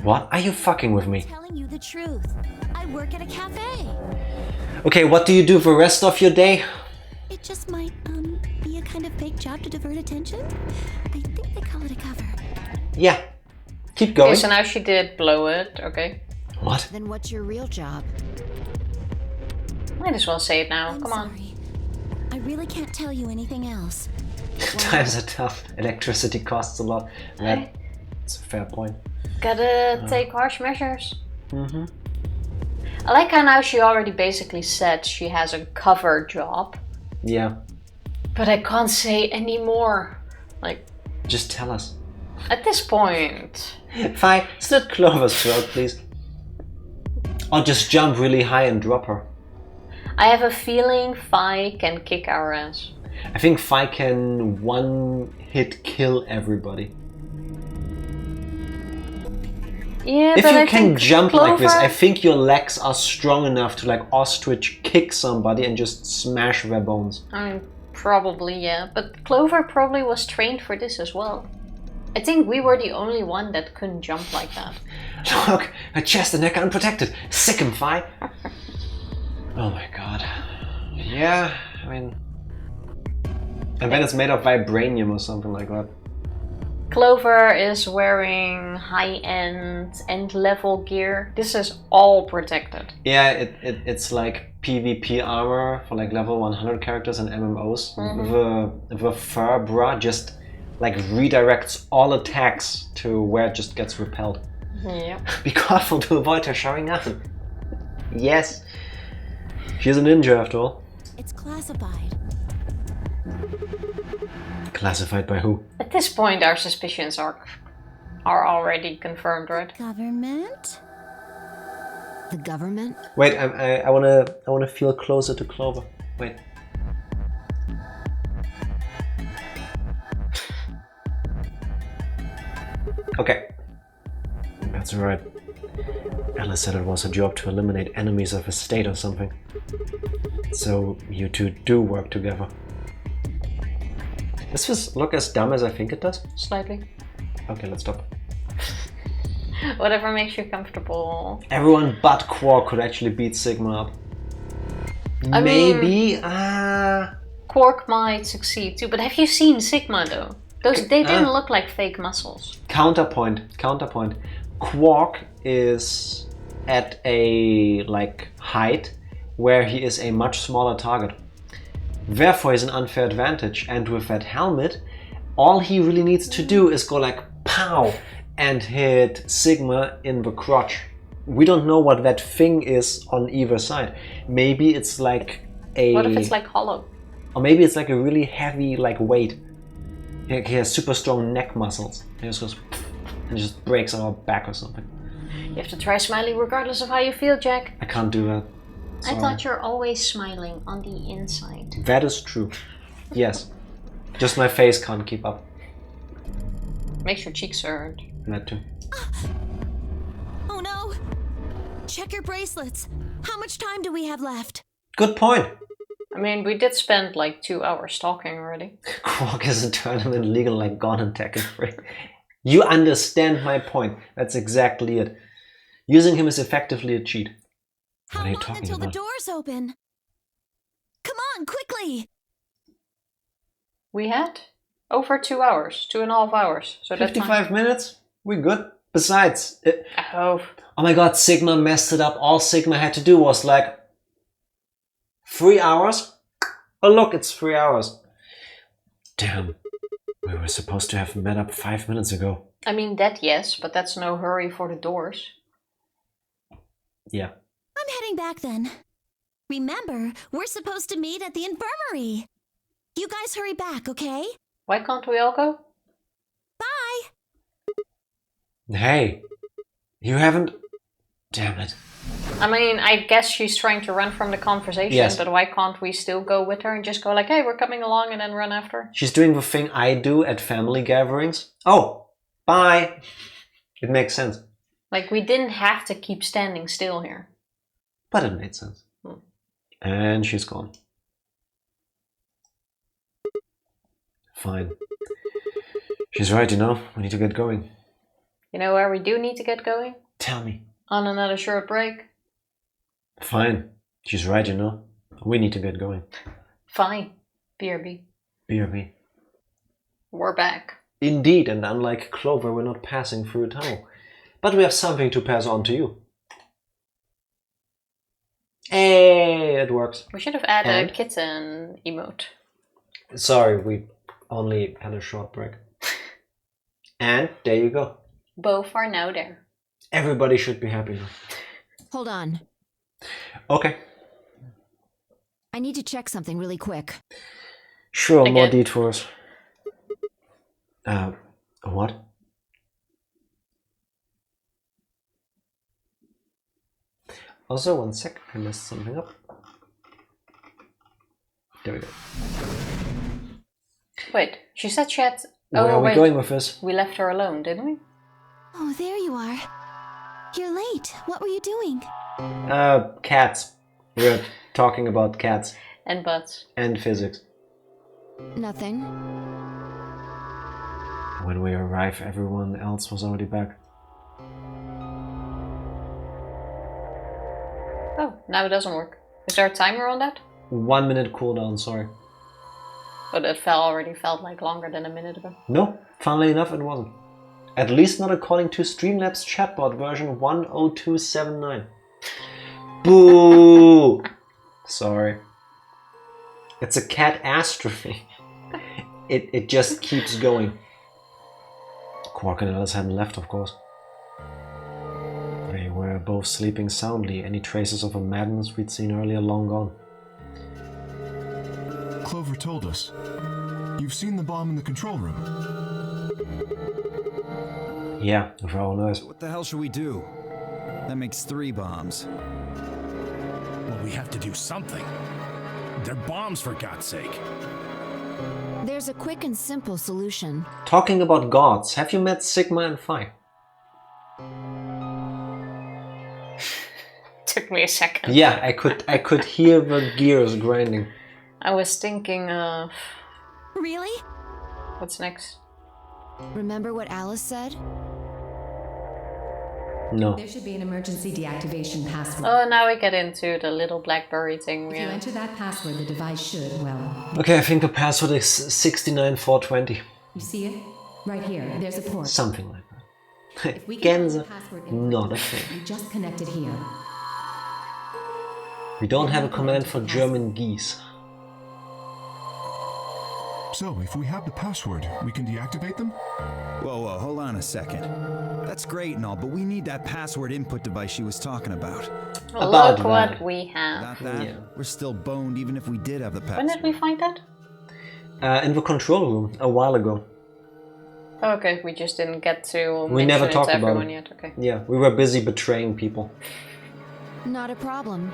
What? Are you fucking with me? I'm telling you the truth. I work at a cafe. Okay, what do you do for the rest of your day? It just might, be a kind of fake job to divert attention. I think they call it a cover. Yeah. Keep going. Okay, so now she did blow it, okay. What? Then what's your real job? Might as well say it now, I'm come on. sorry. I really can't tell you anything else. Times are tough. Electricity costs a lot. That's a fair point. Gotta take harsh measures. I like how now she already basically said she has a cover job. Yeah. But I can't say any more. Like, just tell us. At this point. Fi, slit Clover's throat, please. Or just jump really high and drop her. I have a feeling Fi can kick our ass. I think Fi can one-hit kill everybody. Yeah, if but you can jump Clover... like this, I think your legs are strong enough to like ostrich kick somebody and just smash their bones. I mean, probably, yeah. But Clover probably was trained for this as well. I think we were the only one that couldn't jump like that. Look, her chest and neck are unprotected. Sick 'em, Fi. Oh my god. Yeah, I mean... I bet it's made of vibranium or something like that. Clover is wearing high-end end-level gear. This is all protected. Yeah, it's like PvP armor for like level 100 characters in MMOs. The fur bra just like redirects all attacks to where it just gets repelled. Yeah. Be careful to avoid her showing up. Yes. She's a ninja after all. It's classified. Classified by who? At this point, our suspicions are already confirmed, right? Government? The government? Wait, I wanna feel closer to Clover. Wait. Okay. That's right. Alice said it was her job to eliminate enemies of the state or something. So you two do work together. Does this look as dumb as I think it does? Slightly. Okay, let's stop. Whatever makes you comfortable. Everyone but Quark could actually beat Sigma up. Maybe. Quark might succeed too, but have you seen Sigma though? They didn't look like fake muscles. Counterpoint. Quark is at a height where he is a much smaller target. Therefore, he's an unfair advantage. And with that helmet, all he really needs to do is go like pow and hit Sigma in the crotch. We don't know what that thing is on either side. Maybe it's like a... What if it's like hollow? Or maybe it's like a really heavy weight. He has super strong neck muscles. He just goes and just breaks our back or something. You have to try smiling regardless of how you feel, Jack. I can't do that. Sorry. I thought you're always smiling on the inside. That is true. Yes. Just my face can't keep up. Makes your cheeks hurt. That too. Oh no! Check your bracelets. How much time do we have left? Good point. I mean, we did spend like 2 hours talking already. Quark is a tournament legal like Gone and Tekken 3. You understand my point. That's exactly it. Using him is effectively a cheat. How what are you long talking until about? the doors open? Come on, quickly! We had over 2 hours, 2.5 hours. So 55 minutes? We good. Besides, oh my god, Sigma messed it up. All Sigma had to do was 3 hours? Oh look, it's 3 hours. Damn, we were supposed to have met up 5 minutes ago. I mean, that yes, but that's no hurry for the doors. Yeah. I'm heading back then. Remember, we're supposed to meet at the infirmary. You guys hurry back, okay? Why can't we all go? Bye! Hey, you haven't... Damn it. I mean, I guess she's trying to run from the conversation, yes. But why can't we still go with her and just go like, hey, we're coming along and then run after her? She's doing the thing I do at family gatherings. Oh, bye. It makes sense. Like, we didn't have to keep standing still here. But it made sense. And she's gone. Fine. She's right, you know. We need to get going. You know where we do need to get going? Tell me. On another short break. Fine. She's right, you know. We need to get going. Fine. BRB. BRB. We're back. Indeed, and unlike Clover, we're not passing through a tunnel. But we have something to pass on to you. Hey, it works. We should have added a kitten emote. Sorry, we only had a short break. And there you go. Both are now there. Everybody should be happy now. Hold on. Okay. I need to check something really quick. Sure, Again. more detours. What? Also, 1 sec, I messed something up. There we go. Wait, she said she had... Where are we going with this? We left her alone, didn't we? Oh, there you are. You're late. What were you doing? Cats. We're talking about cats. And butts. And physics. Nothing. When we arrived, everyone else was already back. Oh, now it doesn't work. Is there a timer on that? 1 minute cooldown, sorry. But it already felt like longer than a minute ago. No, funnily enough, it wasn't. At least not according to Streamlabs chatbot version 10279. Boo! Sorry. It's a cat astrophy. It just keeps going. Quark and Alice hadn't left, of course. They were both sleeping soundly. Any traces of a madness we'd seen earlier long gone. Clover told us. You've seen the bomb in the control room. Yeah, with our own eyes. What the hell should we do? That makes 3 bombs. Well, we have to do something. They're bombs, for God's sake. There's a quick and simple solution. Talking about gods, have you met Sigma and Phi? Took me a second. Yeah, I could hear the gears grinding. I was thinking of... Really? What's next? Remember what Alice said? No. There should be an emergency deactivation password. Oh, now we get into the little BlackBerry thing. If you enter that password, the device should, well... Okay, I think the password is 69420. You see it? Right here. There's a port. Something like that. If we can find the Gänse, password in not a thing. you just connected here. We don't have a command for German geese. So, if we have the password, we can deactivate them? Whoa, hold on a second. That's great and all, but we need that password input device she was talking about. Look what we have. Without that, Yeah. we're still boned even if we did have the password. When did we find that? In the control room, a while ago. Okay, we just didn't get to We never mention it talked to about everyone it. yet. Okay. Yeah, we were busy betraying people. Not a problem.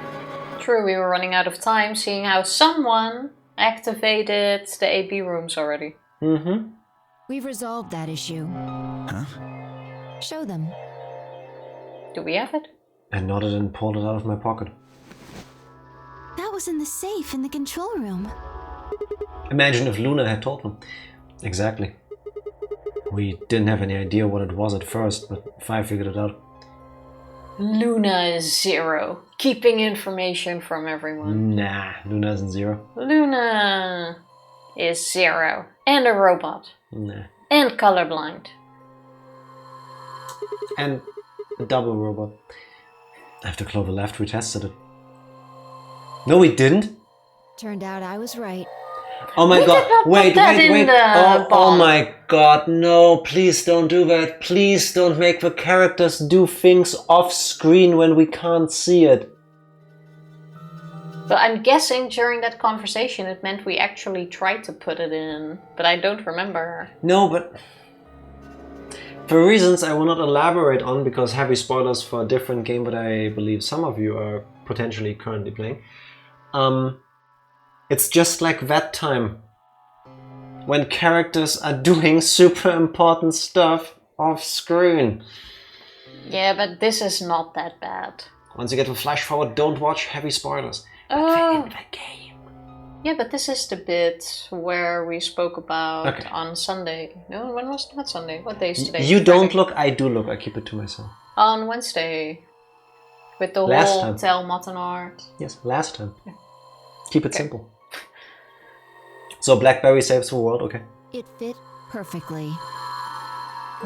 True, we were running out of time, seeing how someone activated the AB rooms already. Mm-hmm. We've resolved that issue. Huh? Show them. Do we have it? I nodded and pulled it out of my pocket. That was in the safe in the control room. Imagine if Luna had told them. Exactly. We didn't have any idea what it was at first, but Fi figured it out. Luna is 0, keeping information from everyone. Nah, Luna isn't 0. Luna is 0, and a robot, Nah. and colorblind. And a double robot. After Clover left, we tested it. No, we didn't. Turned out I was right. Oh my We god, did not put wait. that in the Oh bomb. my god, no, please don't do that. Please don't make the characters do things off screen when we can't see it. But I'm guessing during that conversation it meant we actually tried to put it in, but I don't remember. No, but for reasons I will not elaborate on because heavy spoilers for a different game that I believe some of you are potentially currently playing. It's just like that time when characters are doing super important stuff off screen. Yeah, but this is not that bad. Once you get to flash forward, don't watch heavy spoilers. Oh, In the game. yeah, but this is the bit where we spoke about Okay. on Sunday. No, when was that Sunday? What day is today? You don't Friday. look, I do look. I keep it to myself. On Wednesday. With the Last whole time. Tel Mottenart. Yes, last time. Keep it simple. So BlackBerry saves the world, okay. It fit perfectly.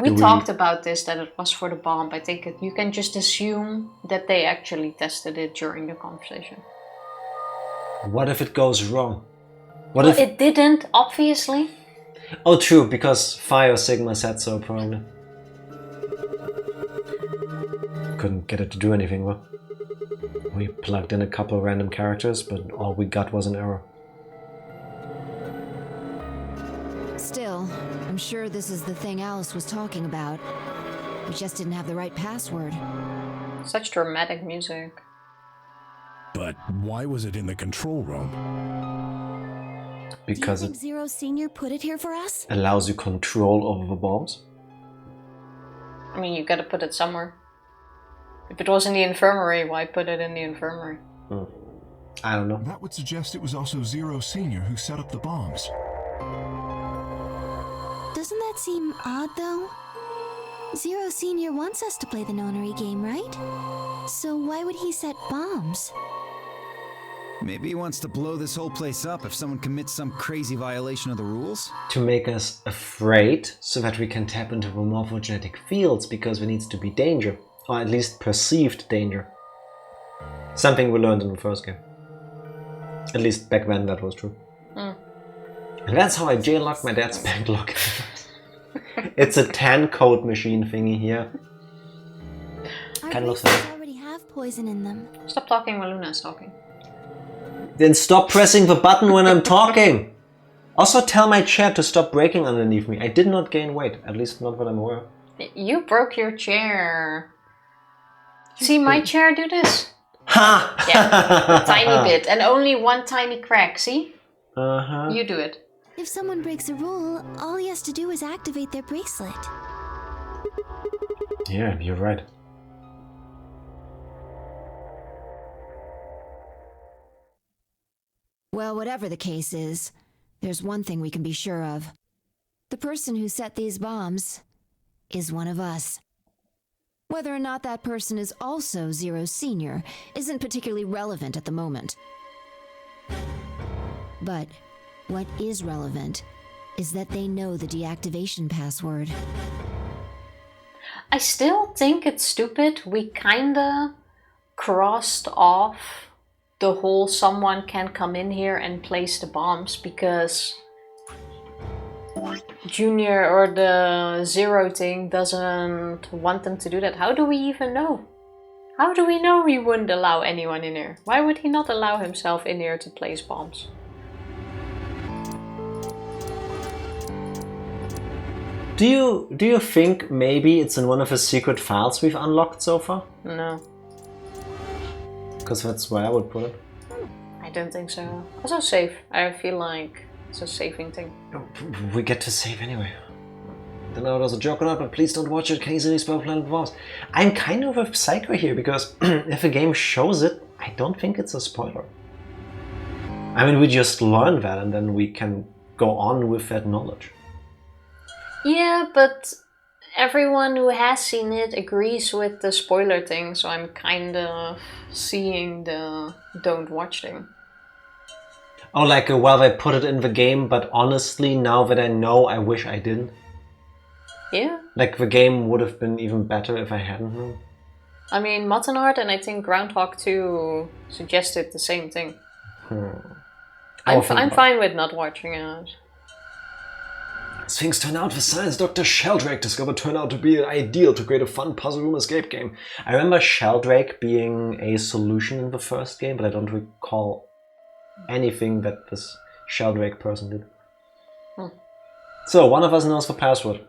We Do we- talked about this, that it was for the bomb. I think you can just assume that they actually tested it during the conversation. What if it goes wrong? What Well, if... it didn't, obviously. Oh, true, because Phi or Sigma said so, probably. Couldn't get it to do anything, well. We plugged in a couple random characters, but all we got was an error. Still, I'm sure this is the thing Alice was talking about. We just didn't have the right password. Such dramatic music. But why was it in the control room? Because Do you it think Zero Senior put it here for us? allows you control over the bombs. I mean, you gotta put it somewhere. If it was in the infirmary, why put it in the infirmary? I don't know. That would suggest it was also Zero Senior who set up the bombs. Doesn't that seem odd, though? Zero Senior wants us to play the Nonary Game, right? So why would he set bombs? Maybe he wants to blow this whole place up if someone commits some crazy violation of the rules? To make us afraid, so that we can tap into the morphogenetic fields, because there needs to be danger. Or at least perceived danger. Something we learned in the first game. At least back then that was true. And that's how I jaillocked my dad's bank lock. It's a 10 code machine thingy here. Our Kinda looks bracelets like- already have poison in them. Stop talking while Luna is talking. Then stop pressing the button when I'm talking! Also tell my chair to stop breaking underneath me. I did not gain weight, at least not that I'm aware of. You broke your chair. See my chair do this? Ha! Yeah, a tiny bit. And only one tiny crack, see? Uh-huh. You do it. If someone breaks a rule, all he has to do is activate their bracelet. Yeah, you're right. Well, whatever the case is, there's one thing we can be sure of. The person who set these bombs is one of us. Whether or not that person is also Zero Senior isn't particularly relevant at the moment. But what is relevant is that they know the deactivation password. I still think it's stupid. We kinda crossed off the whole someone can come in here and place the bombs because Junior or the Zero thing doesn't want them to do that. How do we even know? How do we know he wouldn't allow anyone in here? Why would he not allow himself in here to place bombs? Do you think maybe it's in one of his secret files we've unlocked so far? No. Because that's where I would put it. I don't think so. Also save. I feel like it's a saving thing. We get to save anyway. Don't know if it was a joke or not, but please don't watch it. Can easily spoil Planet Bombs. I'm kind of a psycho here because if a game shows it, I don't think it's a spoiler. I mean, we just learn that and then we can go on with that knowledge. Yeah, but everyone who has seen it agrees with the spoiler thing, so I'm kind of seeing the don't watch thing. Oh, like, well, they put it in the game, but honestly, now that I know, I wish I didn't. Yeah. Like, the game would have been even better if I hadn't known. I mean, Mottenhart and I think Groundhog 2 suggested the same thing. I'm fine with not watching it. As things turn out, the science Dr. Sheldrake discovered turned out to be ideal to create a fun puzzle room escape game. I remember Sheldrake being a solution in the first game, but I don't recall anything that this Sheldrake person did. So, one of us knows the password.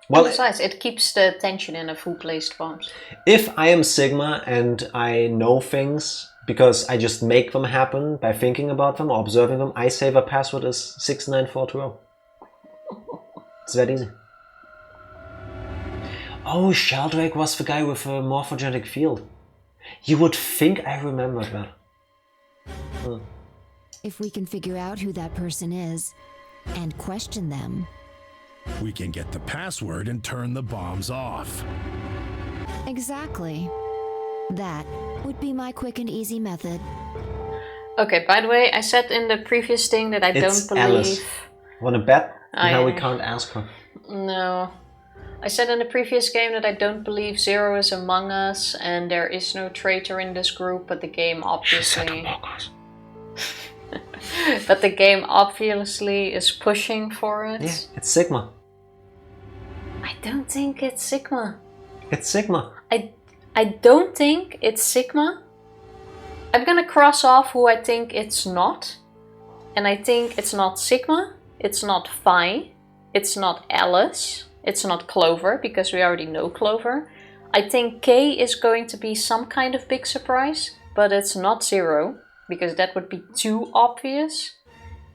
Well, besides, it keeps the tension in of who placed bombs. If I am Sigma and I know things because I just make them happen by thinking about them or observing them, I say the password is 69420. It's that easy. Oh, Sheldrake was the guy with a morphogenetic field. You would think I remembered that. If we can figure out who that person is and question them, we can get the password and turn the bombs off. Exactly. That would be my quick and easy method. Okay, by the way, I said in the previous thing that I don't believe... Alice. Wanna bet? Now we can't ask her. No. I said in the previous game that I don't believe Zero is among us and there is no traitor in this group, but the game obviously... But the game obviously is pushing for it. Yeah, it's Sigma. I don't think it's Sigma. It's Sigma. I don't think it's Sigma. I'm gonna cross off who I think it's not. And I think it's not Sigma. It's not Phi. It's not Alice. It's not Clover, because we already know Clover. I think K is going to be some kind of big surprise, but it's not Zero, because that would be too obvious.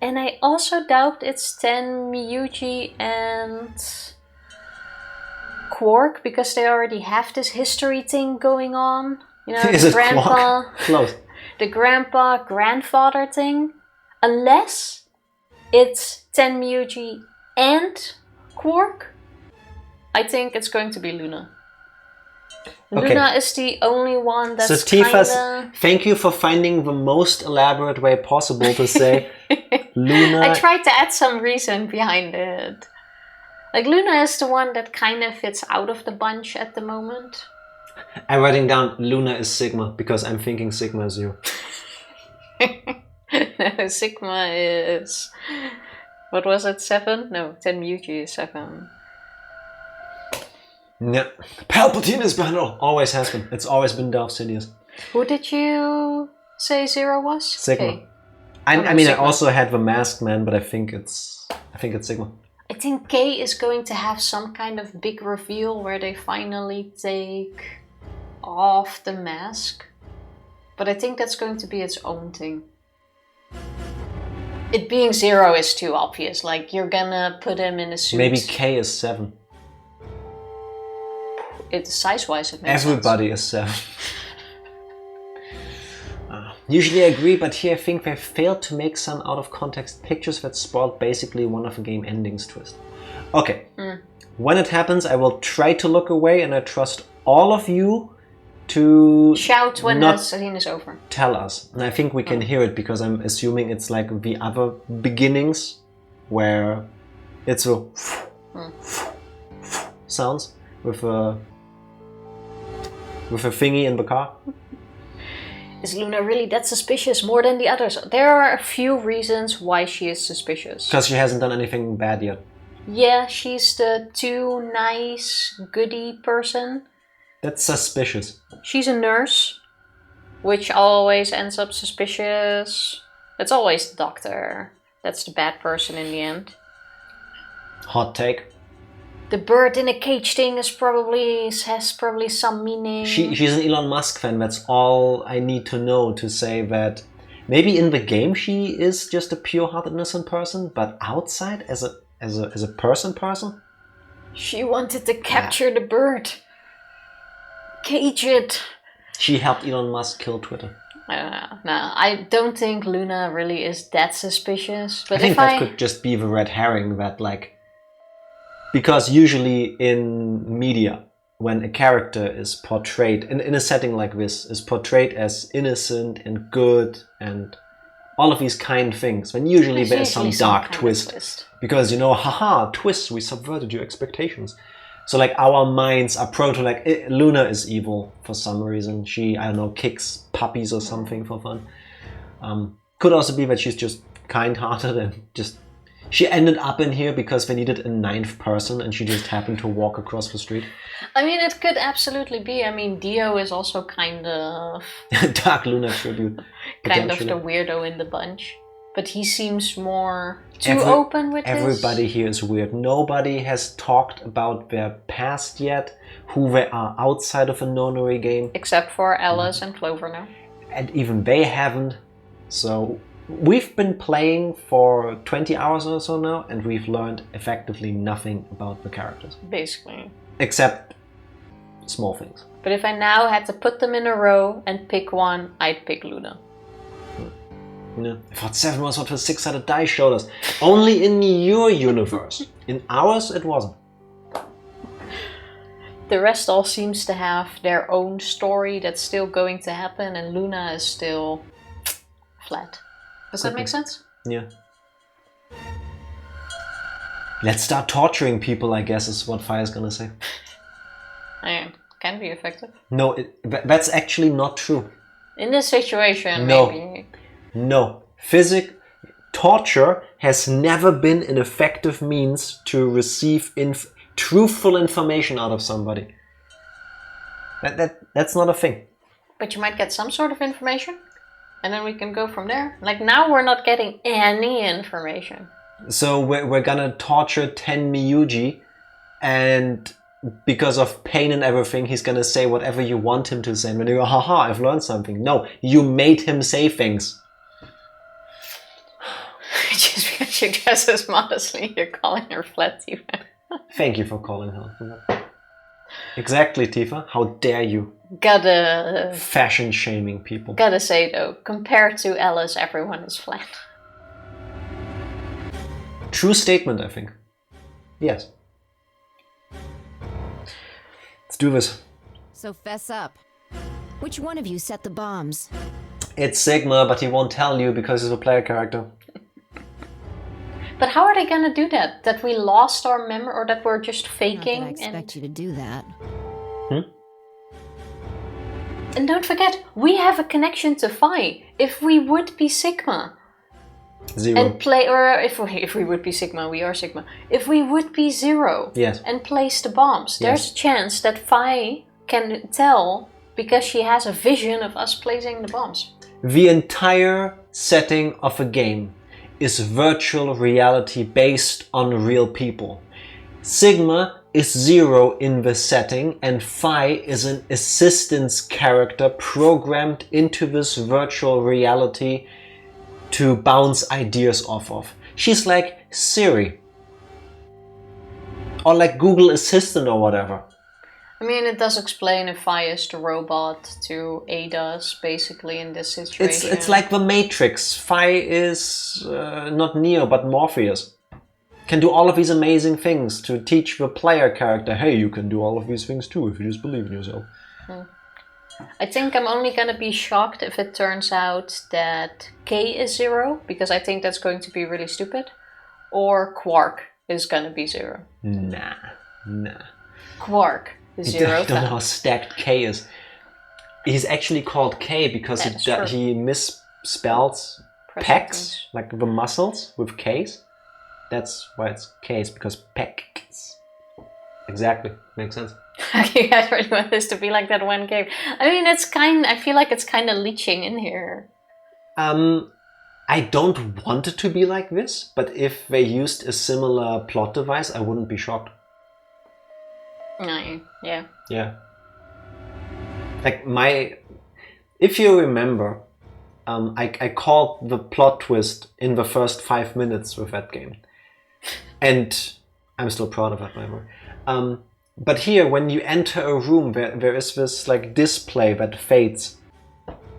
And I also doubt it's Ten, Miyuki and Quark, because they already have this history thing going on. You know, is the it grandpa, close. The grandpa-grandfather thing. Unless it's Ten, Miyuki and Quark, I think it's going to be Luna. Okay. Luna is the only one that's so Tifa's, kinda... thank you for finding the most elaborate way possible to say Luna... I tried to add some reason behind it. Like, Luna is the one that kind of fits out of the bunch at the moment. I'm writing down Luna is Sigma, because I'm thinking Sigma is you. No, Sigma is... What was it, 7? No, Ten Miyuki is 7. Yeah. Palpatine is behind it all. Always has been. It's always been Darth Sidious. Who did you say Zero was? Sigma. Okay. I mean, Sigma. I also had the Masked Man, but I think it's Sigma. I think K is going to have some kind of big reveal where they finally take off the mask. But I think that's going to be its own thing. It being Zero is too obvious. Like, you're gonna put him in a suit. Maybe K is 7. It's size-wise it makes Everybody sense. is 7. Usually I agree, but here I think they failed to make some out-of-context pictures that spoiled basically one of the game endings twist. Okay, when it happens I will try to look away and I trust all of you to shout when the scene is over. Tell us. And I think we can hear it because I'm assuming it's like the other beginnings where it's a sounds with a thingy in the car. Is Luna really that suspicious more than the others? There are a few reasons why she is suspicious. Because she hasn't done anything bad yet. Yeah, she's the too nice, goody person. That's suspicious. She's a nurse, which always ends up suspicious. It's always the doctor. That's the bad person in the end. Hot take. The bird in a cage thing has probably some meaning. She's an Elon Musk fan. That's all I need to know to say that maybe in the game she is just a pure-hearted innocent person, but outside as a person. She wanted to capture the bird. Cage it. She helped Elon Musk kill Twitter. No, I don't think Luna really is that suspicious. But I think that could just be the red herring that because usually in media, when a character is portrayed, in a setting like this, is portrayed as innocent and good and all of these kind things, when usually there's some dark twist. Because, haha, twist, we subverted your expectations. So our minds are prone to Luna is evil for some reason. She, I don't know, kicks puppies or something for fun. Could also be that she's just kind-hearted and just... She ended up in here because they needed a 9th person and she just happened to walk across the street. I mean, it could absolutely be. I mean, Dio is also kind of... Dark Luna tribute. Kind of the weirdo in the bunch. But he seems more open with everybody here is weird. Nobody has talked about their past yet, who they are outside of a Nonary game. Except for Alice and Clover now. And even they haven't. So... We've been playing for 20 hours or so now, and we've learned effectively nothing about the characters. Basically. Except small things. But if I now had to put them in a row and pick one, I'd pick Luna. Yeah. I thought 7 was what the 6-sided dice showed us. Only in your universe. In ours, it wasn't. The rest all seems to have their own story that's still going to happen, and Luna is still flat. Does that make sense? Yeah. Let's start torturing people, I guess, is what Fire's gonna say. Can be effective. No, that's actually not true. In this situation, maybe. No. Torture has never been an effective means to receive truthful information out of somebody. That's not a thing. But you might get some sort of information? And then we can go from there. Now we're not getting any information. So we're gonna torture Ten Miyuji, and because of pain and everything, he's gonna say whatever you want him to say. And when you go, haha, I've learned something. No, you made him say things. Just because she dresses modestly, you're calling her flat, Tifa. Thank you for calling her. Exactly, Tifa. How dare you? Fashion shaming people. Gotta say though, compared to Alice, everyone is flat. True statement, I think. Yes. Let's do this. So fess up. Which one of you set the bombs? It's Sigma, but he won't tell you because he's a player character. But how are they gonna do that? That we lost our memory, or that we're just faking? Not that I expect you to do that. And don't forget, we have a connection to Phi. If we would be Sigma, 0. And play, or if we would be Sigma, we are Sigma. If we would be 0, yes, and place the bombs, there's a chance that Phi can tell because she has a vision of us placing the bombs. The entire setting of a game is virtual reality based on real people. Sigma is 0 in the setting, and Phi is an assistance character programmed into this virtual reality to bounce ideas off of. She's like Siri. Or like Google Assistant or whatever. I mean, it does explain if Phi is the robot to aid us, basically, in this situation. It's like the Matrix. Phi is not Neo, but Morpheus. can do all of these amazing things to teach the player character, hey, you can do all of these things too if you just believe in yourself. I think I'm only gonna be shocked if it turns out that K is 0, because I think that's going to be really stupid, or Quark is gonna be 0. Nah. Quark is 0. I don't know how stacked K is. He's actually called K because he misspells pecs, like the muscles, with Ks. That's why it's Ks, because pecs. Exactly, makes sense. You guys really want this to be like that one game? I mean, I feel like it's kind of leeching in here. I don't want it to be like this, but if they used a similar plot device, I wouldn't be shocked. No, yeah. Yeah. Like if you remember, I called the plot twist in the first 5 minutes with that game. And I'm still proud of that, by the way. But here, when you enter a room, there is this like display that fades.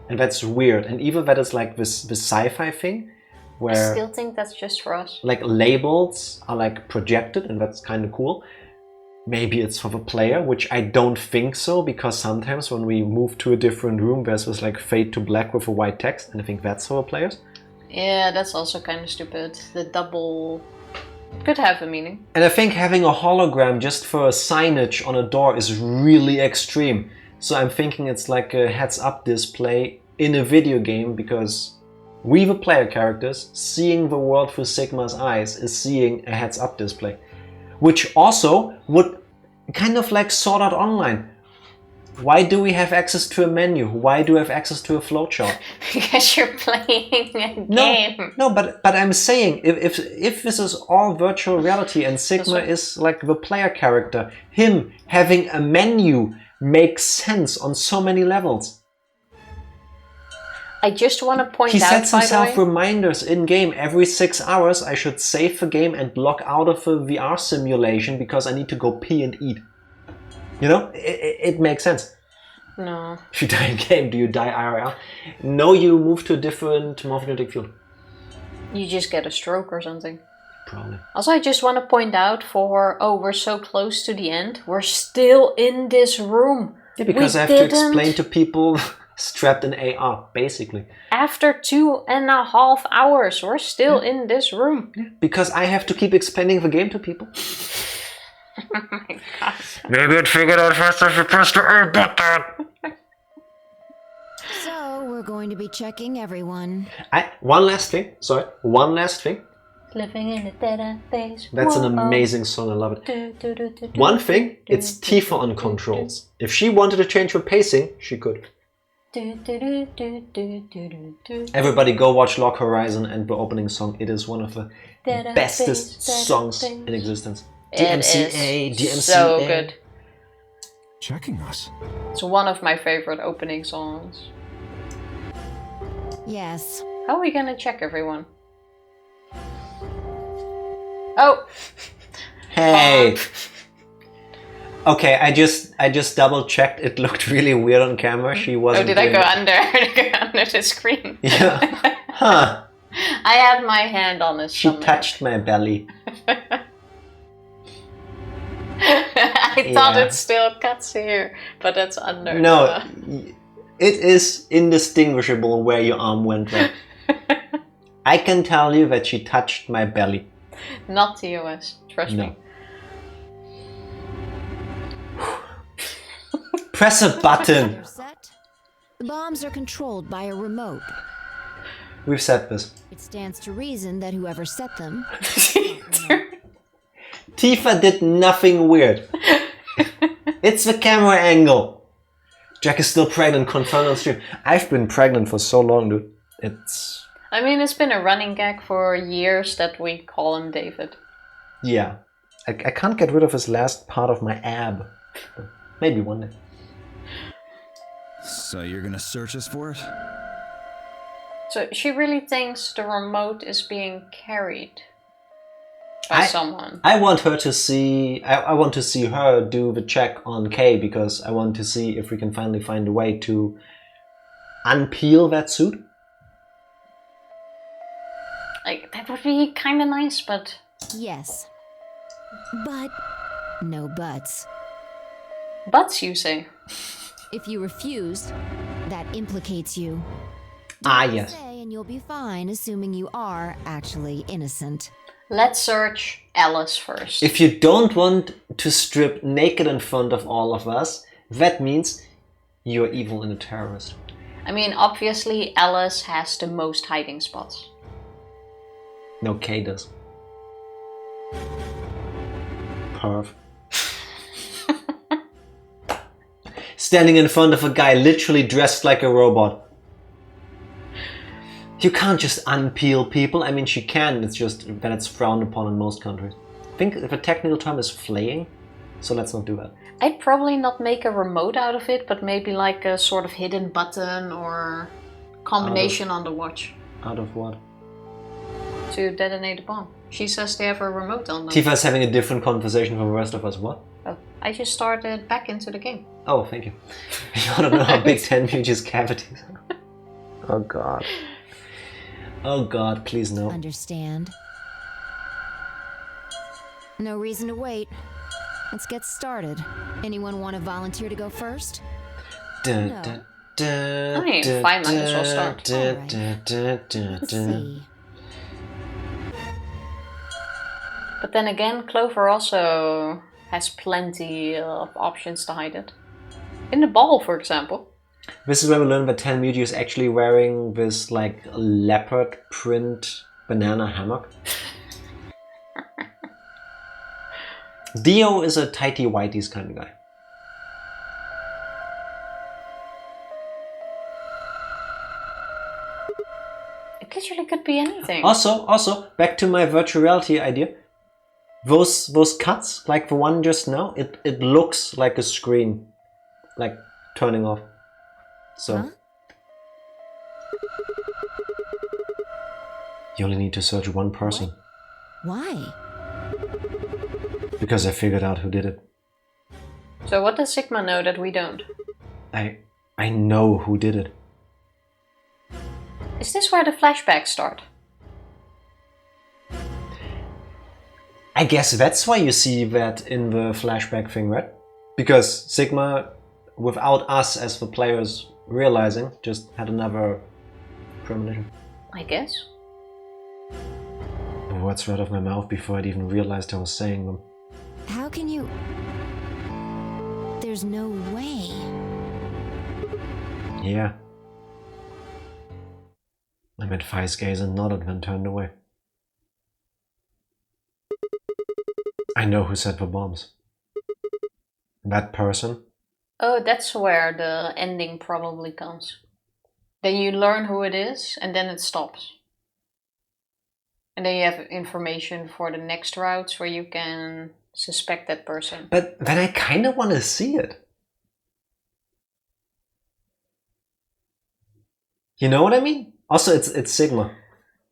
And that's weird. And even that is like this sci-fi thing, where I still think that's just for us. Like labels are like projected, and that's kind of cool. Maybe it's for the player, which I don't think so, because sometimes when we move to a different room, there's this like fade to black with a white text, and I think that's for the players. Yeah, that's also kind of stupid. The double could have a meaning. And I think having a hologram just for a signage on a door is really extreme. So I'm thinking it's like a heads-up display in a video game, because we, the player characters, seeing the world through Sigma's eyes is seeing a heads-up display. Which also would kind of like Sword Art Online. Why do we have access to a menu? Why do we have access to a flowchart? Because you're playing a game. No, but I'm saying, if this is all virtual reality and Sigma is like the player character, him having a menu makes sense on so many levels. I just want to point out, he sets by himself the way, reminders in-game. Every 6 hours I should save the game and log out of a VR simulation because I need to go pee and eat. You know, it makes sense. No. If you die in game, do you die IRL? No, you move to a different morphogenetic field. You just get a stroke or something. Probably. Also, I just want to point out we're so close to the end. We're still in this room. Yeah, because I have to explain to people strapped in AR, basically. After 2.5 hours, we're still in this room. Yeah, because I have to keep explaining the game to people. Oh my god. Maybe I'd figured out faster if you pressed the A button. So, we're going to be checking everyone. One last thing. Living in a dead days. That's an amazing song, I love it. One thing, it's Tifa on controls. If she wanted to change her pacing, she could. Everybody go watch Log Horizon and the opening song. It is one of the bestest songs in existence. DMCA, DMCA. So good. Checking us. It's one of my favorite opening songs. Yes. How are we gonna check everyone? Oh! Hey! Okay, I just double checked. It looked really weird on camera. She wasn't. Oh, did I go under? Did I go under the screen? Yeah. Huh. I had my hand on it. She touched my belly. I thought it still cuts here, but it's under. No, it is indistinguishable where your arm went. Right. I can tell you that she touched my belly. Not TOS, trust me. Press a button. Set. The bombs are controlled by a remote. We've said this. It stands to reason that whoever set them. Tifa did nothing weird. It's the camera angle. Jack is still pregnant, confirmed on stream. I've been pregnant for so long, dude. I mean, it's been a running gag for years that we call him David. Yeah. I can't get rid of his last part of my ab. Maybe one day. So you're gonna search us for it? So she really thinks the remote is being carried by someone. I want her to see. I want to see her do the check on Kay, because I want to see if we can finally find a way to unpeel that suit. Like, that would be kind of nice, but Yes. But No buts. Butts, you say? If you refuse, that implicates you. Ah, yes. Say, and you'll be fine, assuming you are actually innocent. Let's search Alice first. If you don't want to strip naked in front of all of us, that means you're evil and a terrorist. I mean, obviously Alice has the most hiding spots. No, Kay does. Perv. Standing in front of a guy literally dressed like a robot. You can't just unpeel people. I mean, she can, it's just that it's frowned upon in most countries. I think the technical term is flaying, so let's not do that. I'd probably not make a remote out of it, but maybe like a sort of hidden button or combination on the watch. Out of what? To detonate a bomb. She says they have a remote on them. Tifa's having a different conversation from the rest of us. What? Oh, I just started back into the game. Oh, thank you. You don't know how big 10 Muge's cavities are. Oh god. Oh god, please no. Understand? No reason to wait. Let's get started. Anyone want to volunteer to go first? Dun, No. dun, dun, I mean, dun, fine, might as well start. dun, Alright. dun, dun, dun, Let's dun. see. But then again, Clover also has plenty of options to hide it. In the ball, for example. This is where we learn that 10 Muge is actually wearing this like leopard print banana hammock. Dio is a tighty whities kind of guy. It literally could be anything. Also, back to my virtual reality idea. Those cuts, like the one just now, it looks like a screen, like turning off. So Huh? you only need to search one person Why? because I figured out who did it. So what does Sigma know that we don't? I know who did it. Is this where the flashbacks start? I guess that's why you see that in the flashback thing, right? Because Sigma, without us as the players realizing, just had another premonition. I guess. The words right off my mouth before I'd even realized I was saying them. How can you... There's no way. Yeah. I made Fai's gaze and nodded, then turned away. I know who set the bombs. That person. Oh, that's where the ending probably comes. Then you learn who it is, and then it stops. And then you have information for the next routes where you can suspect that person. But then I kind of want to see it. You know what I mean? Also, it's Sigma.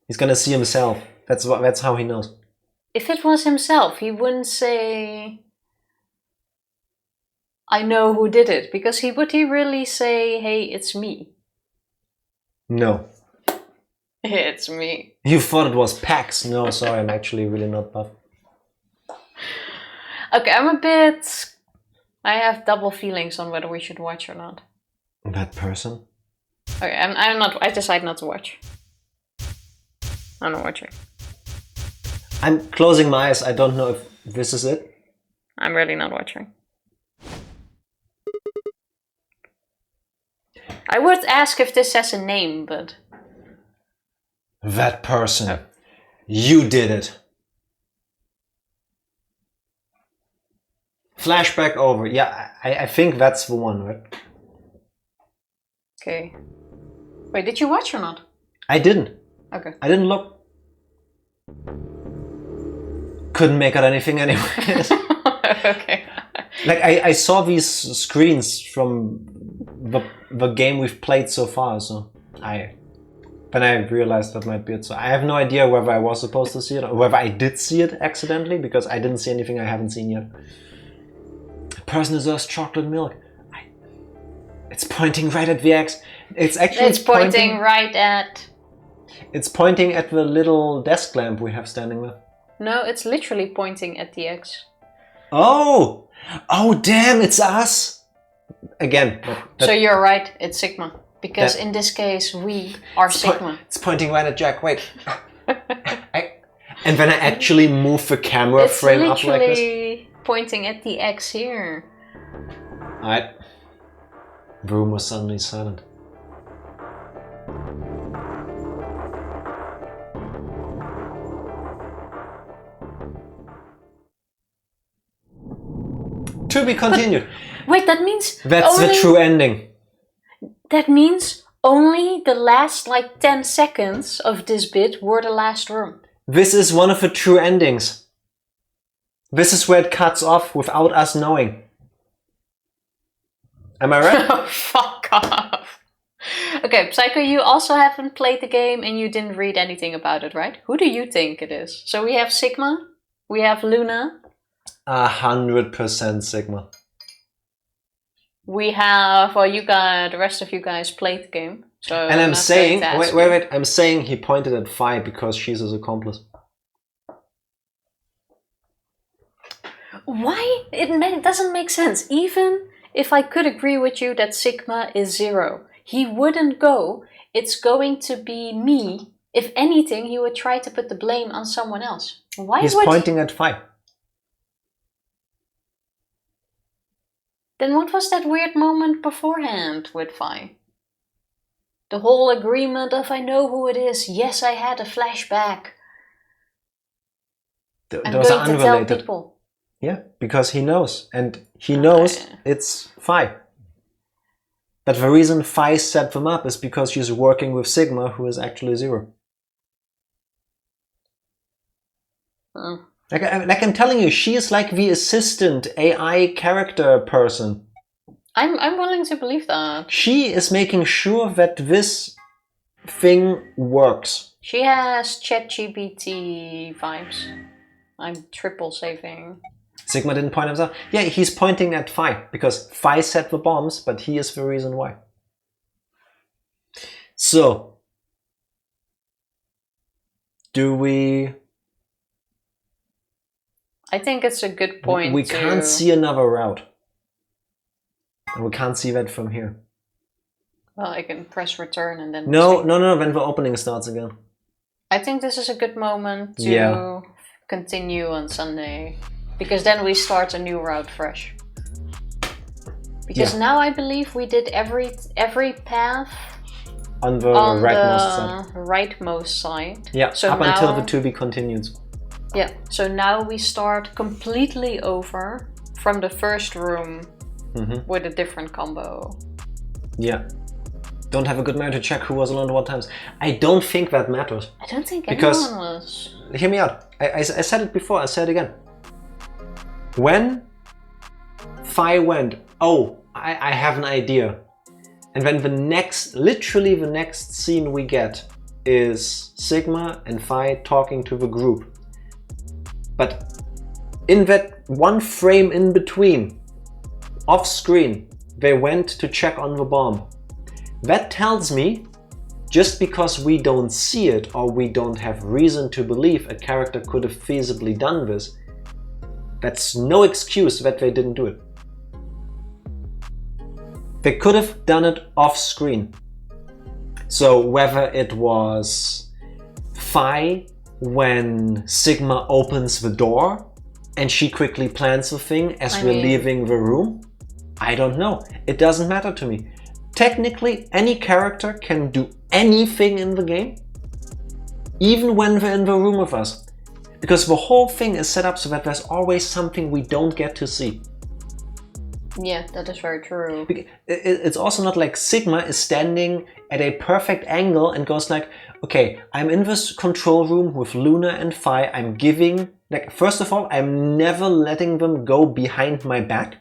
He's gonna see himself. That's how he knows. If it was himself, he wouldn't say, I know who did it. Because would he really say, hey, it's me? No. It's me. You thought it was Pax. No, sorry, I'm actually really not buff. Okay, I have double feelings on whether we should watch or not. That person? Okay, I decide not to watch. I'm not watching. I'm closing my eyes. I don't know if this is it. I'm really not watching. I would ask if this has a name, but... That person. You did it. Flashback over. Yeah, I think that's the one, right? Okay. Wait, did you watch or not? I didn't. Okay. I didn't look. Couldn't make out anything anyway. Okay. Like, I saw these screens from the game we've played so far, so then I realized that might be it. So I have no idea whether I was supposed to see it or whether I did see it accidentally, because I didn't see anything I haven't seen yet. A person deserves chocolate milk. It's pointing right at the X. It's pointing right at... It's pointing at the little desk lamp we have standing there. No, it's literally pointing at the X. Oh! Oh, damn, it's us! Again. So you're right, it's Sigma. Because in this case, we are Sigma. It's pointing right at Jack, wait. And when I actually move the camera frame up like this... It's literally pointing at the X here. Alright. The room was suddenly silent. To be continued. Wait, that means... That's the true ending. That means only the last like 10 seconds of this bit were the last room. This is one of the true endings. This is where it cuts off without us knowing. Am I right? Oh, fuck off. Okay, Psycho, you also haven't played the game and you didn't read anything about it, right? Who do you think it is? So we have Sigma, we have Luna. 100% Sigma. We have, well, the rest of you guys played the game. So and I'm saying, wait, I'm saying he pointed at Phi because she's his accomplice. Why? It doesn't make sense. Even if I could agree with you that Sigma is 0, he wouldn't go. It's going to be me. If anything, he would try to put the blame on someone else. Why He's pointing at Phi. Then what was that weird moment beforehand with Phi? The whole agreement of I know who it is. Yes, I had a flashback. Those are unrelated. Tell people. Yeah, because he knows. And he knows it's Phi. But the reason Phi set them up is because she's working with Sigma, who is actually 0. Like I'm telling you, she is like the assistant AI character person. I'm willing to believe that. She is making sure that this thing works. She has ChatGPT vibes. I'm triple saving. Sigma didn't point himself. Yeah, he's pointing at Phi because Phi set the bombs, but he is the reason why. So, do we... I think it's a good point. We can't see another route. And we can't see that from here. Well, I can press return and then... No, when the opening starts again. I think this is a good moment to continue on Sunday. Because then we start a new route fresh. Because now I believe we did every path on the rightmost side. Yeah, so up until the to be continued. Yeah, so now we start completely over from the first room with a different combo. Yeah. Don't have a good memory to check who was alone at what times. I don't think that matters. I don't think anyone was. Hear me out. I said it before, I say it again. When Phi went, oh, I have an idea. And then literally the next scene we get is Sigma and Phi talking to the group. But in that one frame in between, off screen, they went to check on the bomb. That tells me, just because we don't see it or we don't have reason to believe a character could have feasibly done this, that's no excuse that they didn't do it. They could have done it off screen. So whether it was Phi when Sigma opens the door and she quickly plans the thing as we're leaving the room, I don't know. It doesn't matter to me. Technically, any character can do anything in the game, even when they're in the room with us. Because the whole thing is set up so that there's always something we don't get to see. Yeah, that is very true. It's also not like Sigma is standing at a perfect angle and goes like, okay, I'm in this control room with Luna and Phi, I'm giving, like, first of all, I'm never letting them go behind my back.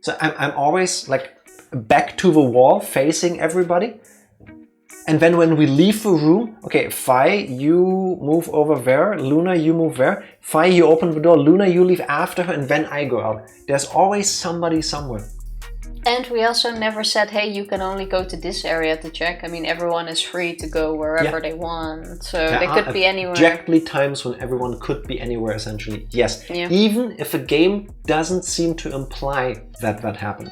So I'm always like back to the wall facing everybody. And then when we leave the room, okay, Phi, you move over there, Luna, you move there, Phi, you open the door, Luna, you leave after her, and then I go out. There's always somebody somewhere. And we also never said, hey, you can only go to this area to check. I mean, everyone is free to go wherever they want. So they could be anywhere. Exactly times when everyone could be anywhere, essentially. Yes. Yeah. Even if a game doesn't seem to imply that happened.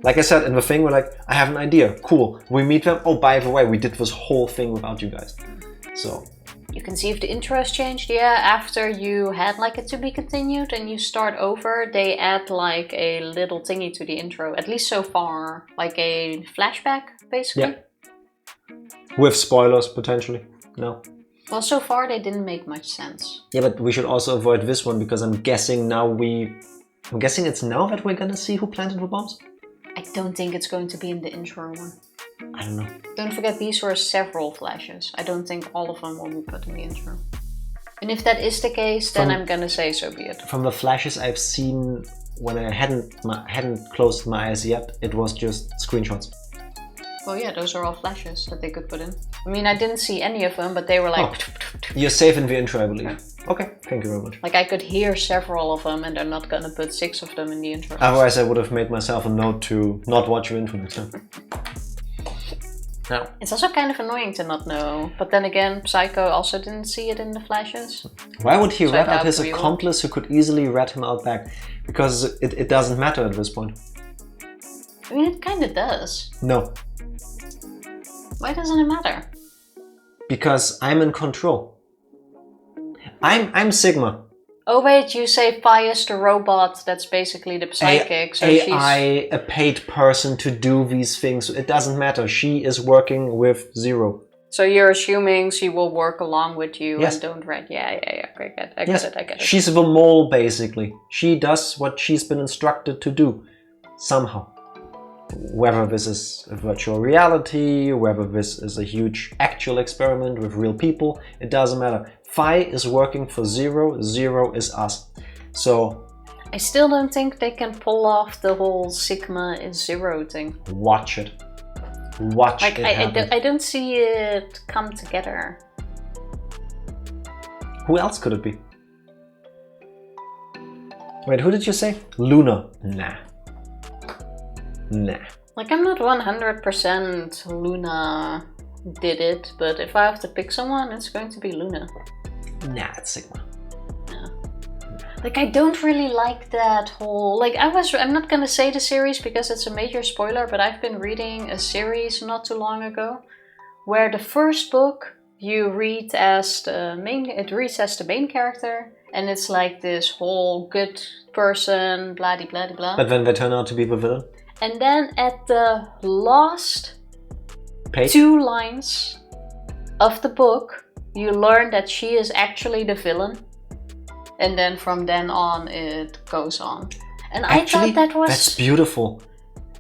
Like I said in the thing, we're like, I have an idea. Cool. We meet them. Oh, by the way, we did this whole thing without you guys. So... You can see if the intro has changed. Yeah, after you had like a to be continued and you start over, they add like a little thingy to the intro. At least so far. Like a flashback, basically. Yeah. With spoilers, potentially. No. Well, so far they didn't make much sense. Yeah, but we should also avoid this one because I'm guessing it's now that we're gonna see who planted the bombs? I don't think it's going to be in the intro one. I don't know. Don't forget, these were several flashes. I don't think all of them will be put in the intro. And if that is the case, then I'm gonna say so be it. From the flashes I've seen when I hadn't closed my eyes yet, it was just screenshots. Well, yeah, those are all flashes that they could put in. I mean, I didn't see any of them, but they were like... Oh, you're safe in the intro, I believe. Yeah. Okay, thank you very much. Like, I could hear several of them, and they're not gonna put 6 of them in the intro. Otherwise, I would have made myself a note to not watch your intro next time. No. It's also kind of annoying to not know. But then again, Psycho also didn't see it in the flashes. Why would he rat out his accomplice who could easily rat him out back? Because it doesn't matter at this point. I mean, it kind of does. No. Why doesn't it matter? Because I'm in control. I'm Sigma. Oh wait, you say Pius the robot, that's basically the psychic, so AI, a paid person to do these things. It doesn't matter, she is working with Zero. So you're assuming she will work along with you yes. and don't rat. Yeah, okay, I get it. She's the mole, basically. She does what she's been instructed to do, somehow. Whether this is a virtual reality, whether this is a huge actual experiment with real people, it doesn't matter. Phi is working for Zero, Zero is us. So... I still don't think they can pull off the whole Sigma is Zero thing. Watch it. Watch like, it happen. I don't see it come together. Who else could it be? Wait, who did you say? Luna. Nah. Like, I'm not 100% Luna did it, but if I have to pick someone, it's going to be Luna. Nah, it's Sigma. Yeah. Like, I don't really like that whole... Like, I'm not gonna say the series because it's a major spoiler, but I've been reading a series not too long ago where the first book you read as the main character, and it's like this whole good person, blah blah blah. But then they turn out to be the villain? And then at the last page? 2 lines of the book, you learn that she is actually the villain. And then from then on, it goes on. And actually, I thought that was... that's beautiful.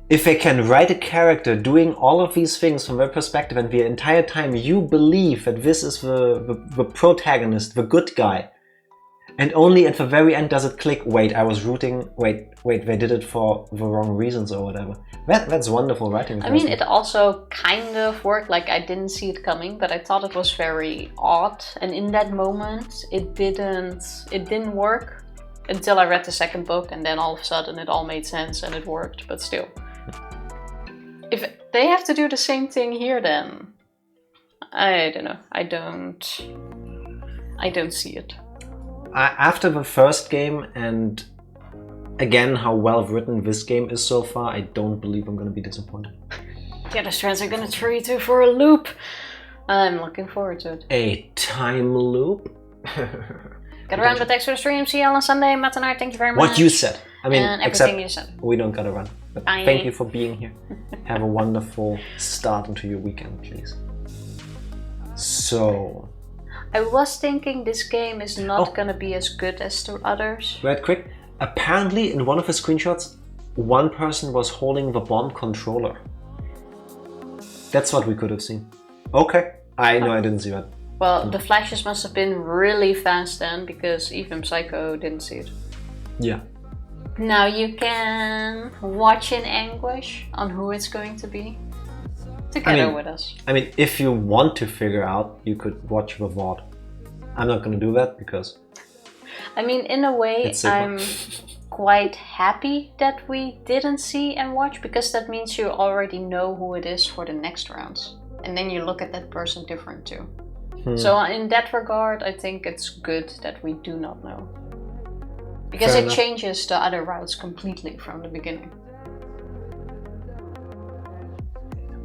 If they can write a character doing all of these things from their perspective and the entire time you believe that this is the protagonist, the good guy, and only at the very end does it click, wait, I was rooting, wait, they did it for the wrong reasons or whatever. That's wonderful writing. I mean, it also kind of worked, like I didn't see it coming, but I thought it was very odd. And in that moment, it didn't work until I read the second book, and then all of a sudden it all made sense and it worked, but still. If they have to do the same thing here, then I don't know. I don't see it. After the first game, and again how well written this game is so far, I don't believe I'm going to be disappointed. Yeah, the strands are going to throw you two for a loop. I'm looking forward to it. A time loop? Get around, but thanks for the stream. See you on Sunday. Matt and I, thank you very much. What you said. I mean, and everything you said. We don't gotta run. But thank you for being here. Have a wonderful start into your weekend, please. So... I was thinking this game is not gonna be as good as the others. Right, quick. Apparently, in one of the screenshots, one person was holding the bomb controller. That's what we could have seen. Okay. I didn't see that. Well, the flashes must have been really fast then, because even Psycho didn't see it. Yeah. Now you can watch in anguish on who it's going to be. Together with us. I mean, if you want to figure out, you could watch the VOD. I'm not going to do that because... I mean, in a way, I'm quite happy that we didn't see and watch, because that means you already know who it is for the next rounds. And then you look at that person different too. So in that regard, I think it's good that we do not know. Because it changes the other routes completely from the beginning.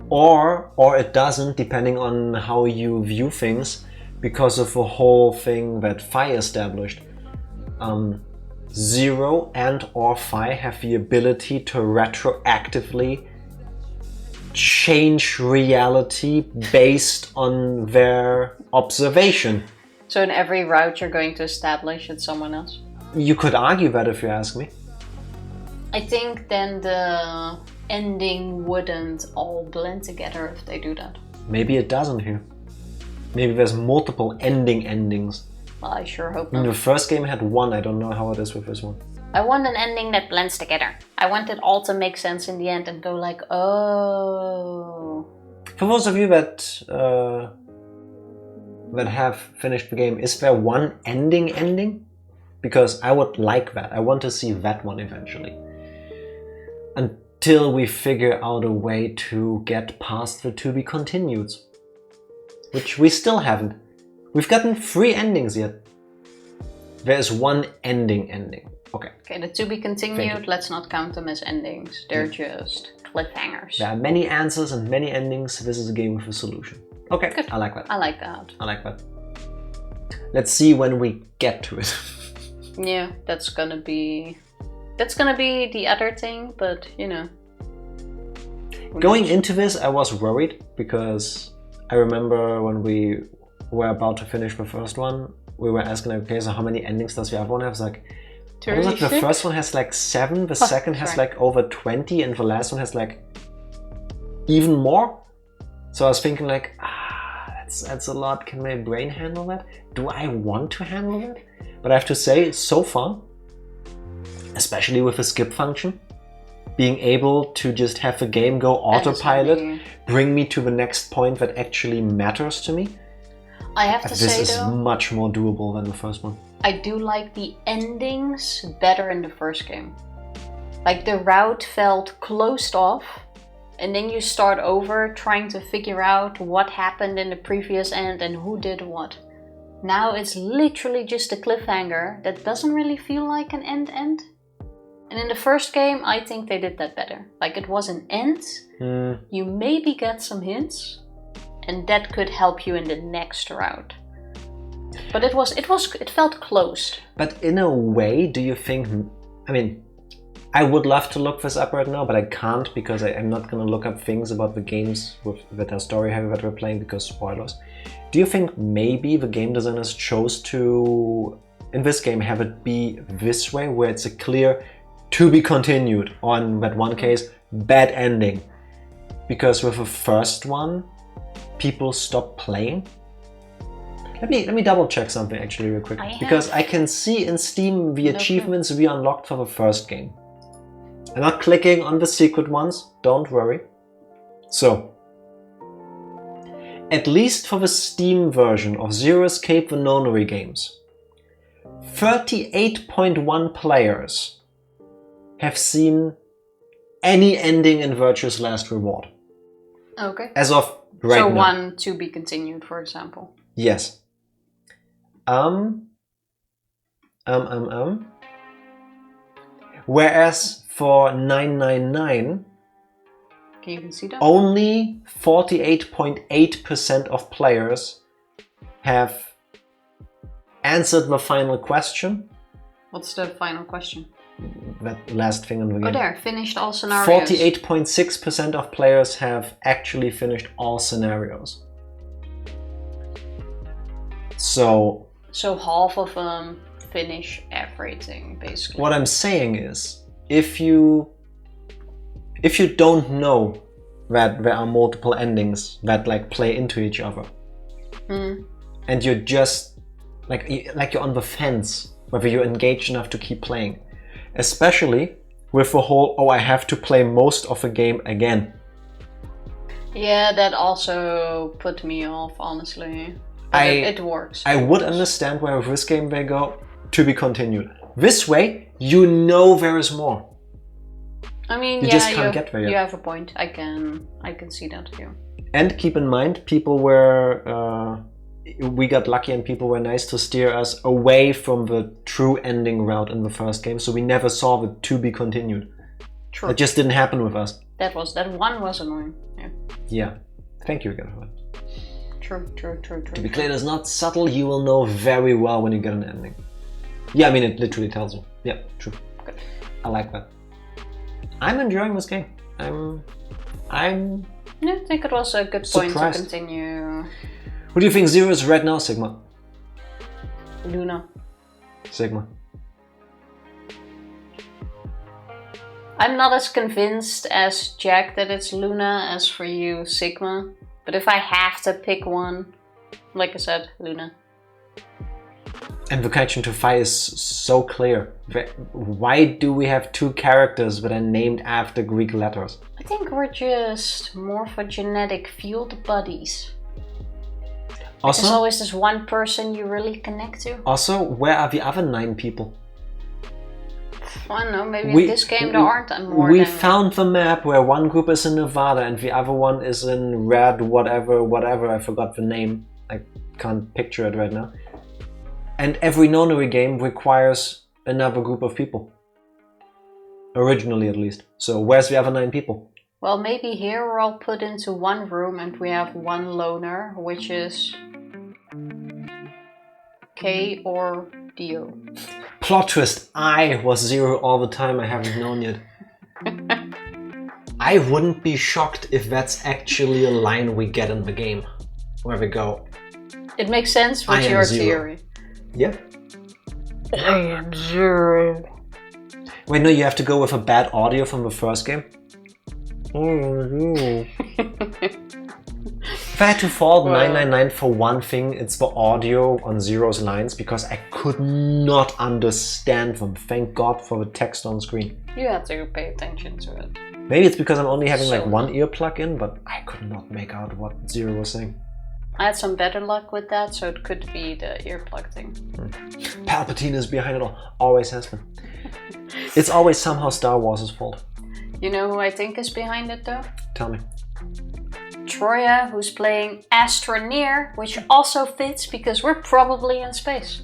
Or it doesn't, depending on how you view things, because of the whole thing that Phi established. 0 and or Phi have the ability to retroactively change reality based on their observation. So in every route you're going to establish it's someone else? You could argue that if you ask me. I think then the ending wouldn't all blend together if they do that. Maybe it doesn't here. Maybe there's multiple endings. Well, I sure hope not. not. The first game had one, I don't know how it is with this one. I want an ending that blends together. I want it all to make sense in the end and go like, oh. For those of you that have finished the game, is there one ending? Because I would like that. I want to see that one eventually. Until we figure out a way to get past the to be continued. Which we still haven't. We've gotten 3 endings yet. There is one ending. Okay. Okay, the to be continued, let's not count them as endings. They're just cliffhangers. There are many answers and many endings. This is a game with a solution. Okay, good. I like that. I like that. I like that. Let's see when we get to it. Yeah, that's gonna be the other thing, but you know. Going into this, I was worried because I remember when we were about to finish the first one, we were asking, okay, so how many endings does the other one have? It's like, the first one has like 7, the second has like over 20, and the last one has like even more. So I was thinking like, that's a lot. Can my brain handle that? Do I want to handle that? But I have to say, so far, especially with the skip function, being able to just have the game go autopilot, bring me to the next point that actually matters to me. I have to say though, this is much more doable than the first one. I do like the endings better in the first game. Like the route felt closed off, and then you start over trying to figure out what happened in the previous end and who did what. Now it's literally just a cliffhanger that doesn't really feel like an end. And in the first game, I think they did that better. Like it was an end, you maybe get some hints, and that could help you in the next route. But it felt closed. But in a way, do you think, I mean, I would love to look this up right now, but I can't because I'm not going to look up things about the games that are story heavy that we're playing because spoilers. Do you think maybe the game designers chose to, in this game, have it be this way, where it's a clear to be continued, or in that one case, bad ending? Because with the first one, people stopped playing. Let me double check something actually real quick. Because I can see in Steam the achievements we unlocked for the first game. I'm not clicking on the secret ones, don't worry. So, at least for the Steam version of Zero Escape the Nonary games, 38.1 players have seen any ending in Virtue's Last Reward. Okay. As of right now. So one to be continued, for example. Yes. Whereas for 999, can you even see that? Only 48.8% of players have answered the final question. What's the final question? That last thing on the game. Oh, there, finished all scenarios. 48.6% of players have actually finished all scenarios. So half of them finish everything, basically. What I'm saying is, if you don't know that there are multiple endings that like play into each other, and you're just like you're on the fence whether you're engaged enough to keep playing, especially with the whole I have to play most of the game again. Yeah, that also put me off, honestly. But it works. I would understand where with this game they go to be continued. This way, you know there is more. I mean, you just can't get there yet. You have a point. I can see that too. And keep in mind, people were... we got lucky and people were nice to steer us away from the true ending route in the first game, so we never saw the to be continued. True. It just didn't happen with us. That one was annoying. Yeah. Yeah. Thank you again for that. True. To be clear, it's not subtle. You will know very well when you get an ending. Yeah, I mean, it literally tells you. Yeah, true. Good. I like that. I'm enjoying this game. Yeah, I think it was a good point to continue. Who do you think Zero is right now, Sigma? Luna. Sigma. I'm not as convinced as Jack that it's Luna as for you, Sigma. But if I have to pick one, like I said, Luna. Invocation to Fire is so clear. Why do we have two characters that are named after Greek letters? I think we're just morphogenetic field buddies. Also, there's always this one person you really connect to. Also, where are the other 9 people? I don't know, maybe in this game there aren't more We than... found the map where one group is in Nevada and the other one is in red whatever, I forgot the name. I can't picture it right now. And every Nonary game requires another group of people. Originally, at least. So where's the other 9 people? Well, maybe here we're all put into one room and we have one loner, which is K or Dio. Plot twist, I was Zero all the time, I haven't known yet. I wouldn't be shocked if that's actually a line we get in the game. Where we go. It makes sense with your theory. Yeah. I am Zero. Wait, no, you have to go with a bad audio from the first game? If I had to fault 999 for one thing, it's the audio on Zero's lines, because I could not understand them. Thank God for the text on screen. You have to pay attention to it. Maybe it's because I'm only having like one earplug in, but I could not make out what Zero was saying. I had some better luck with that, so it could be the earplug thing. Palpatine is behind it all. Always has been. It's always somehow Star Wars' fault. You know who I think is behind it though? Tell me. Troya, who's playing Astroneer, which also fits because we're probably in space.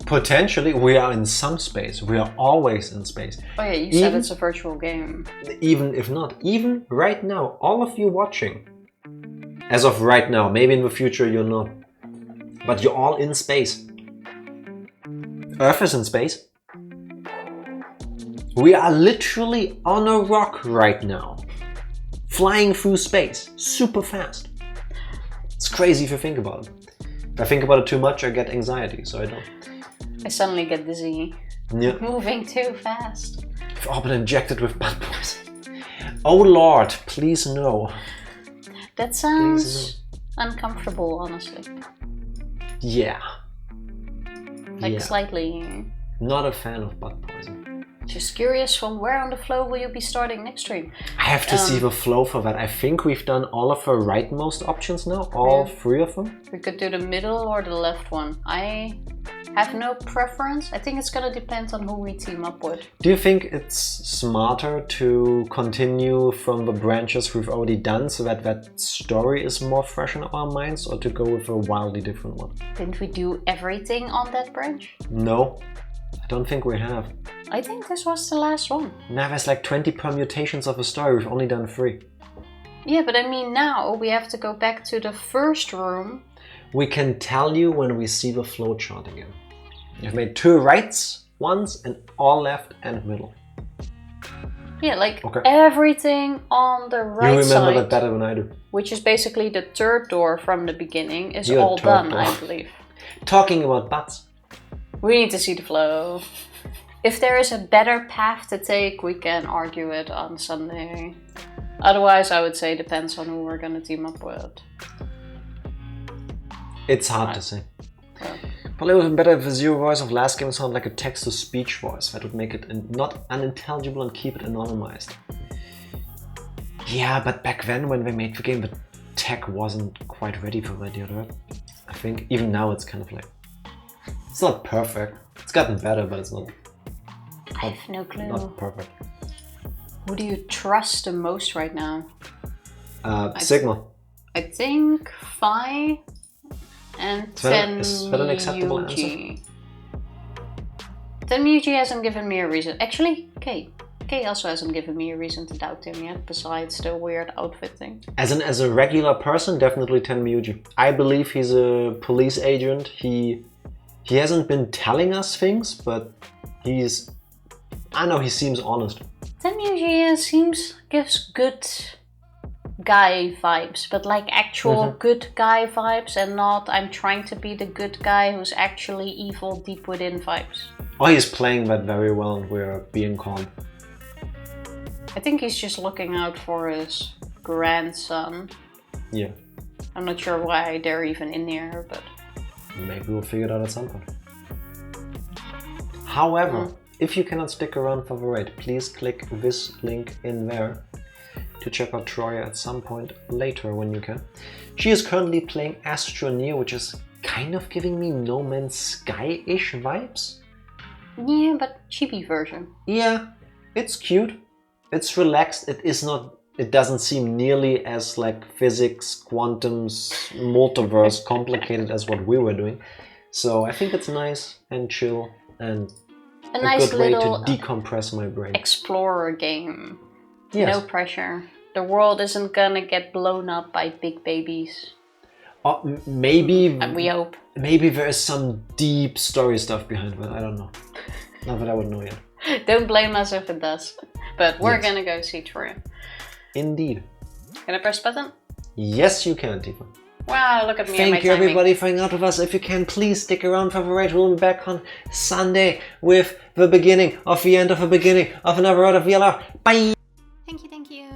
Potentially, we are in some space. We are always in space. Oh yeah, you said it's a virtual game. Even if not, even right now, all of you watching, as of right now, maybe in the future you're not, but you're all in space. Earth is in space. We are literally on a rock right now. Flying through space, super fast. It's crazy if you think about it. If I think about it too much, I get anxiety, so I don't. I suddenly get dizzy. Yeah. Moving too fast. I've all been injected with blood poison. Oh Lord, please no. That sounds uncomfortable, honestly. Yeah. Like slightly. Not a fan of blood poison. Just curious, from where on the flow will you be starting next stream? I have to see the flow for that. I think we've done all of the rightmost options now, all 3 of them. We could do the middle or the left one. I have no preference. I think it's gonna depend on who we team up with. Do you think it's smarter to continue from the branches we've already done so that that story is more fresh in our minds, or to go with a wildly different one? Didn't we do everything on that branch? No, I don't think we have. I think this was the last one. Now there's like 20 permutations of a story, we've only done 3. Yeah, but I mean now we have to go back to the first room. We can tell you when we see the flowchart again. You've made 2 rights, ones, and all left and middle. Yeah, like everything on the right side. You remember that better than I do. Which is basically the 3rd door from the beginning is all done, I believe. Talking about butts. We need to see the flow. If there is a better path to take, we can argue it on Sunday. Otherwise, I would say depends on who we're gonna team up with. It's hard to say. Probably would have been better if the Zero voice of last game sounded like a text-to-speech voice. That would make it not unintelligible and keep it anonymized. Yeah, but back then when we made the game, the tech wasn't quite ready for that yet, right? I think even now it's kind of like... It's not perfect. It's gotten better, but it's not. I have no clue. Not perfect. Who do you trust the most right now? Sigma. I think Phi and Is that an acceptable answer? Tenmyuji hasn't given me a reason. Actually, K also hasn't given me a reason to doubt him yet, besides the weird outfit thing. As a regular person, definitely Tenmyuji. I believe he's a police agent. He hasn't been telling us things, but I know he seems honest. Tenmyuji gives good guy vibes, but like actual good guy vibes, and not I'm trying to be the good guy who's actually evil deep within vibes. Oh, he's playing that very well, and we're being calm. I think he's just looking out for his grandson. Yeah. I'm not sure why they're even in here, but maybe we'll figure it out at some point. However, if you cannot stick around for the raid, please click this link in there to check out Troya at some point later when you can. She is currently playing Astroneer, which is kind of giving me No Man's Sky-ish vibes. Yeah, but chibi version. Yeah, it's cute. It's relaxed. It doesn't seem nearly as like physics, quantums, multiverse complicated as what we were doing. So I think it's nice and chill and a nice good way to little decompress my brain. Explorer game. Yes. No pressure. The world isn't gonna get blown up by big babies. Maybe. And we hope. Maybe there is some deep story stuff behind it. I don't know. Not that I would know yet. Don't blame us if it does. But we're gonna go see Troya. Indeed. Can I press button? Yes, you can, Tifa. Wow, look at me and my Thank you timing. everybody for hanging out with us. If you can, please stick around for the raid. We'll be back on Sunday with the beginning of the end of the beginning of another round of VLR. Bye! Thank you.